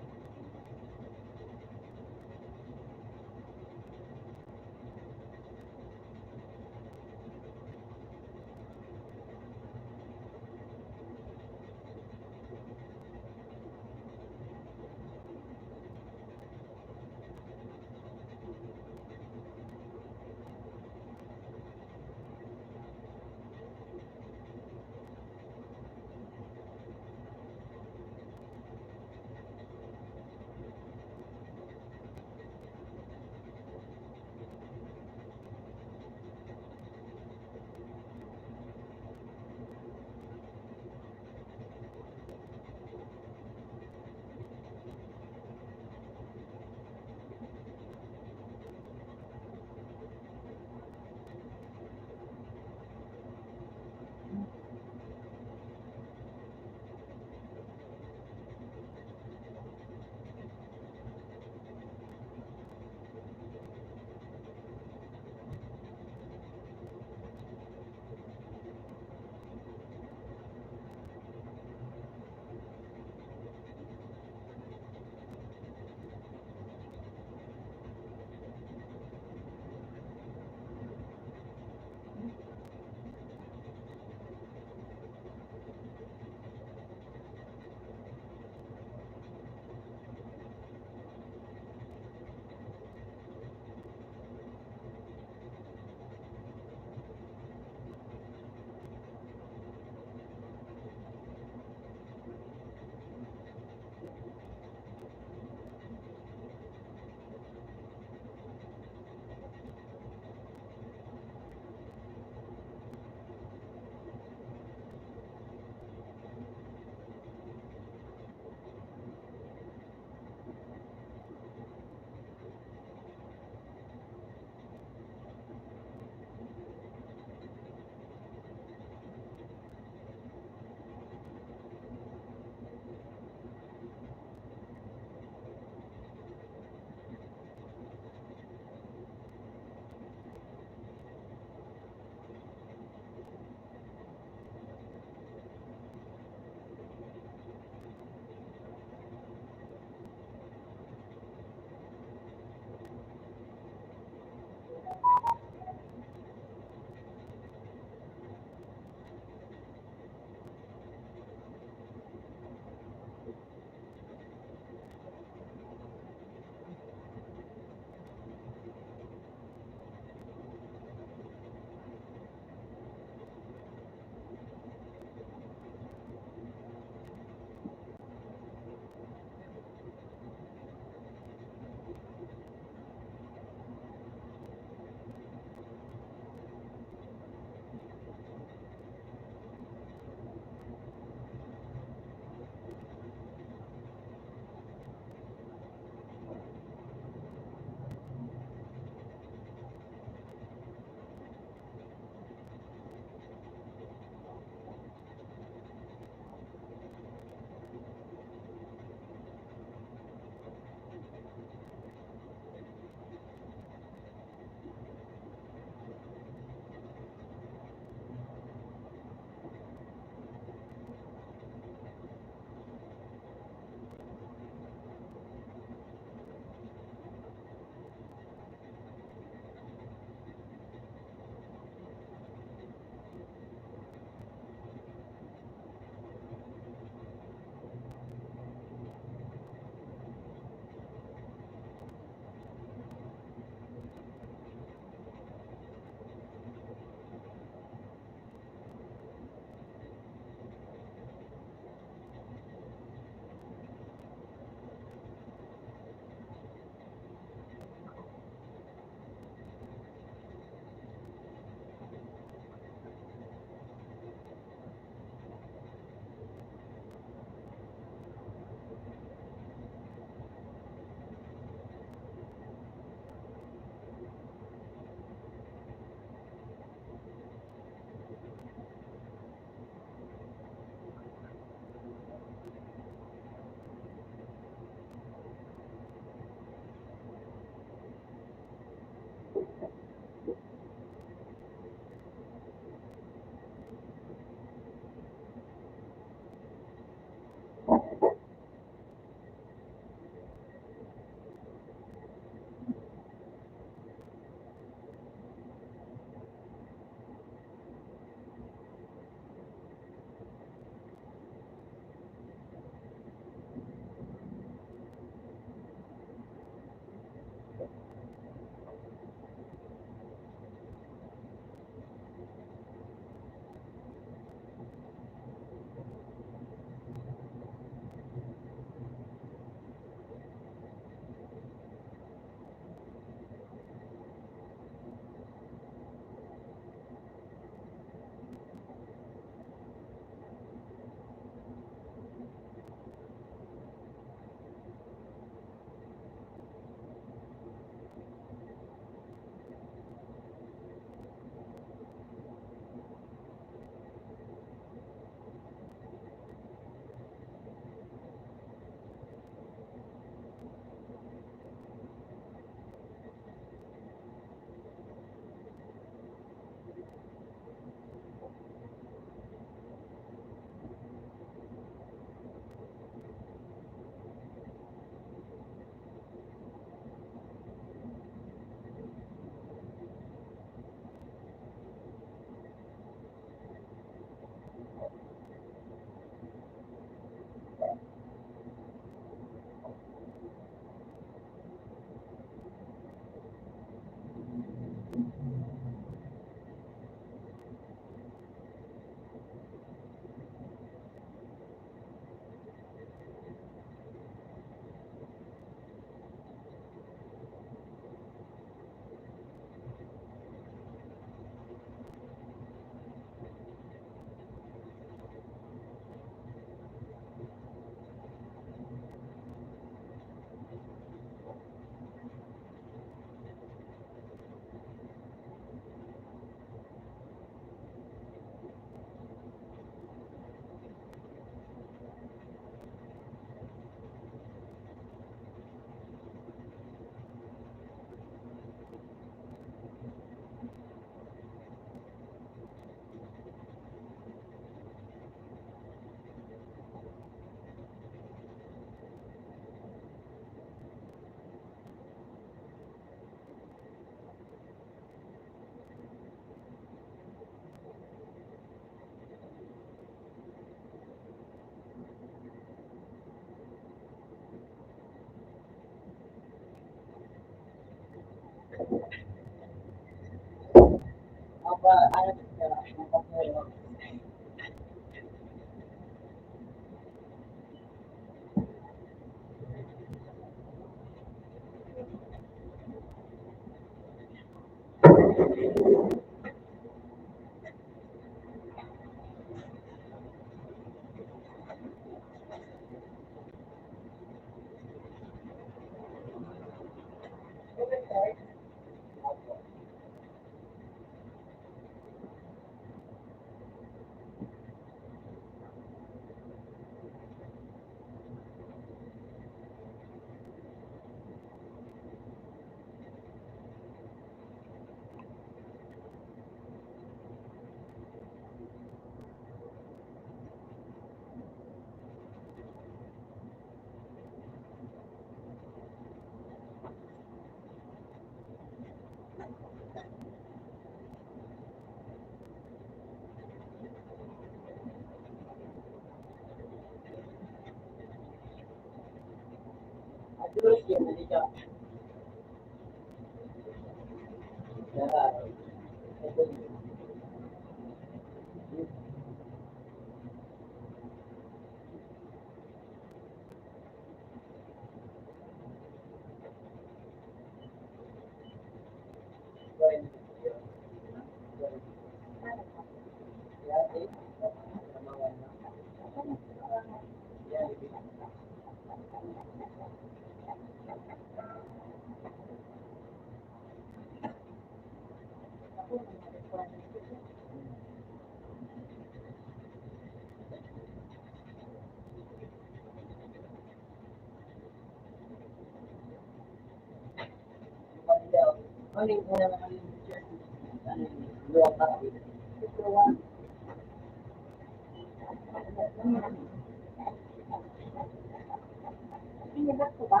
Pinibat ko ba?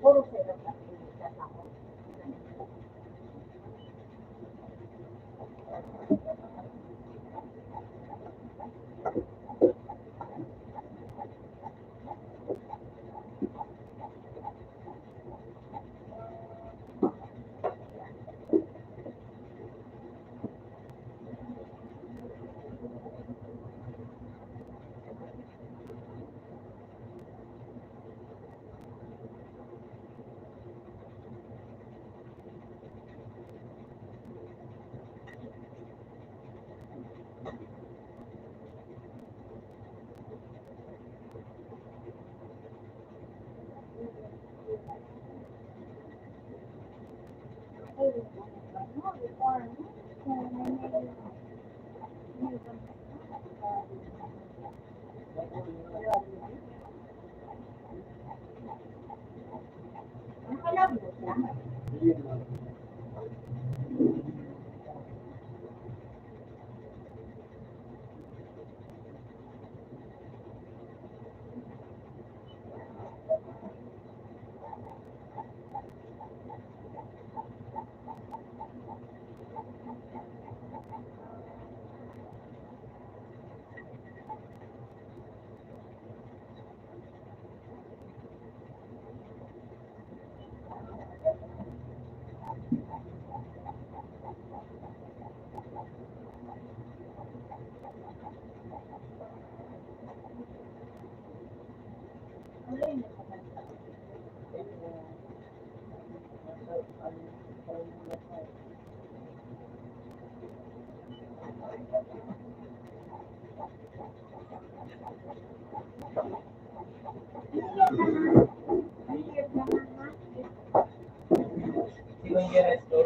Puro sa'yo lang pinipitas ako. Ay, ano, before, nakalabo siya. Yun lang. Wala yun nakabasa. Ayun naman na. Sino yung resto?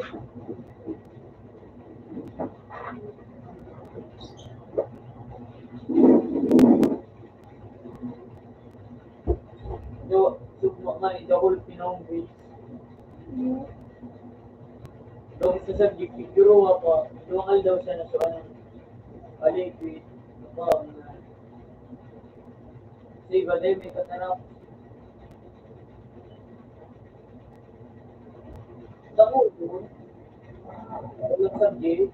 Subok nga ni Dahul Pinong Base. Daw isa sa subject, siguro ako, lumakal daw siya na siya ng aligwit. Kasi iba din, may katanap. Sa ulo, walang subject.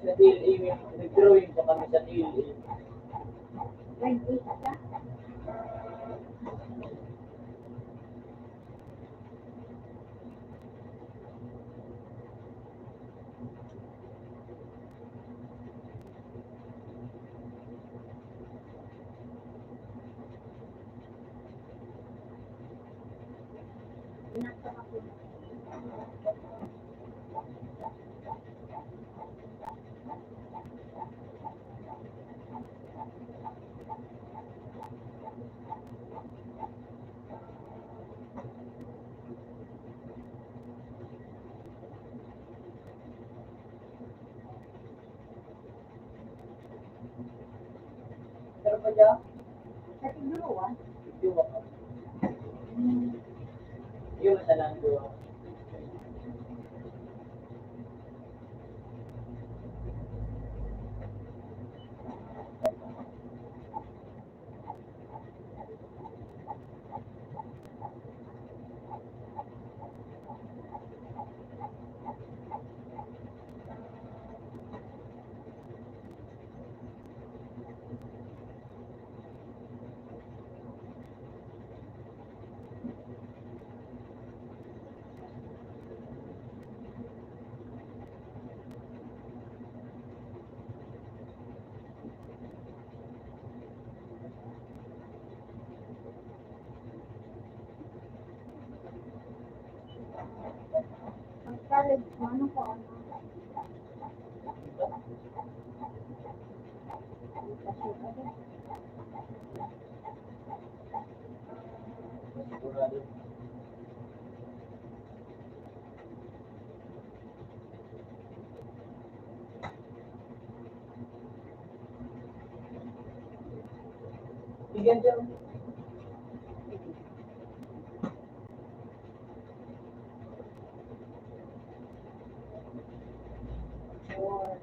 Sa DLA, nag-drawing pa kami sa DLA. 28 ka? Pinasok ako. Pero pa dyan, Sa tiguruan? yung ako. Yung masalan ko. Ang college mo, ano ko ano? Kasi ano? Sigurado. Bigyan dyan. Or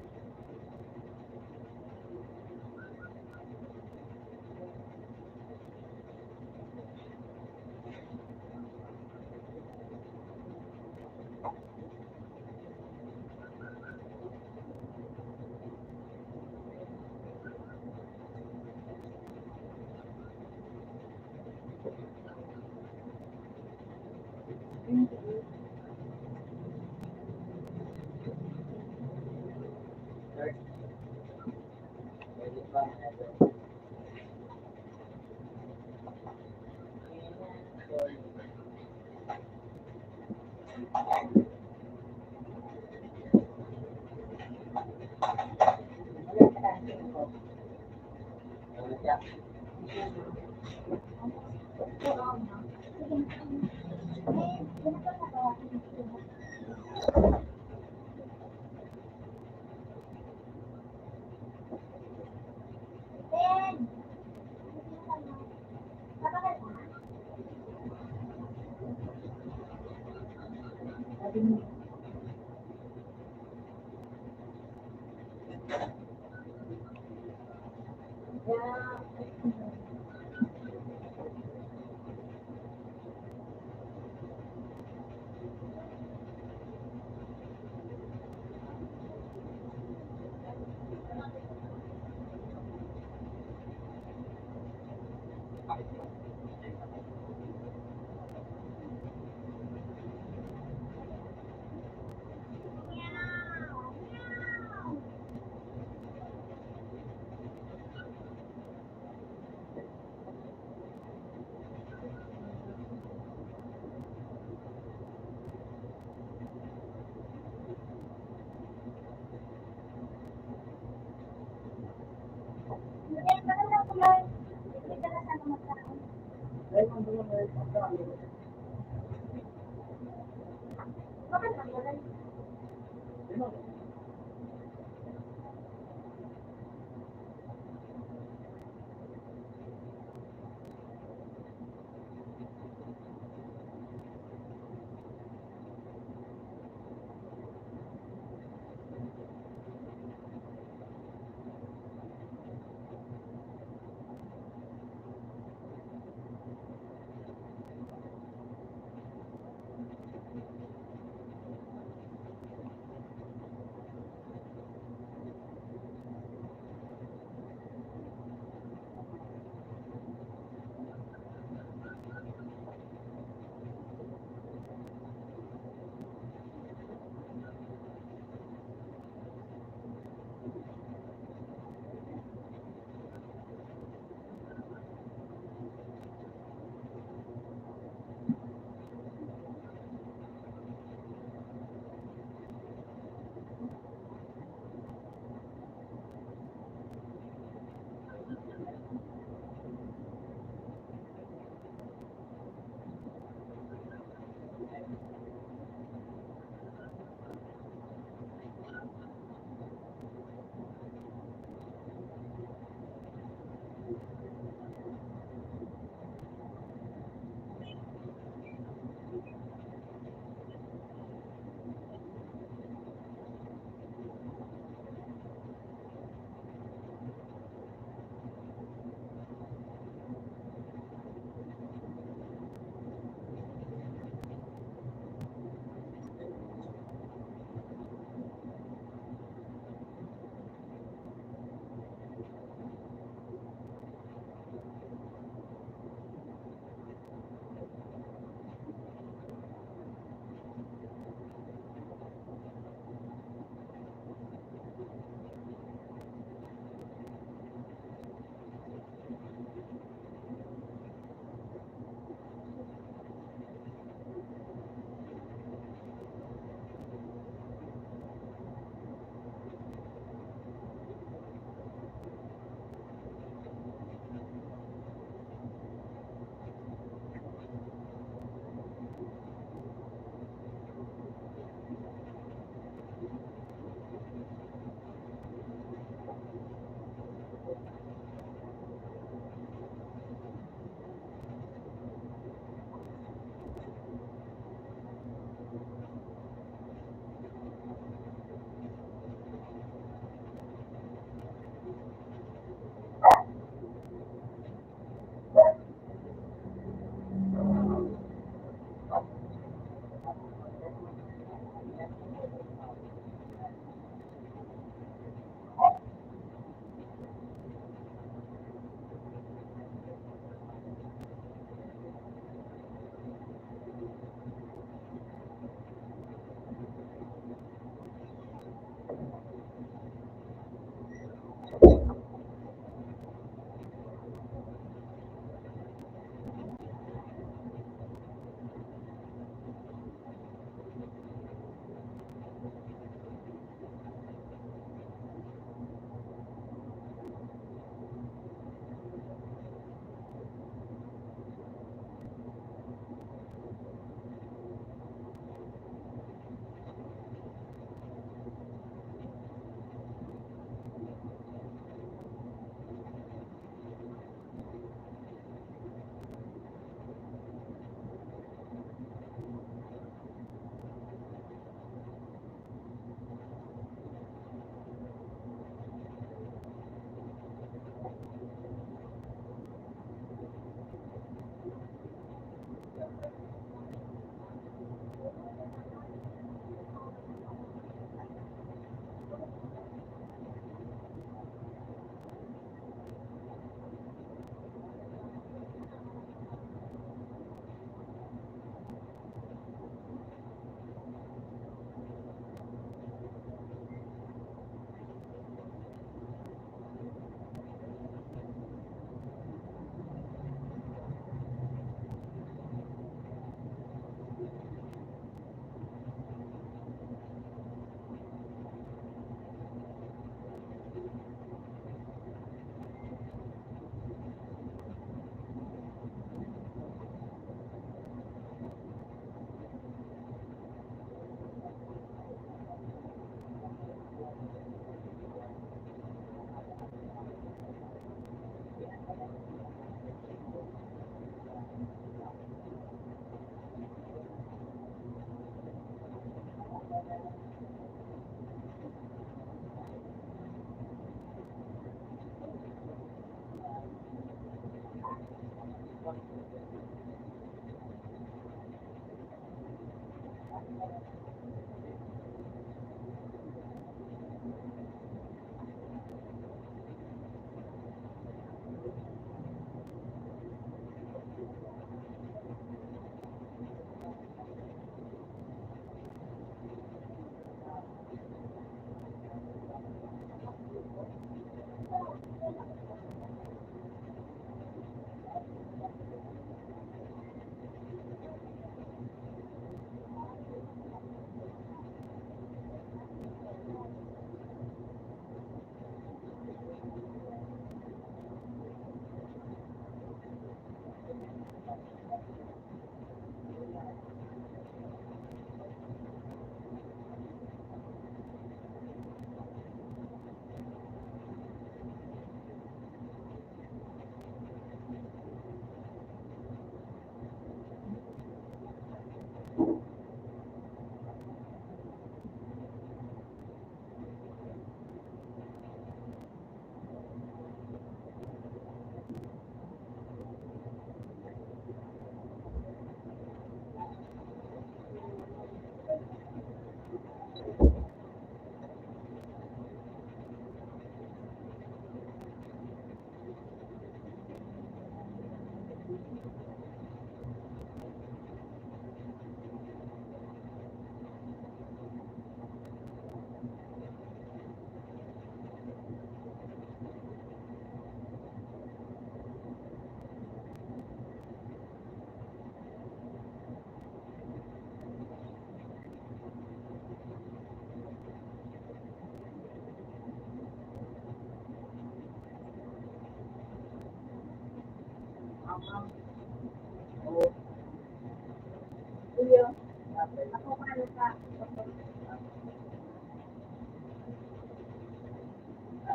Dahil kung doon na yung pagkain, yun ako.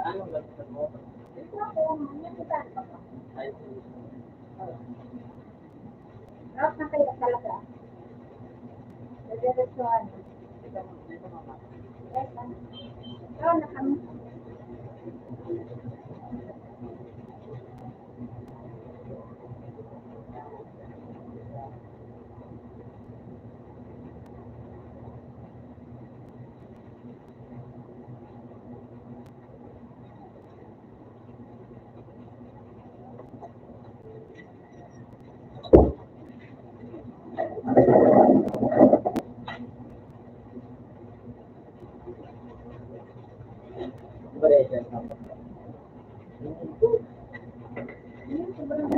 Anong gamitan mo? Ito ako, nagkitaan pa ba? Ay, Rock na kayo talaga. Nagdiretsuhan. dito mama. Yes, ano? Ikaw na kami. Operation. Yun, sobrang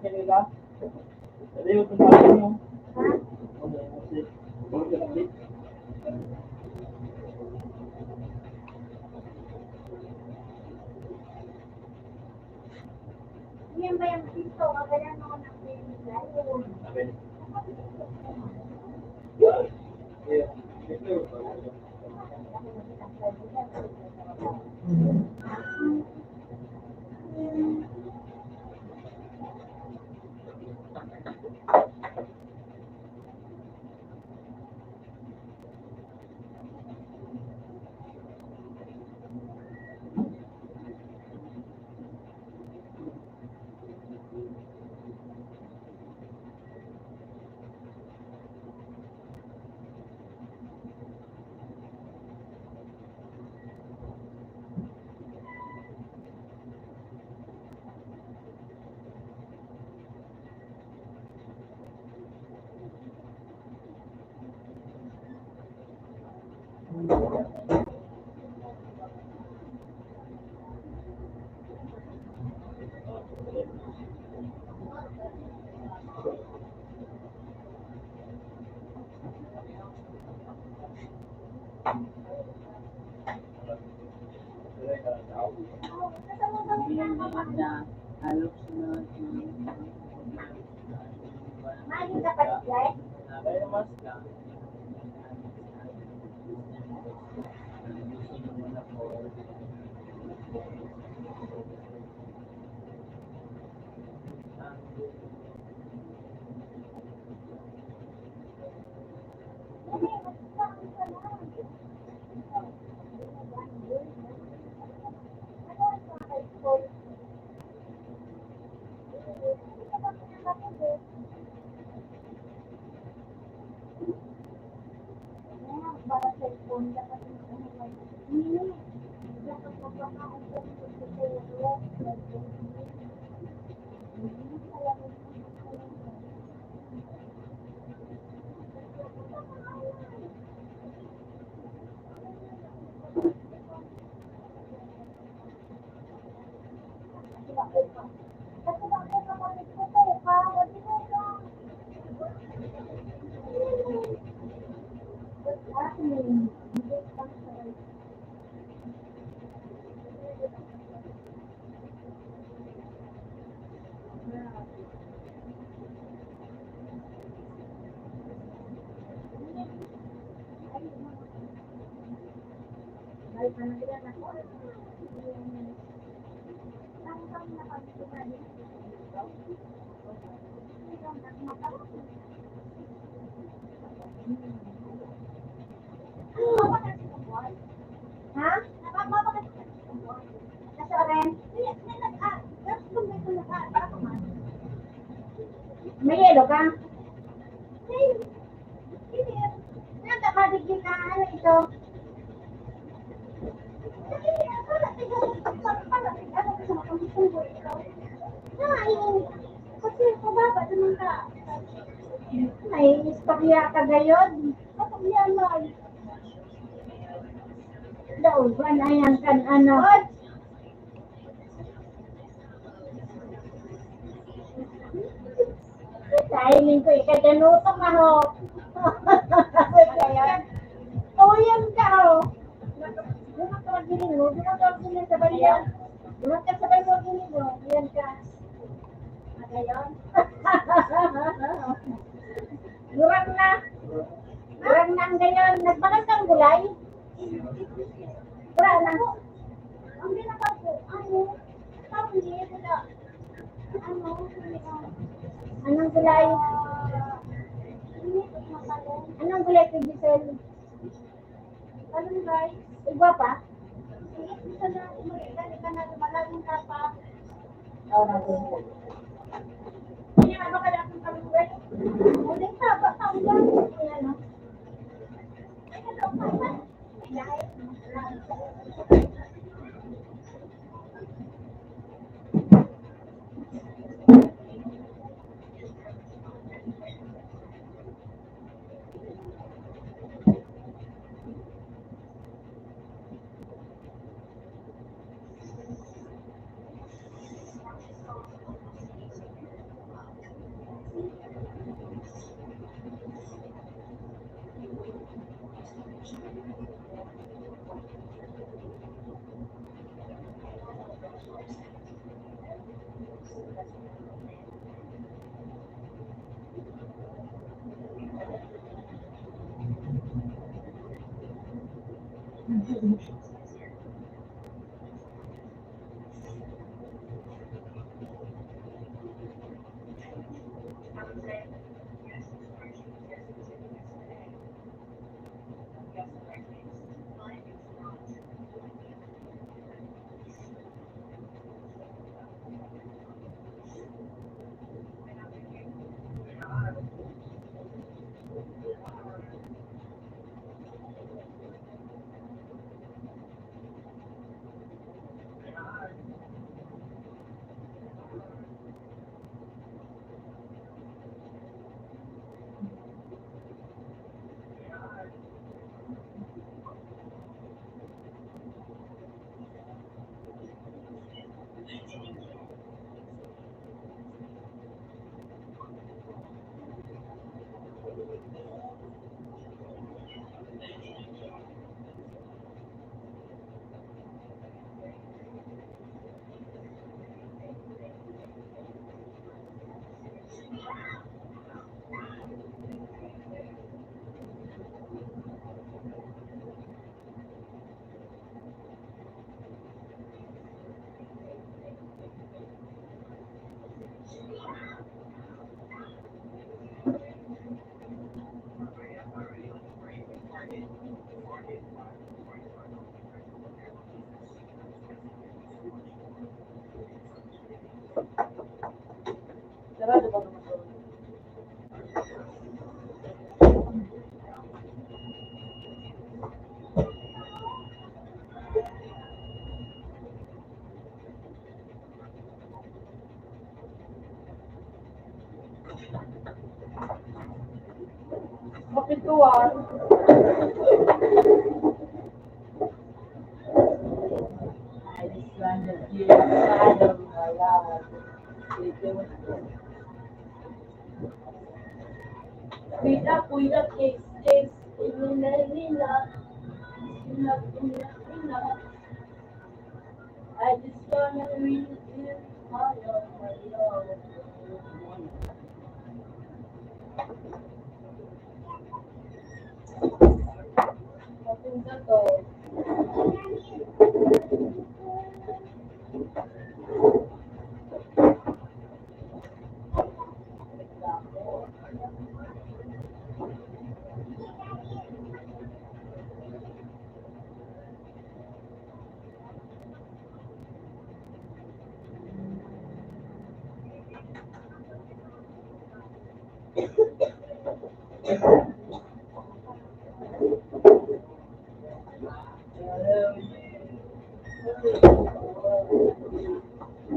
Kanila. Dali mo kung paano yung yan ba yung dito? Kagalan ako ng pinigay. Mali ka pa guys. dapat hindi. Dapat magpapakaon ko sa tutulog. Ha? Nasa rin? May yelo ka? Nagkakadigil na ano ito? Kasi pababa naman ka. Ay, istorya ka gayon. Kapagya mo. Daw, ba na yan kan ano? Kainin ko ikaganutok ako. Oo, yan ka o. Dumat ka magdiling mo. Dumat ka magdiling sa baliyan. Dumat ka sa baliyan mo magdiling mo. Yan ka. Agayon. Durang na. Durang na ang gayon. Nagbakas kang gulay. Durang na. Ang ginapag ko. Ano? Hindi sila. Anong gulay? Anong gulay kay Giselle? Anong gulay? Igwa pa? Isa na, umali ka na, malaging ka pa. Oo, natin. Hindi nga ba ka na akong kalungay? Hindi ka, baka ang lang. Ayan, no? Ay, nalaw ka ba? Ay, Sarado ba naman ito? Mapintuan. I just want to give Adam my love. Kuya, cakes, cakes, nila. I just wanna read you my love, my love. Mapunta to.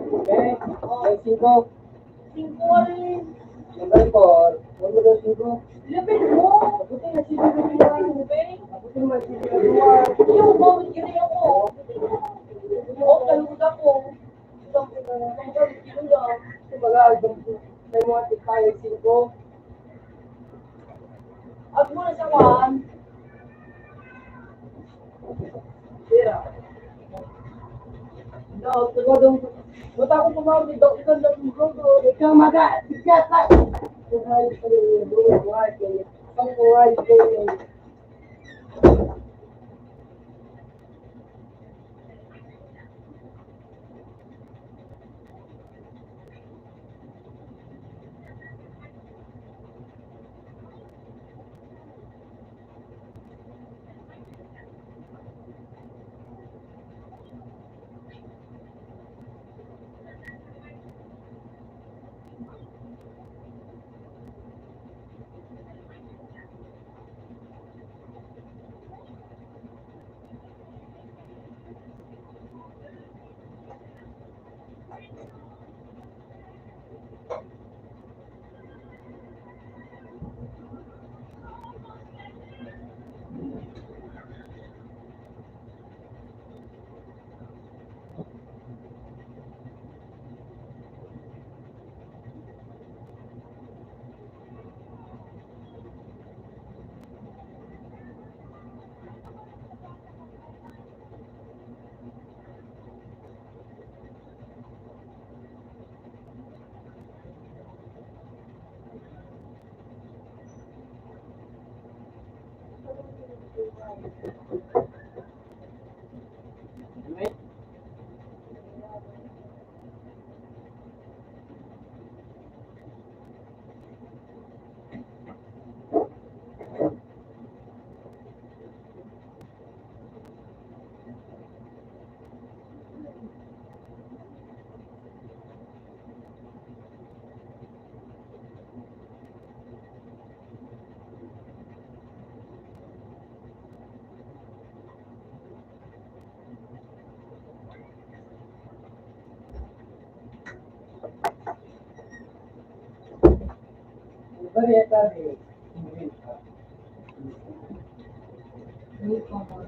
Okay, may 5. Singkol. Number 4. Huwag mo daw 5. Lapit mo. Mabuti na si Bebe Luwar. Tubig. Mabuti naman si Bebe Luwar. Yung bawit yun ako. Oo, talud ako. Isang bawit yun lang. Kasi baga, may mga tayo 5. Ag mo na sa wan. Tira. No, tagadong. Mata ko pumawag daw ikan daw yung gogo. Ikaw maga, sikat lang. Buhay pa rin yung buhay kayo. Ang buhay kayo. Varieta de inventa. Muy cómodo.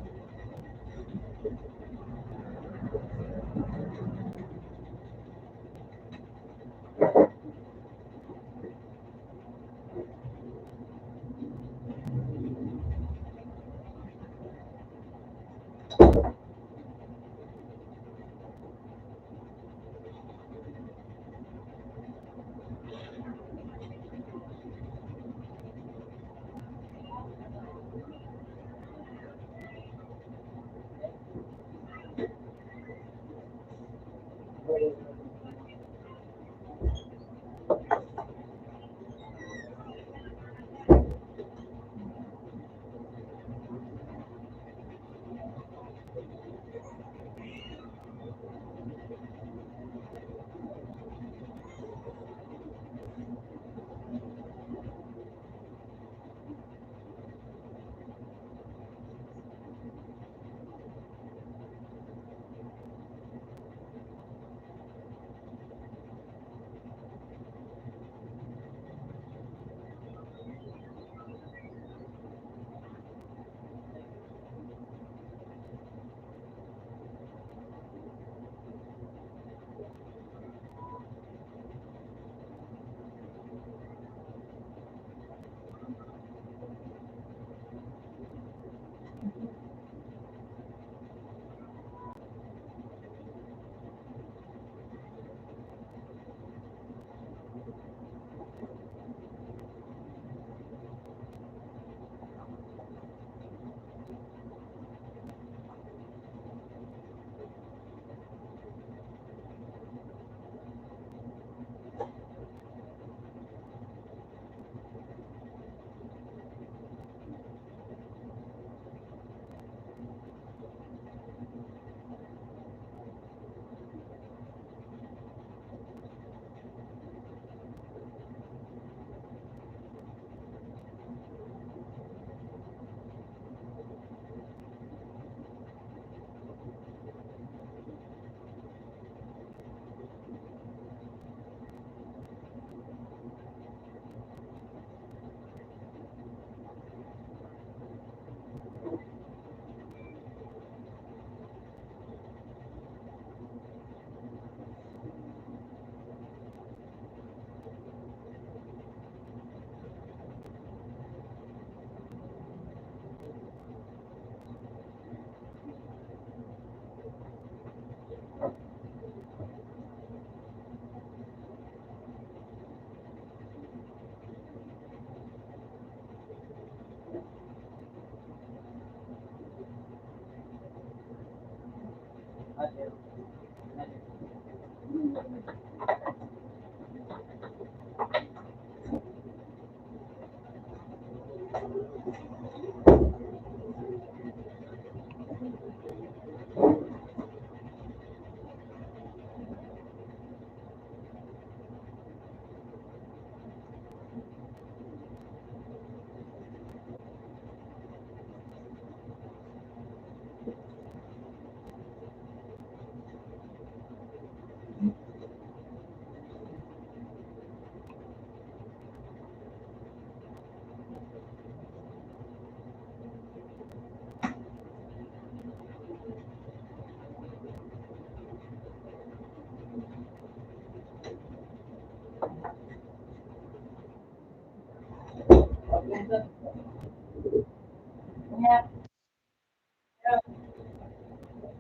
Kaya,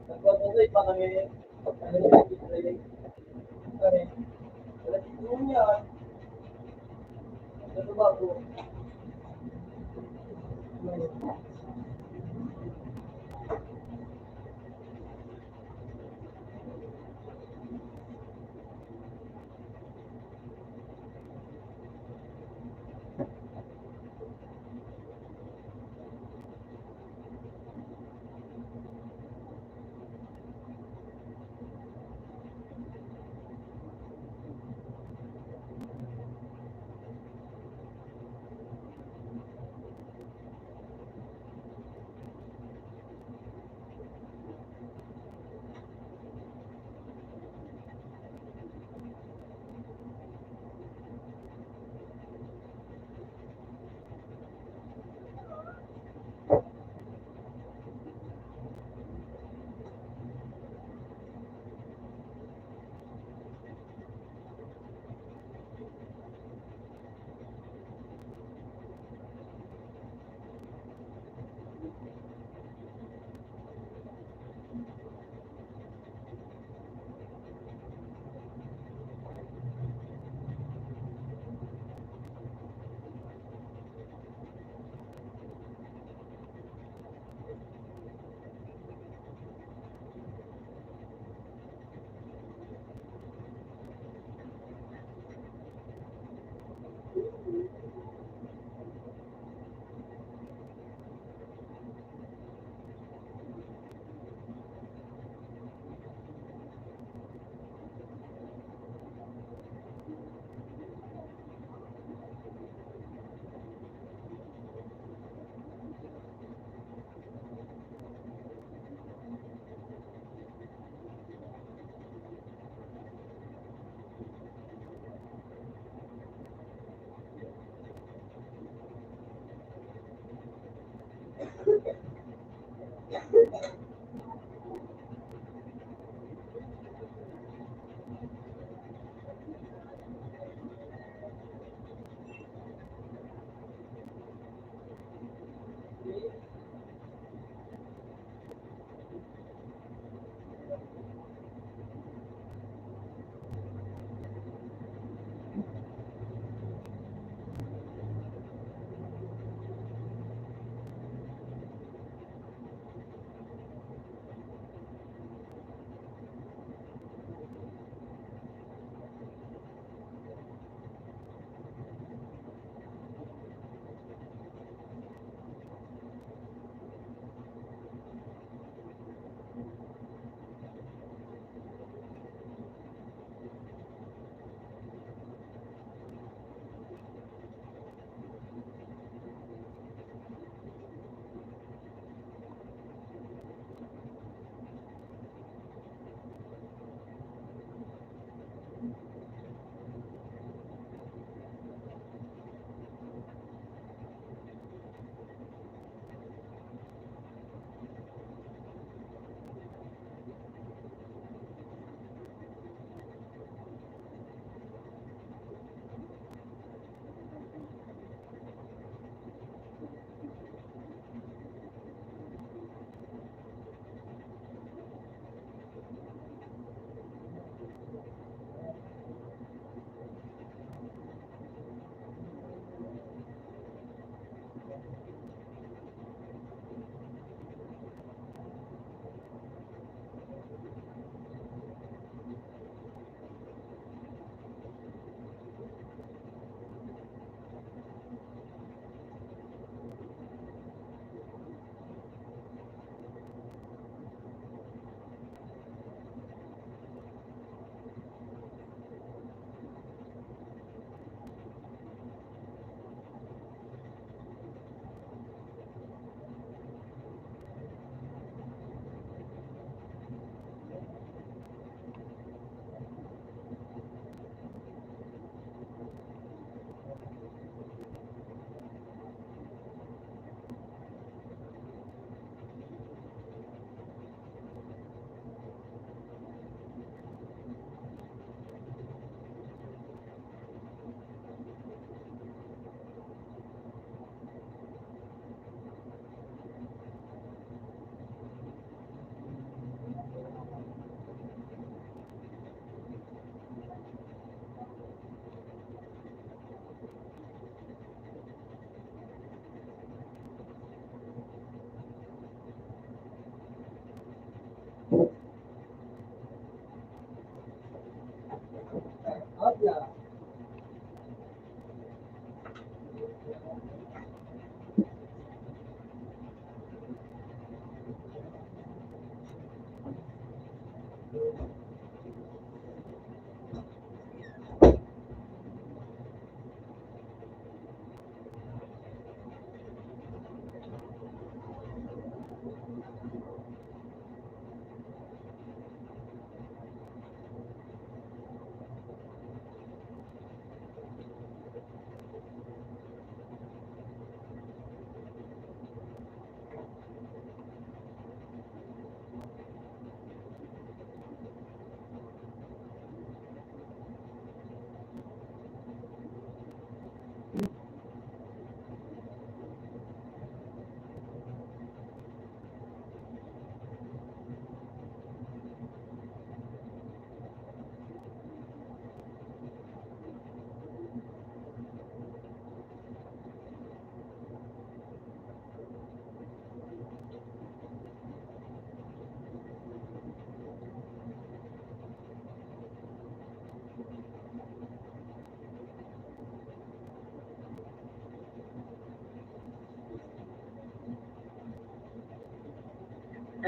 nagpapatuloy pa kami, ano na yung kami, wala siguro niya, ano ba po?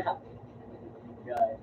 Guys.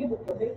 Palibot kasi.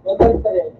Mabalik pa rin.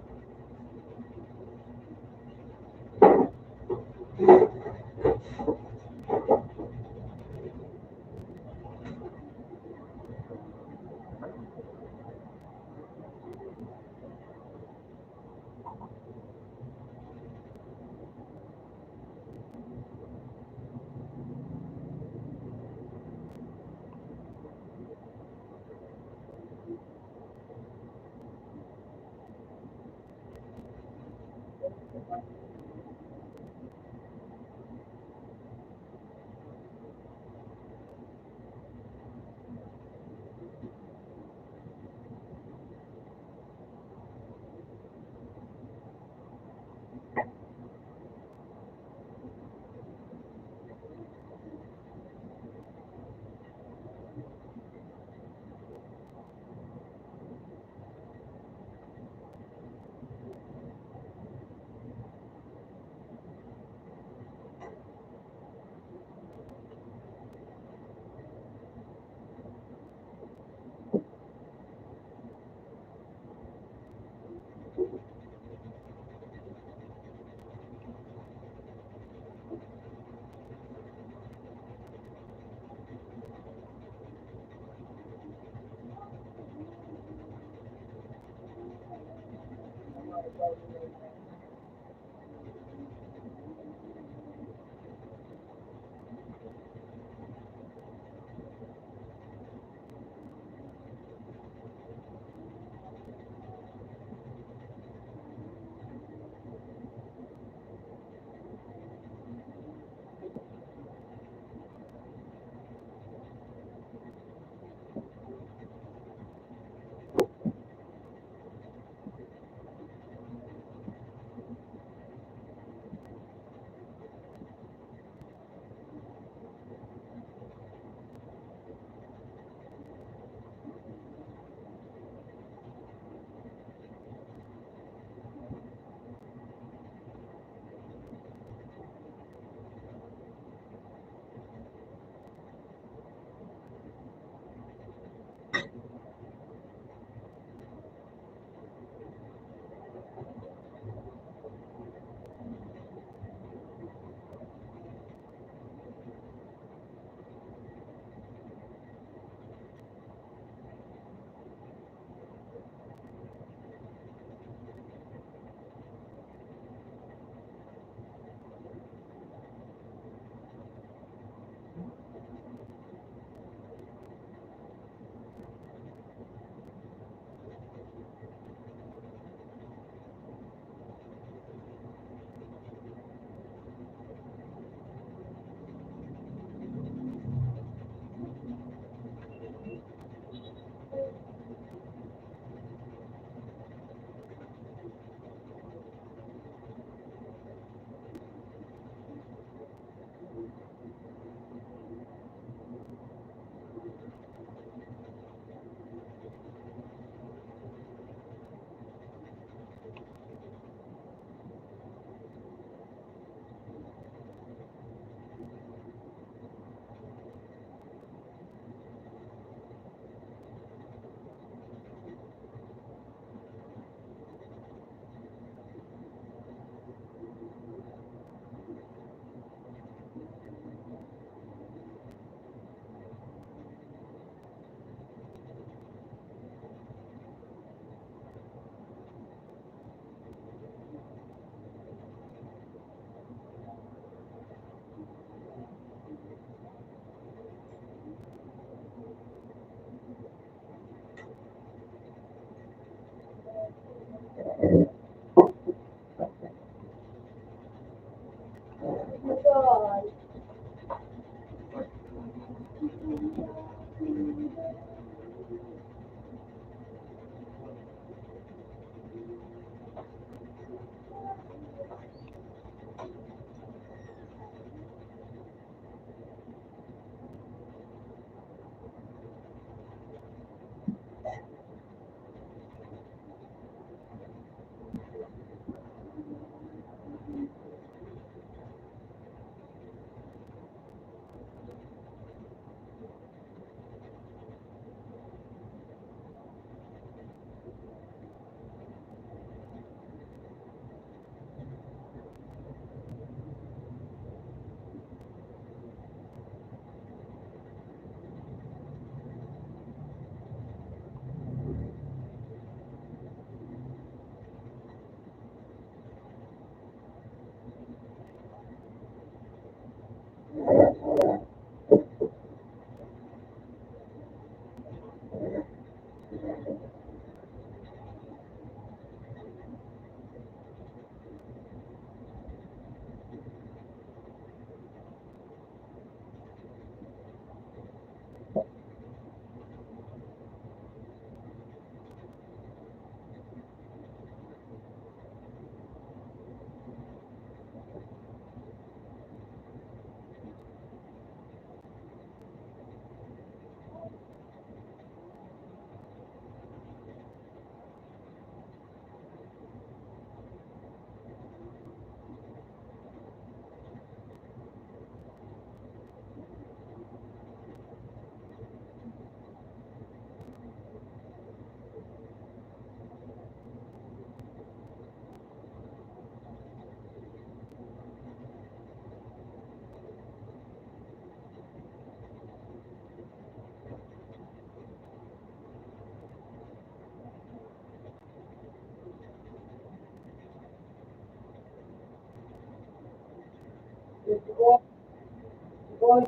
Boy,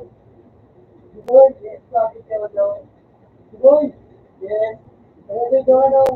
boy, yes, sabi siya daw. Boy, yes. Sabi daw daw.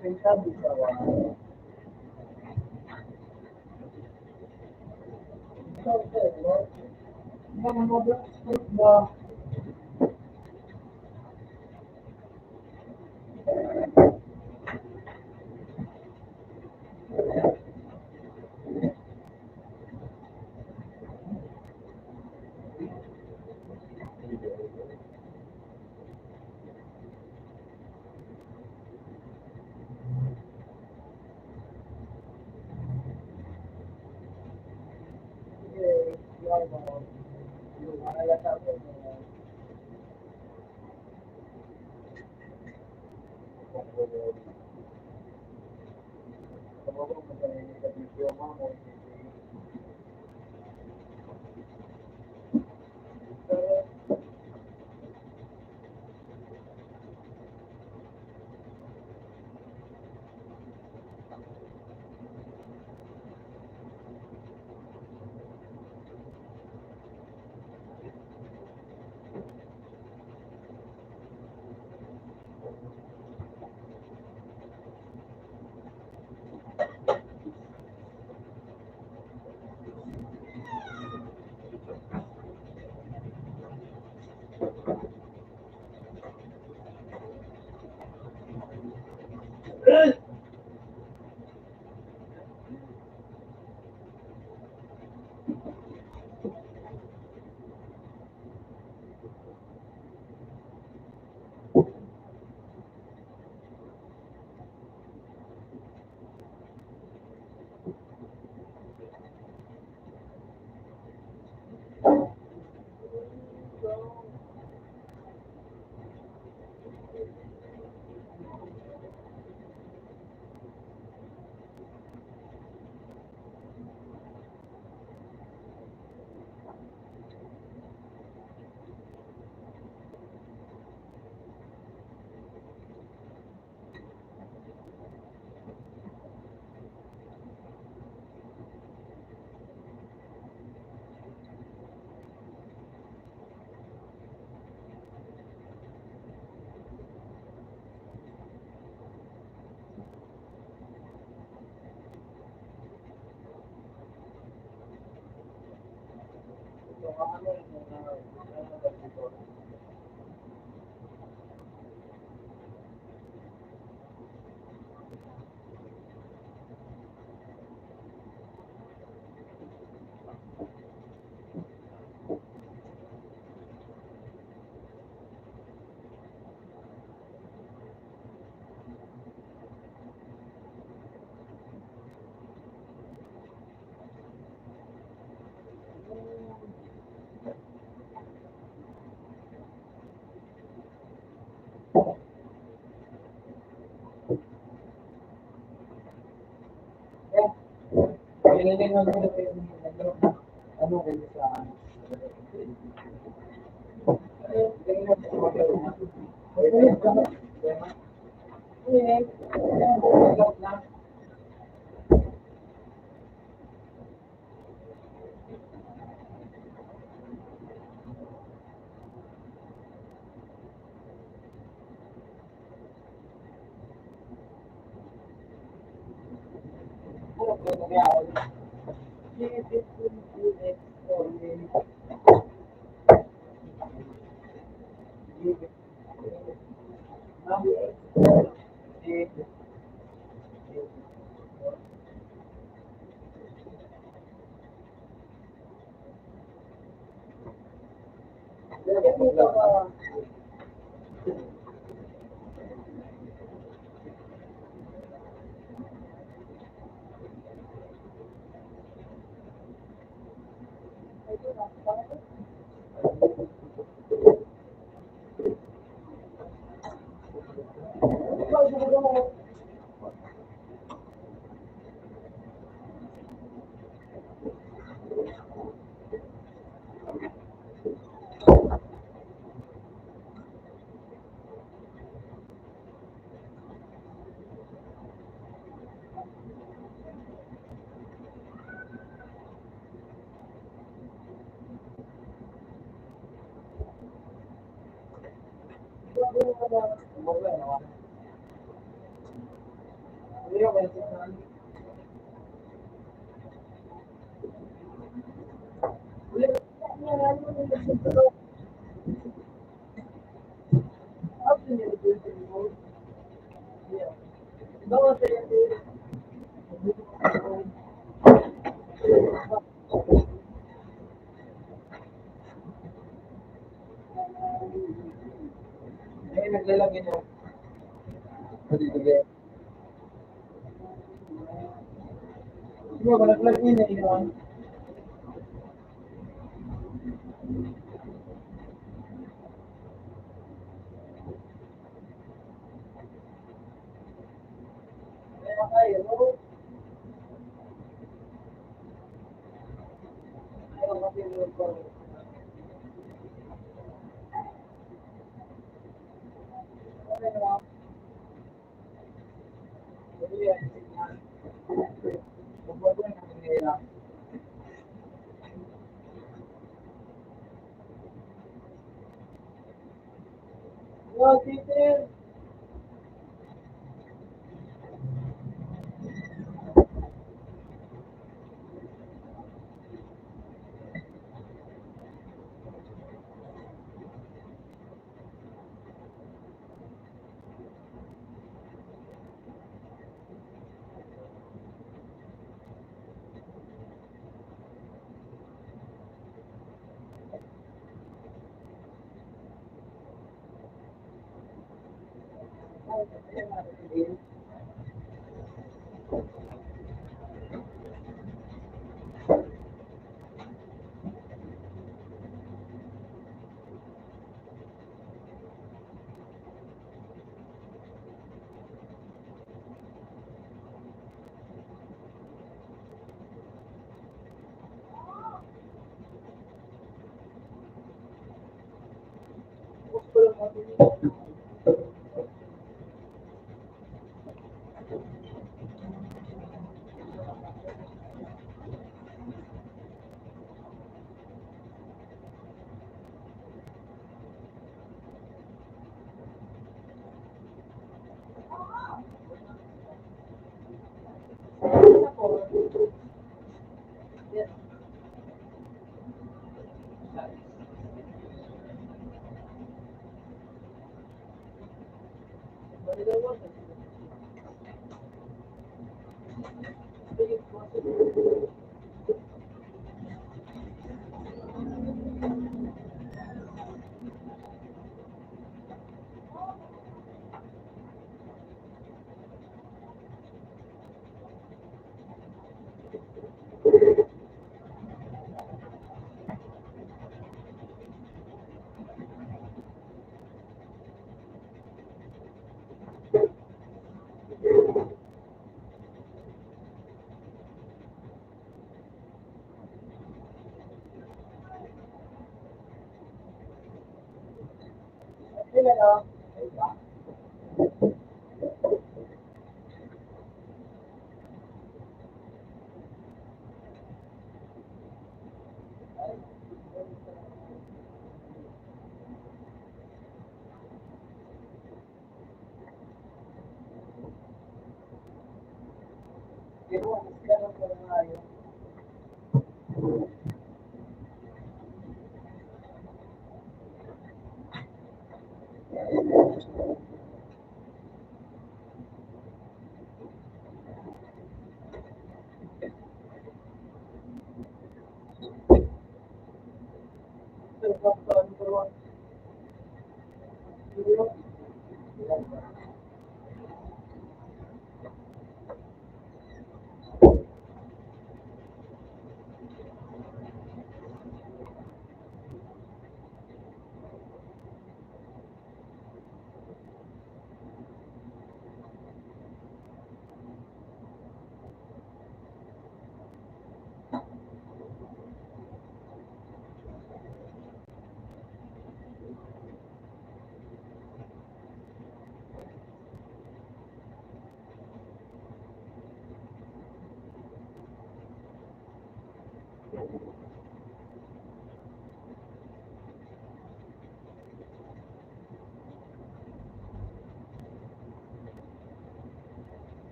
Open tab sa one. Pinilin mo nila ano kayo sa ay naglalagay mo. Sige, naglalagay na iwan. Hello, Peter.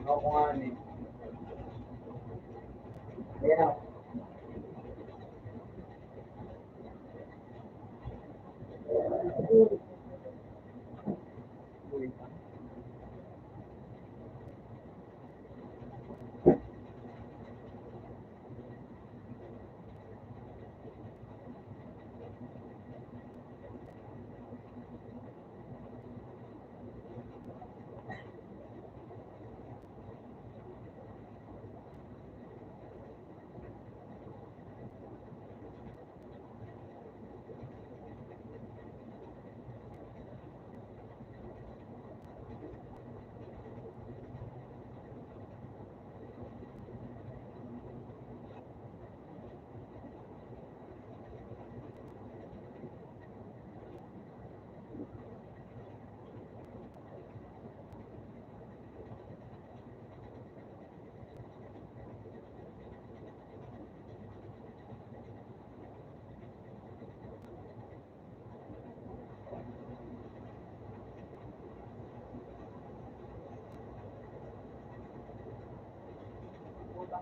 Ako nga ni. Ayan.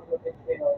Under the sea.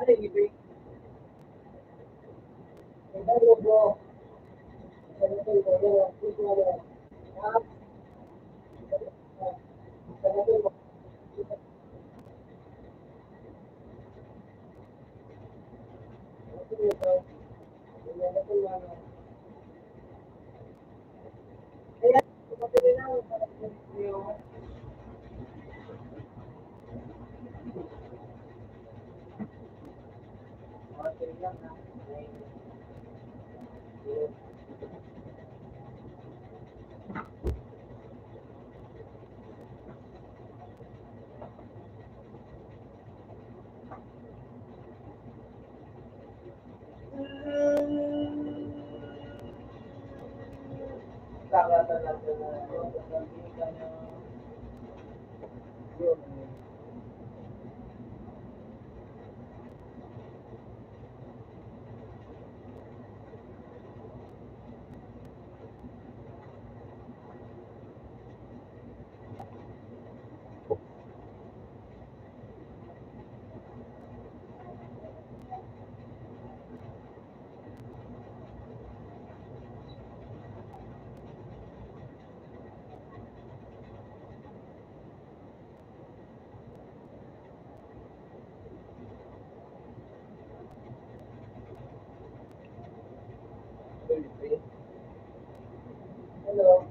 Ano yung ibig? Ano bro? Ano yung ibig? Hello.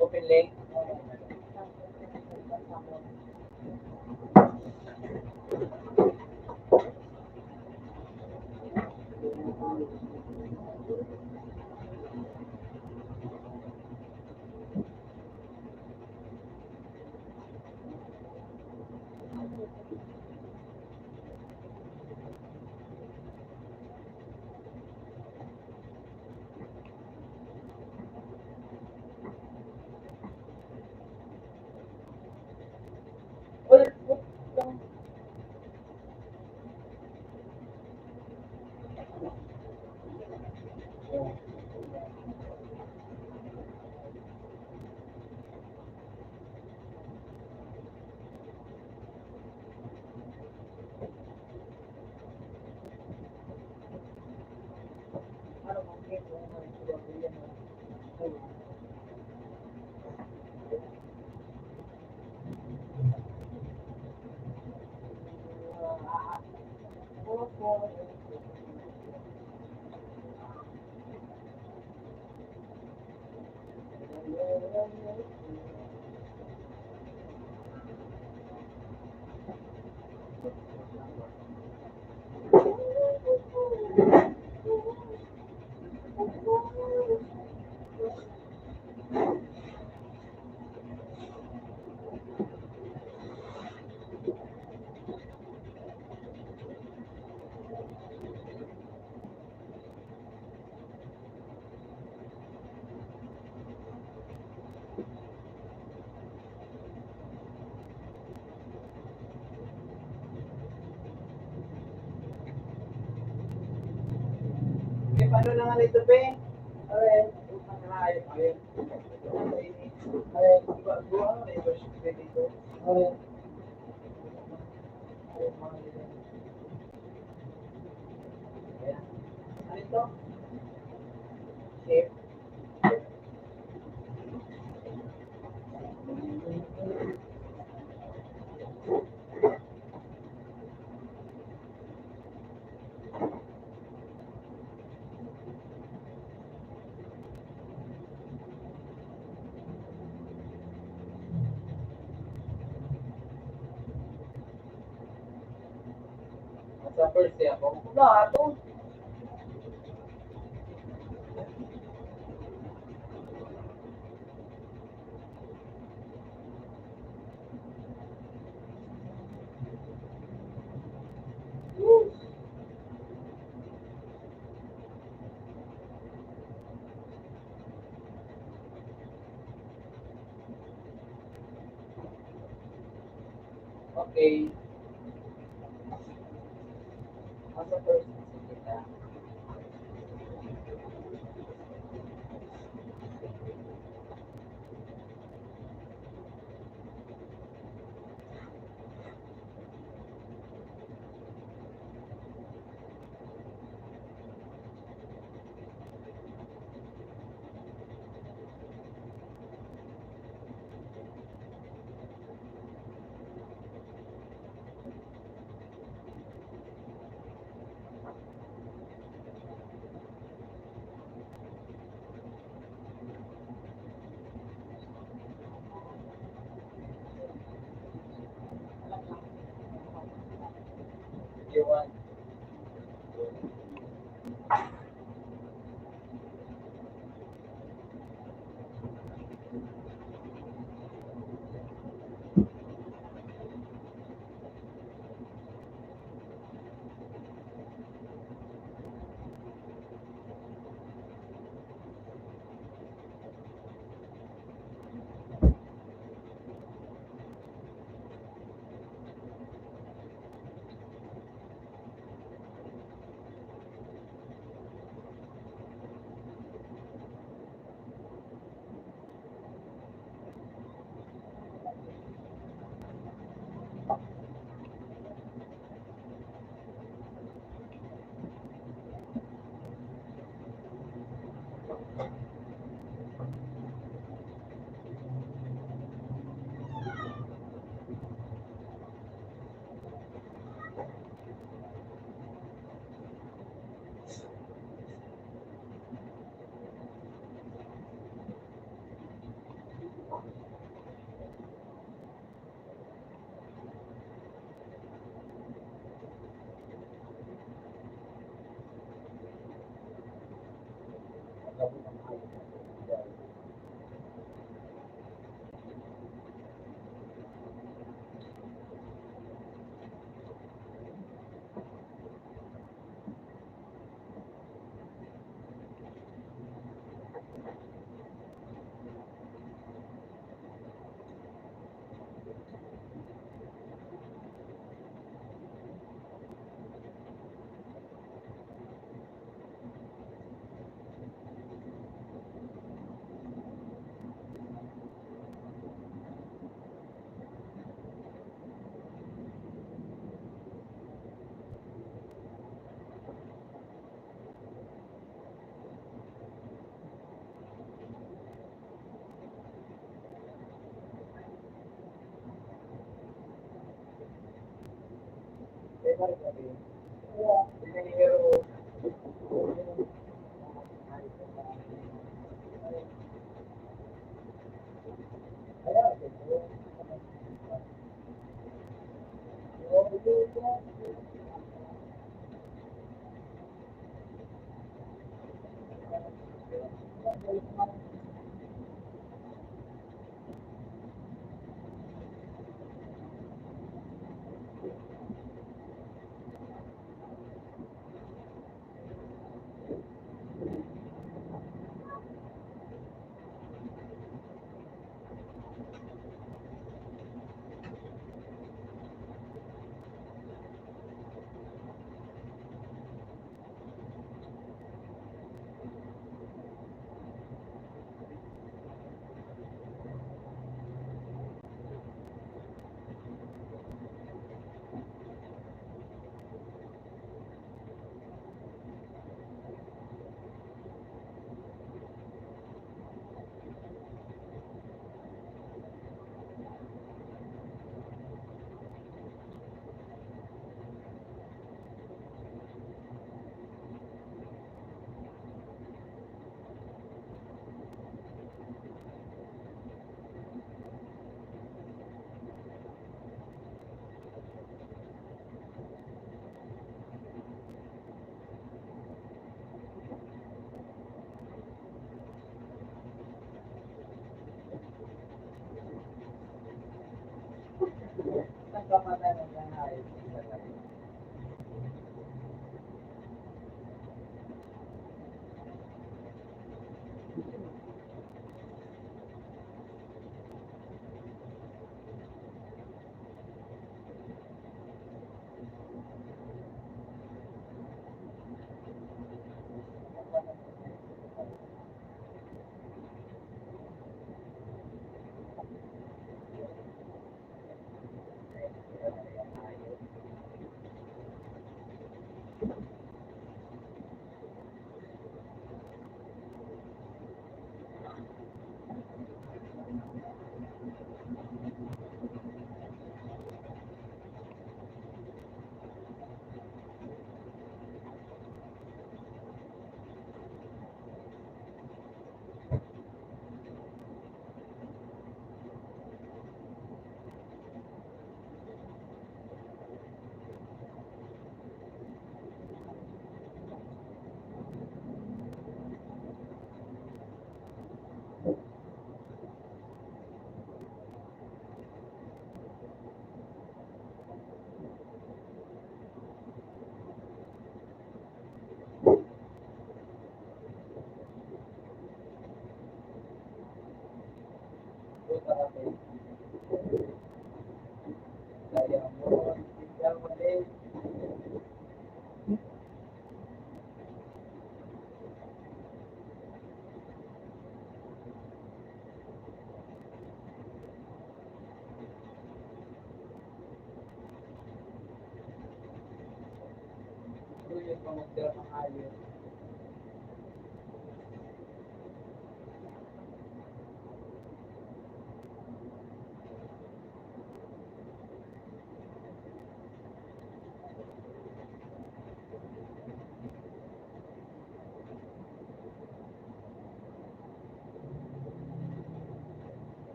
Open lane. paano na nga nito, pe? Alright. Alright. Alright. Alright. Buha mo na iba siya dito. Alright. Ayan. Ano ito? Shape. Sa first day ako. Wala, ito. Okay. Nasa first kita. Iwan.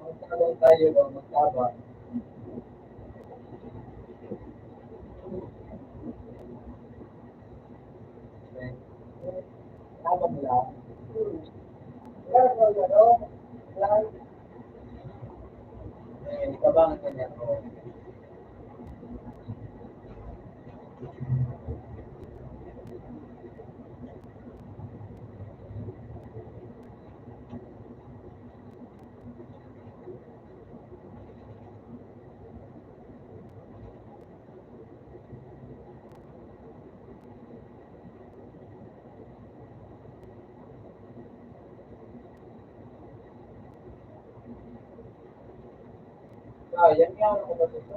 Magkaroon tayo o magkaba. Okay. Tama mo lang. Kaya Kabangan ka niya. Yan nga ako ba dito?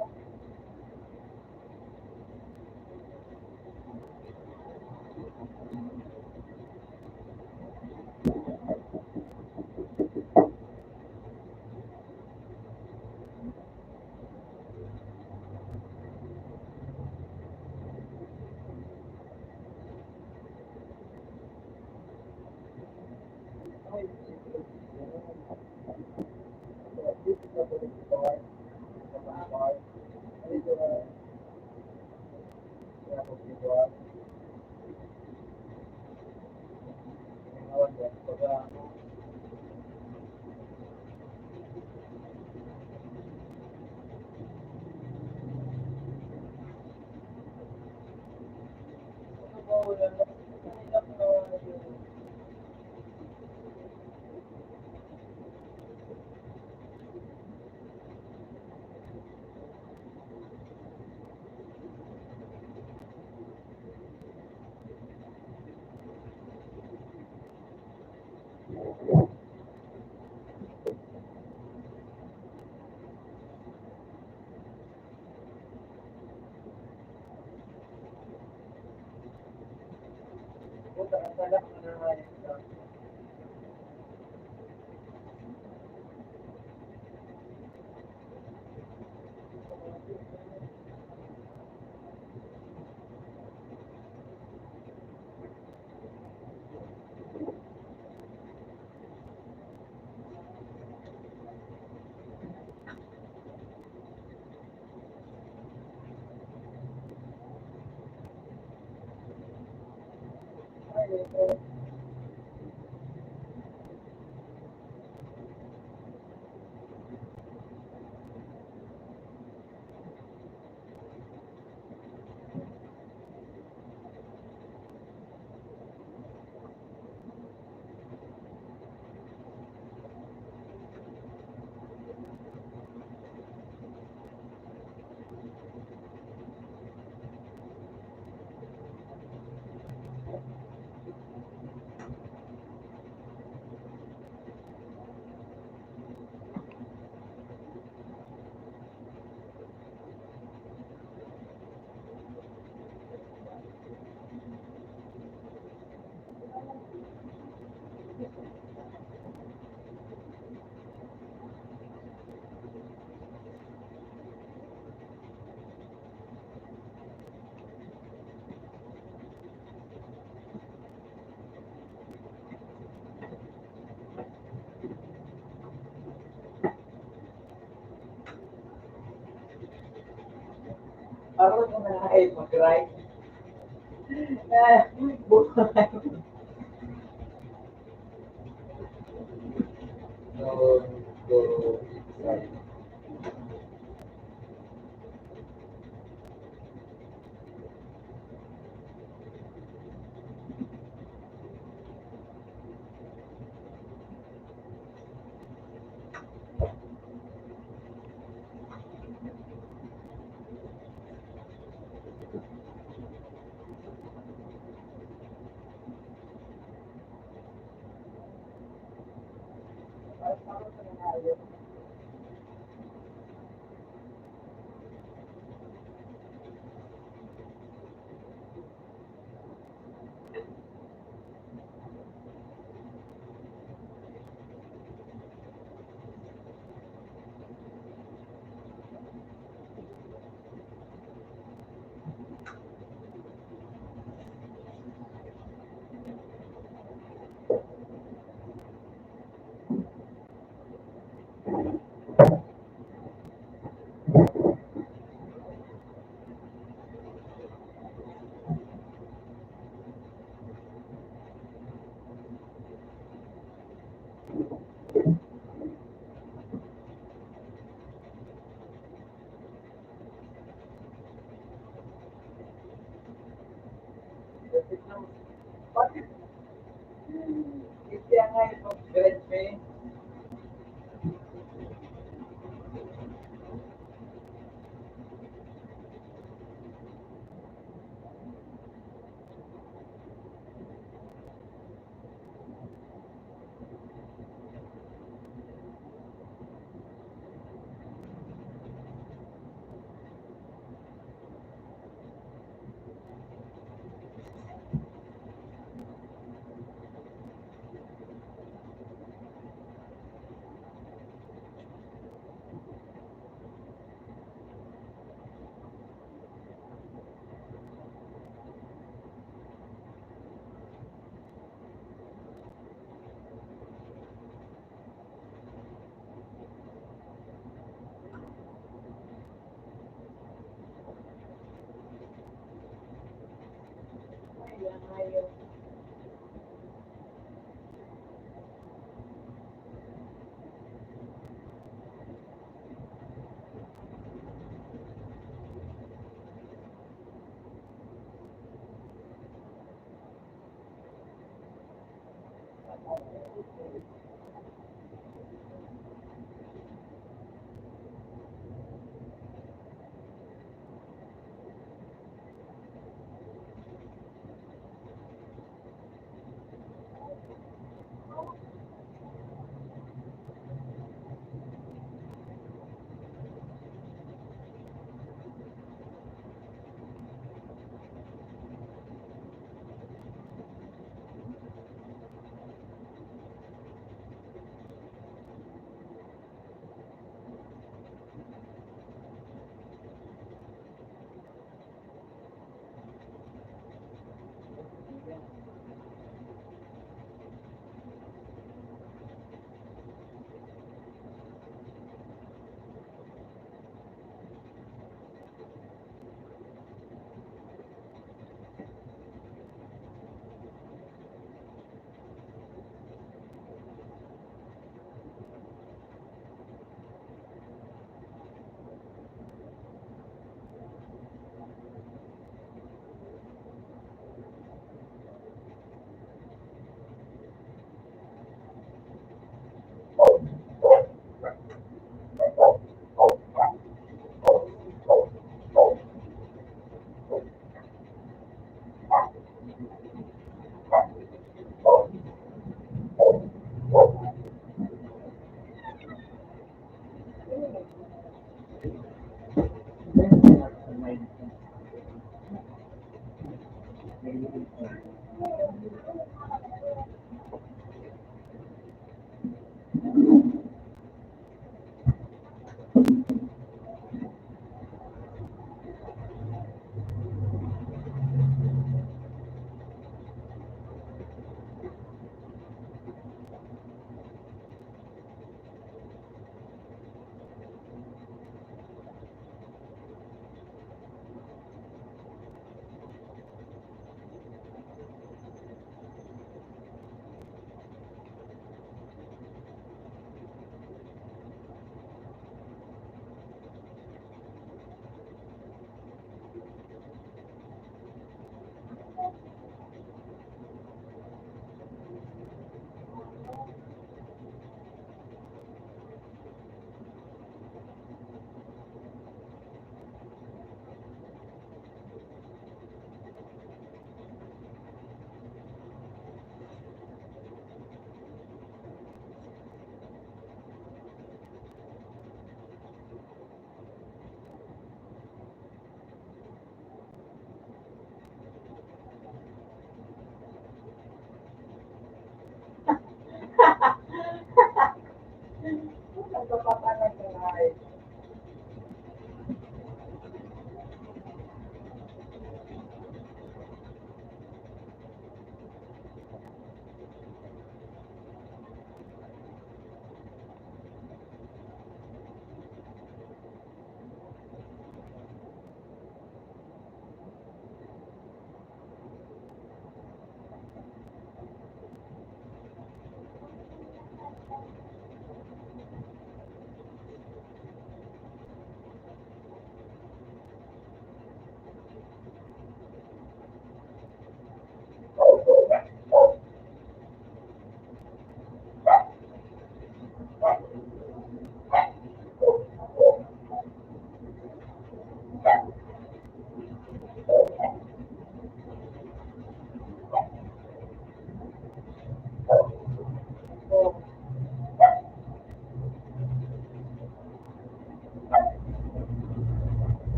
Ako na na-hype mag-ride. Buhay. So, Bakit? Kaya nga yung pag-diretso eh.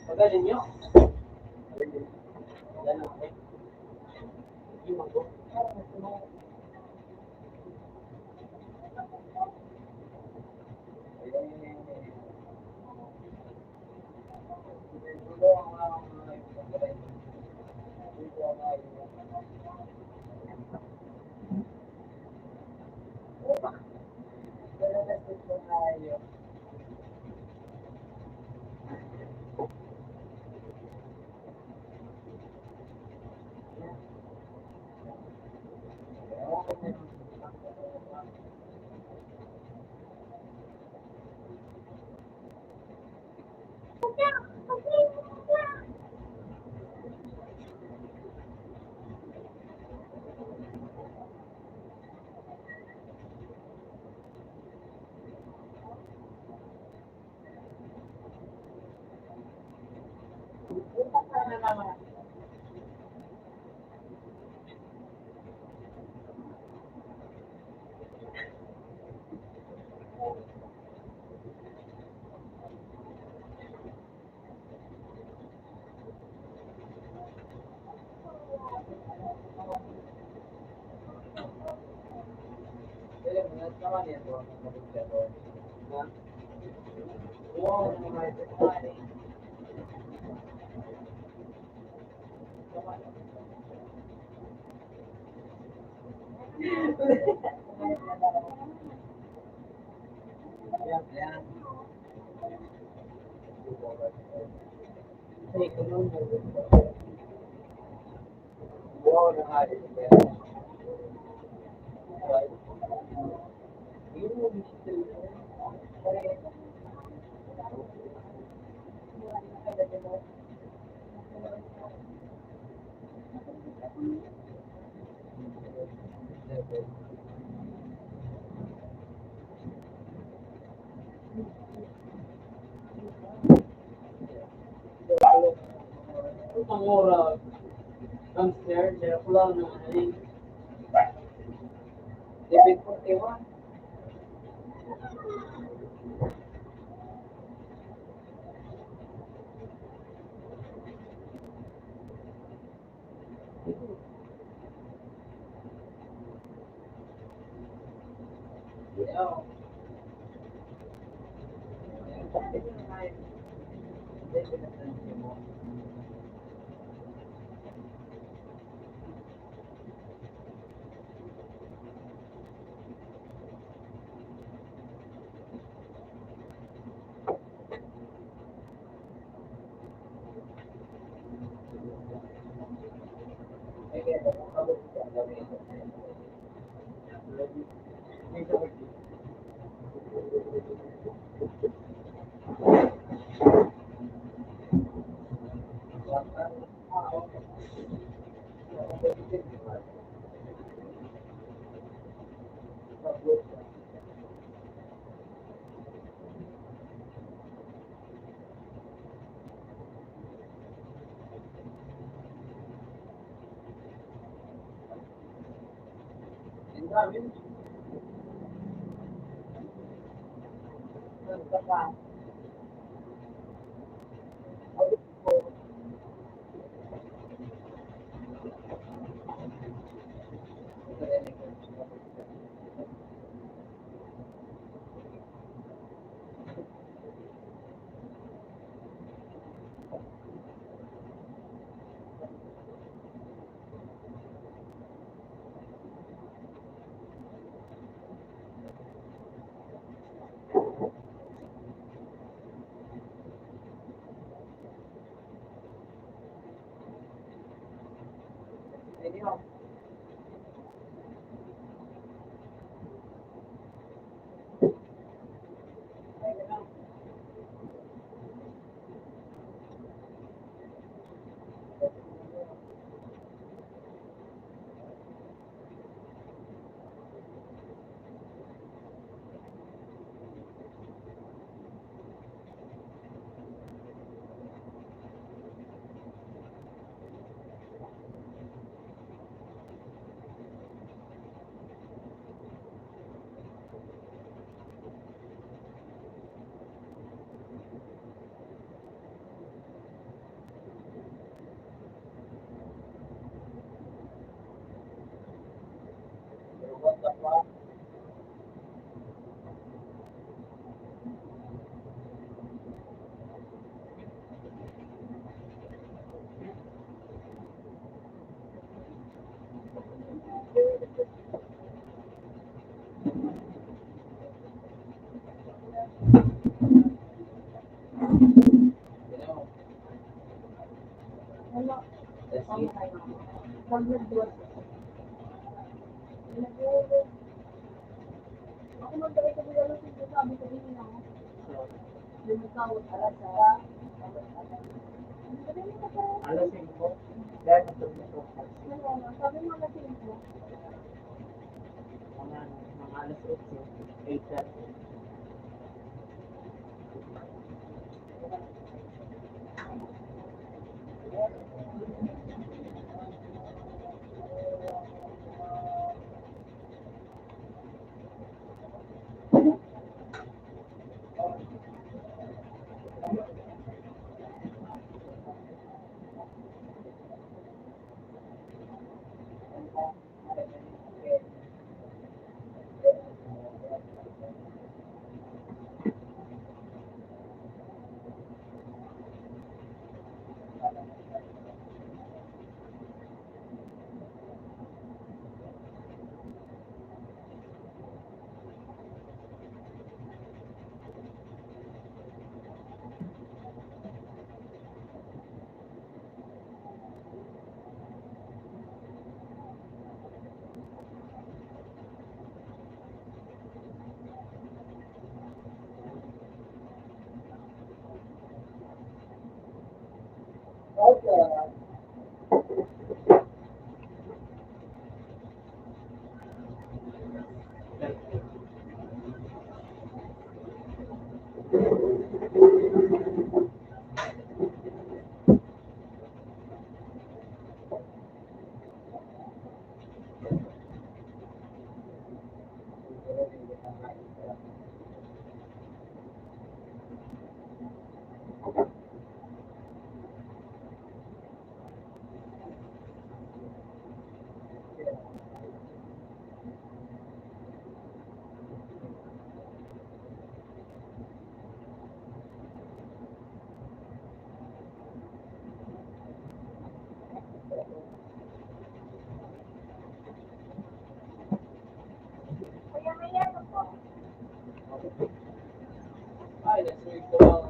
Magaling nyo. Ang oras. Ang sir, dahil ko lang ng aling. David 41. Nag-uulog. Ako magdala ko nila ng sino sabi ko din na ako. Lumutawag alas sa Alas 5. Dahil matulog ko. sabi mo alas 5. Mga alas 8. 8:30. Kaya may ano po. Ay, nasuwi ko lang.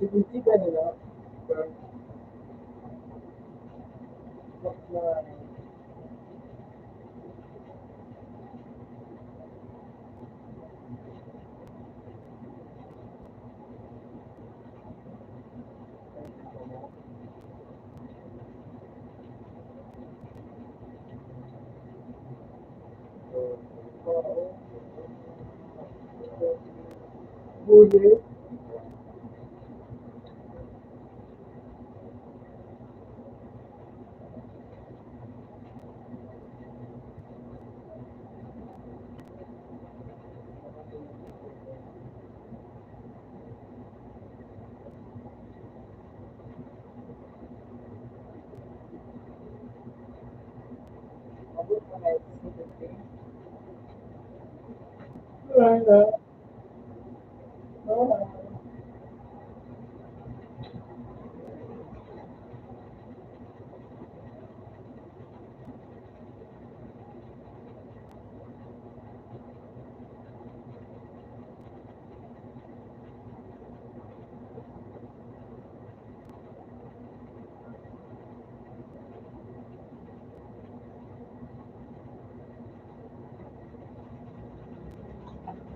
Sinisika nila. Huli.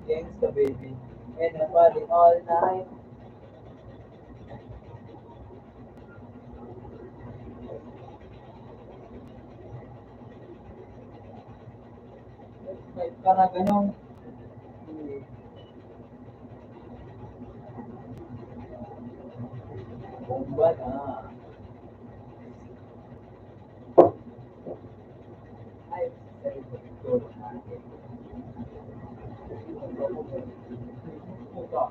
Gangsta baby. And I'm party all night. Para ganun. Bomba na. Ay, sorry. Puta.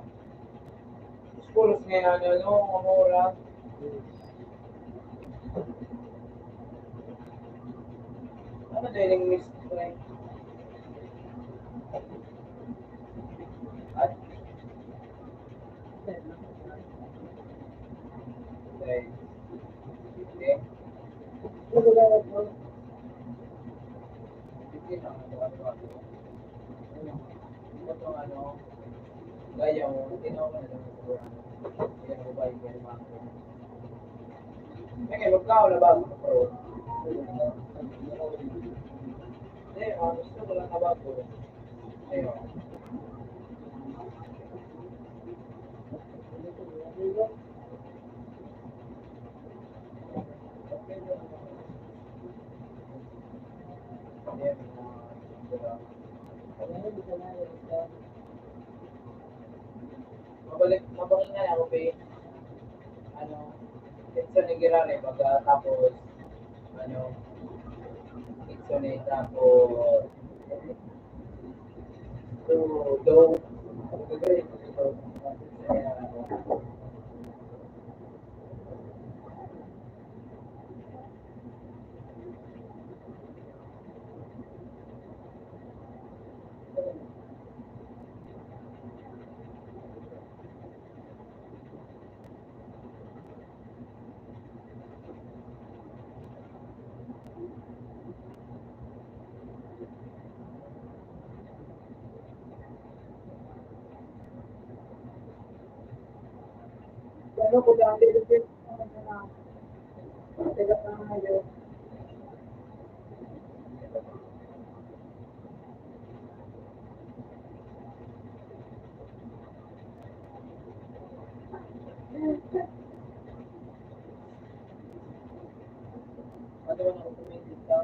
Pulos ngayon, ano, umura. Ano din yung miss ko eh? At? Okay. Okay. Hindi na ako. Ito ano, gaya mo, hindi na ako nalagay. Hindi na ako ba yung mga. Okay, magkao na ba ako sa pro? Hindi, gusto ko lang kabago. Ayun. Mabalik nga ako, Pe. Ano, it's on Girare, tapos, ano, it's on tapos, do, gagawin ko ito. Ano ko dati din tiga na ngayon. Ano ba na kumilit ka?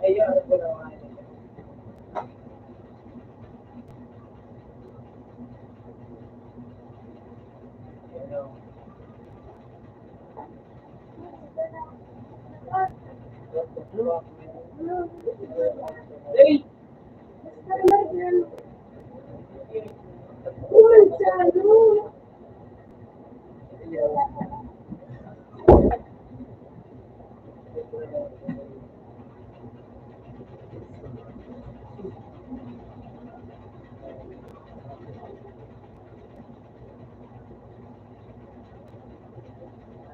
Ayun ko naman. Hey!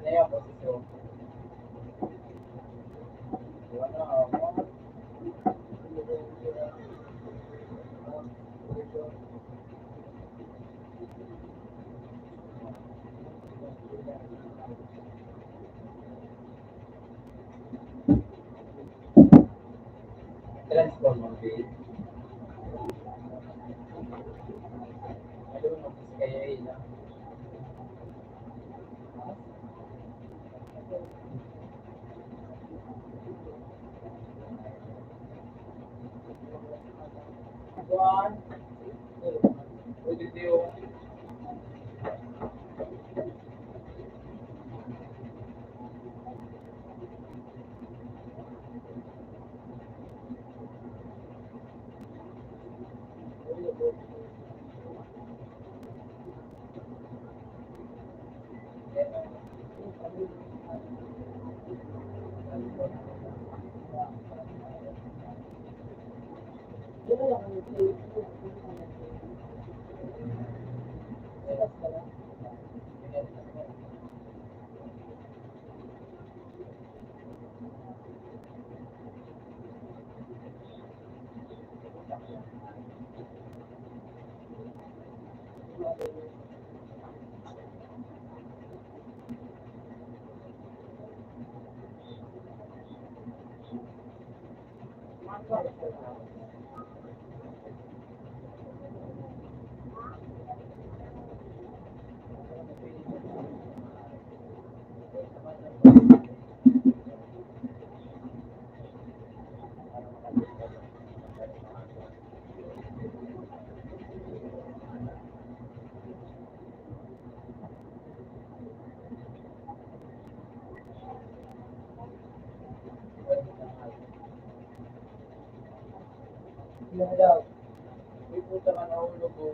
Ano yung posisyon? Transform ang base. Ano mo kaya ilang? One, two, Yung daw, may puta ka na ulo ko.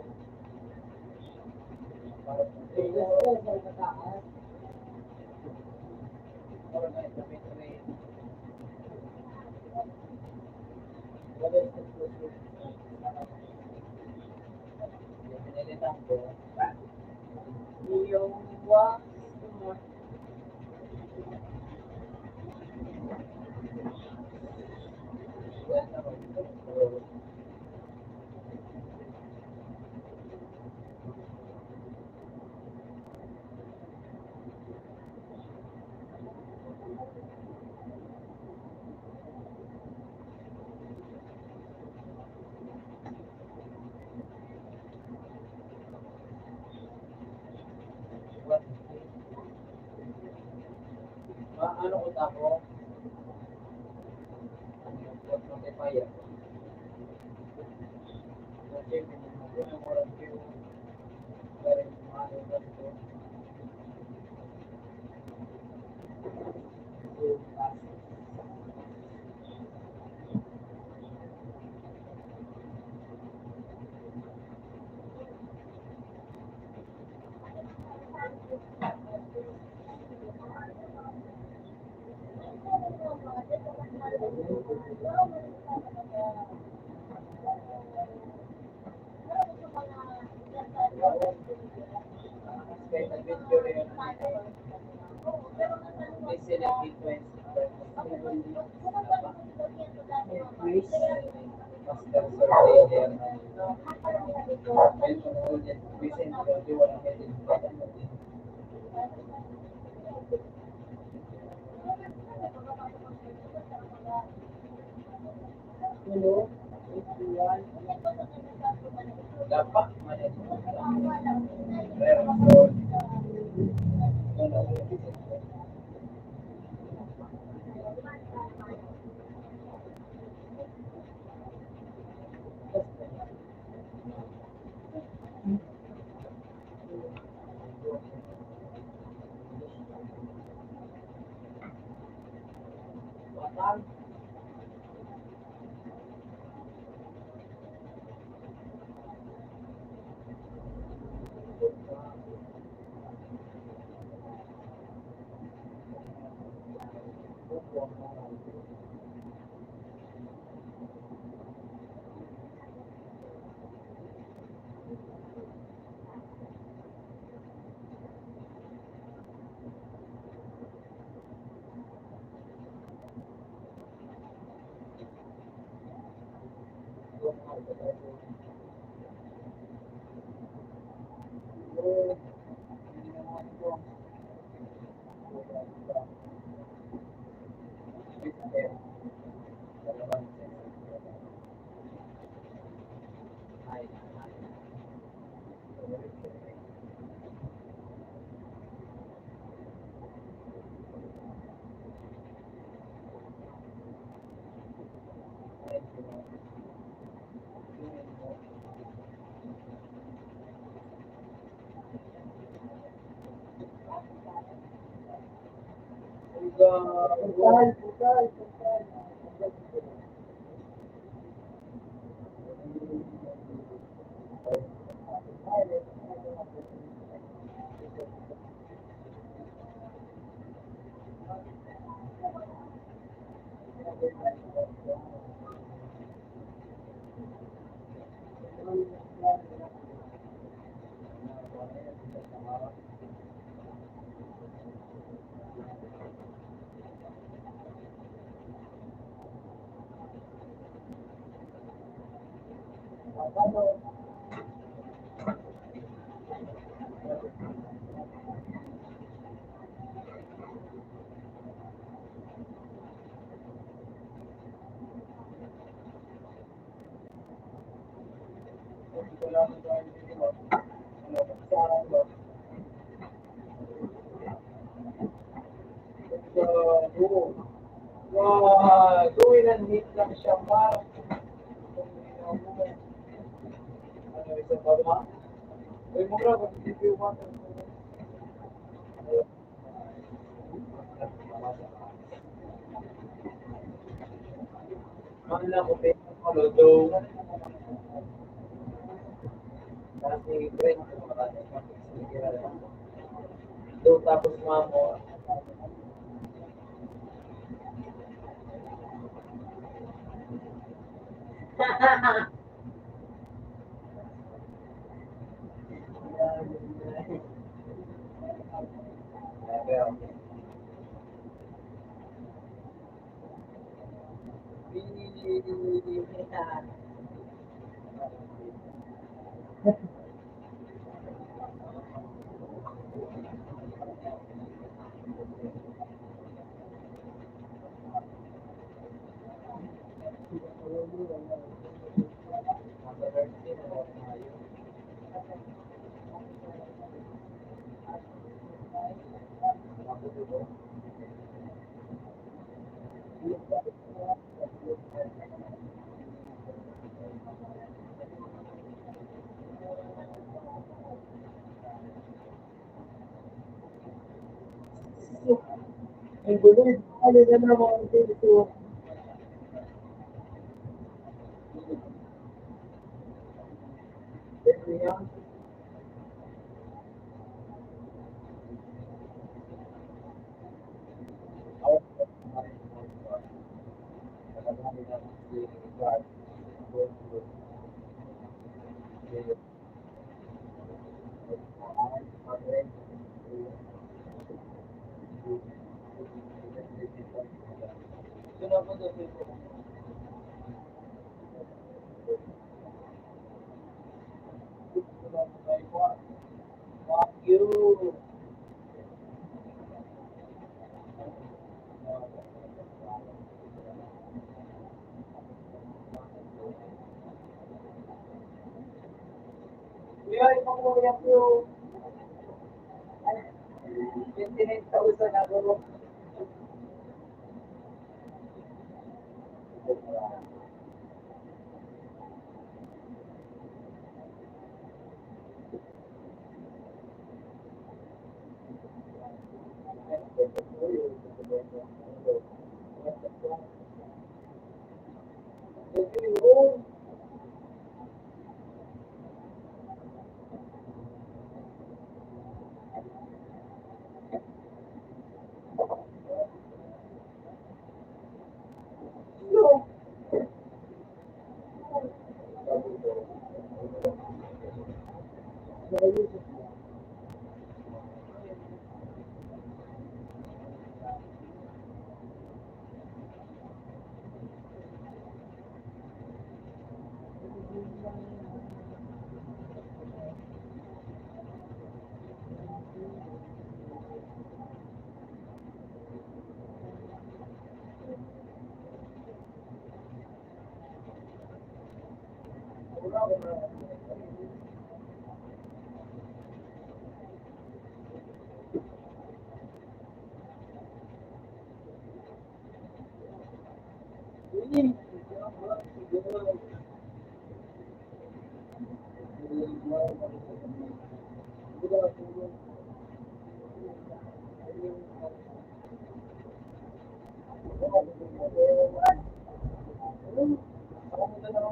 Parang parang kahit na may train. Wala yung conclusion. Yung pinilitan ko, yung wax, ano ko tako? What notifier? Kasi pinamura ko yung galing mga ko. Kahit na video rin yun. May select influence. Master surveyor. May concluded recent di walang edit. Hello? Dapat manit. Batang. Wow, gawin ang hit lang siya, Mark. Ano, isa pa ba? Uy, mura, kung hindi ko yung water. Mahal na ko, pero do. Kasi, break. Do, tapos mamo. Ang gulo, ano na naman dito. You. Kuya, ipakuha ko yung 29,000 na guro.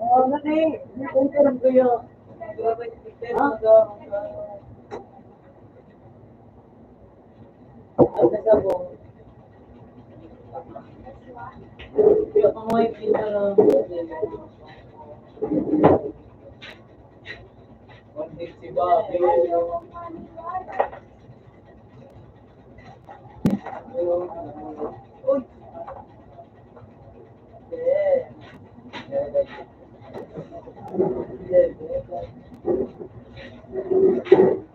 Ano na eh, kung ka lang kaya. Ang nasabong. Kaya kung may pinta lang. 150 ba? Uy! Yeah. Yeah.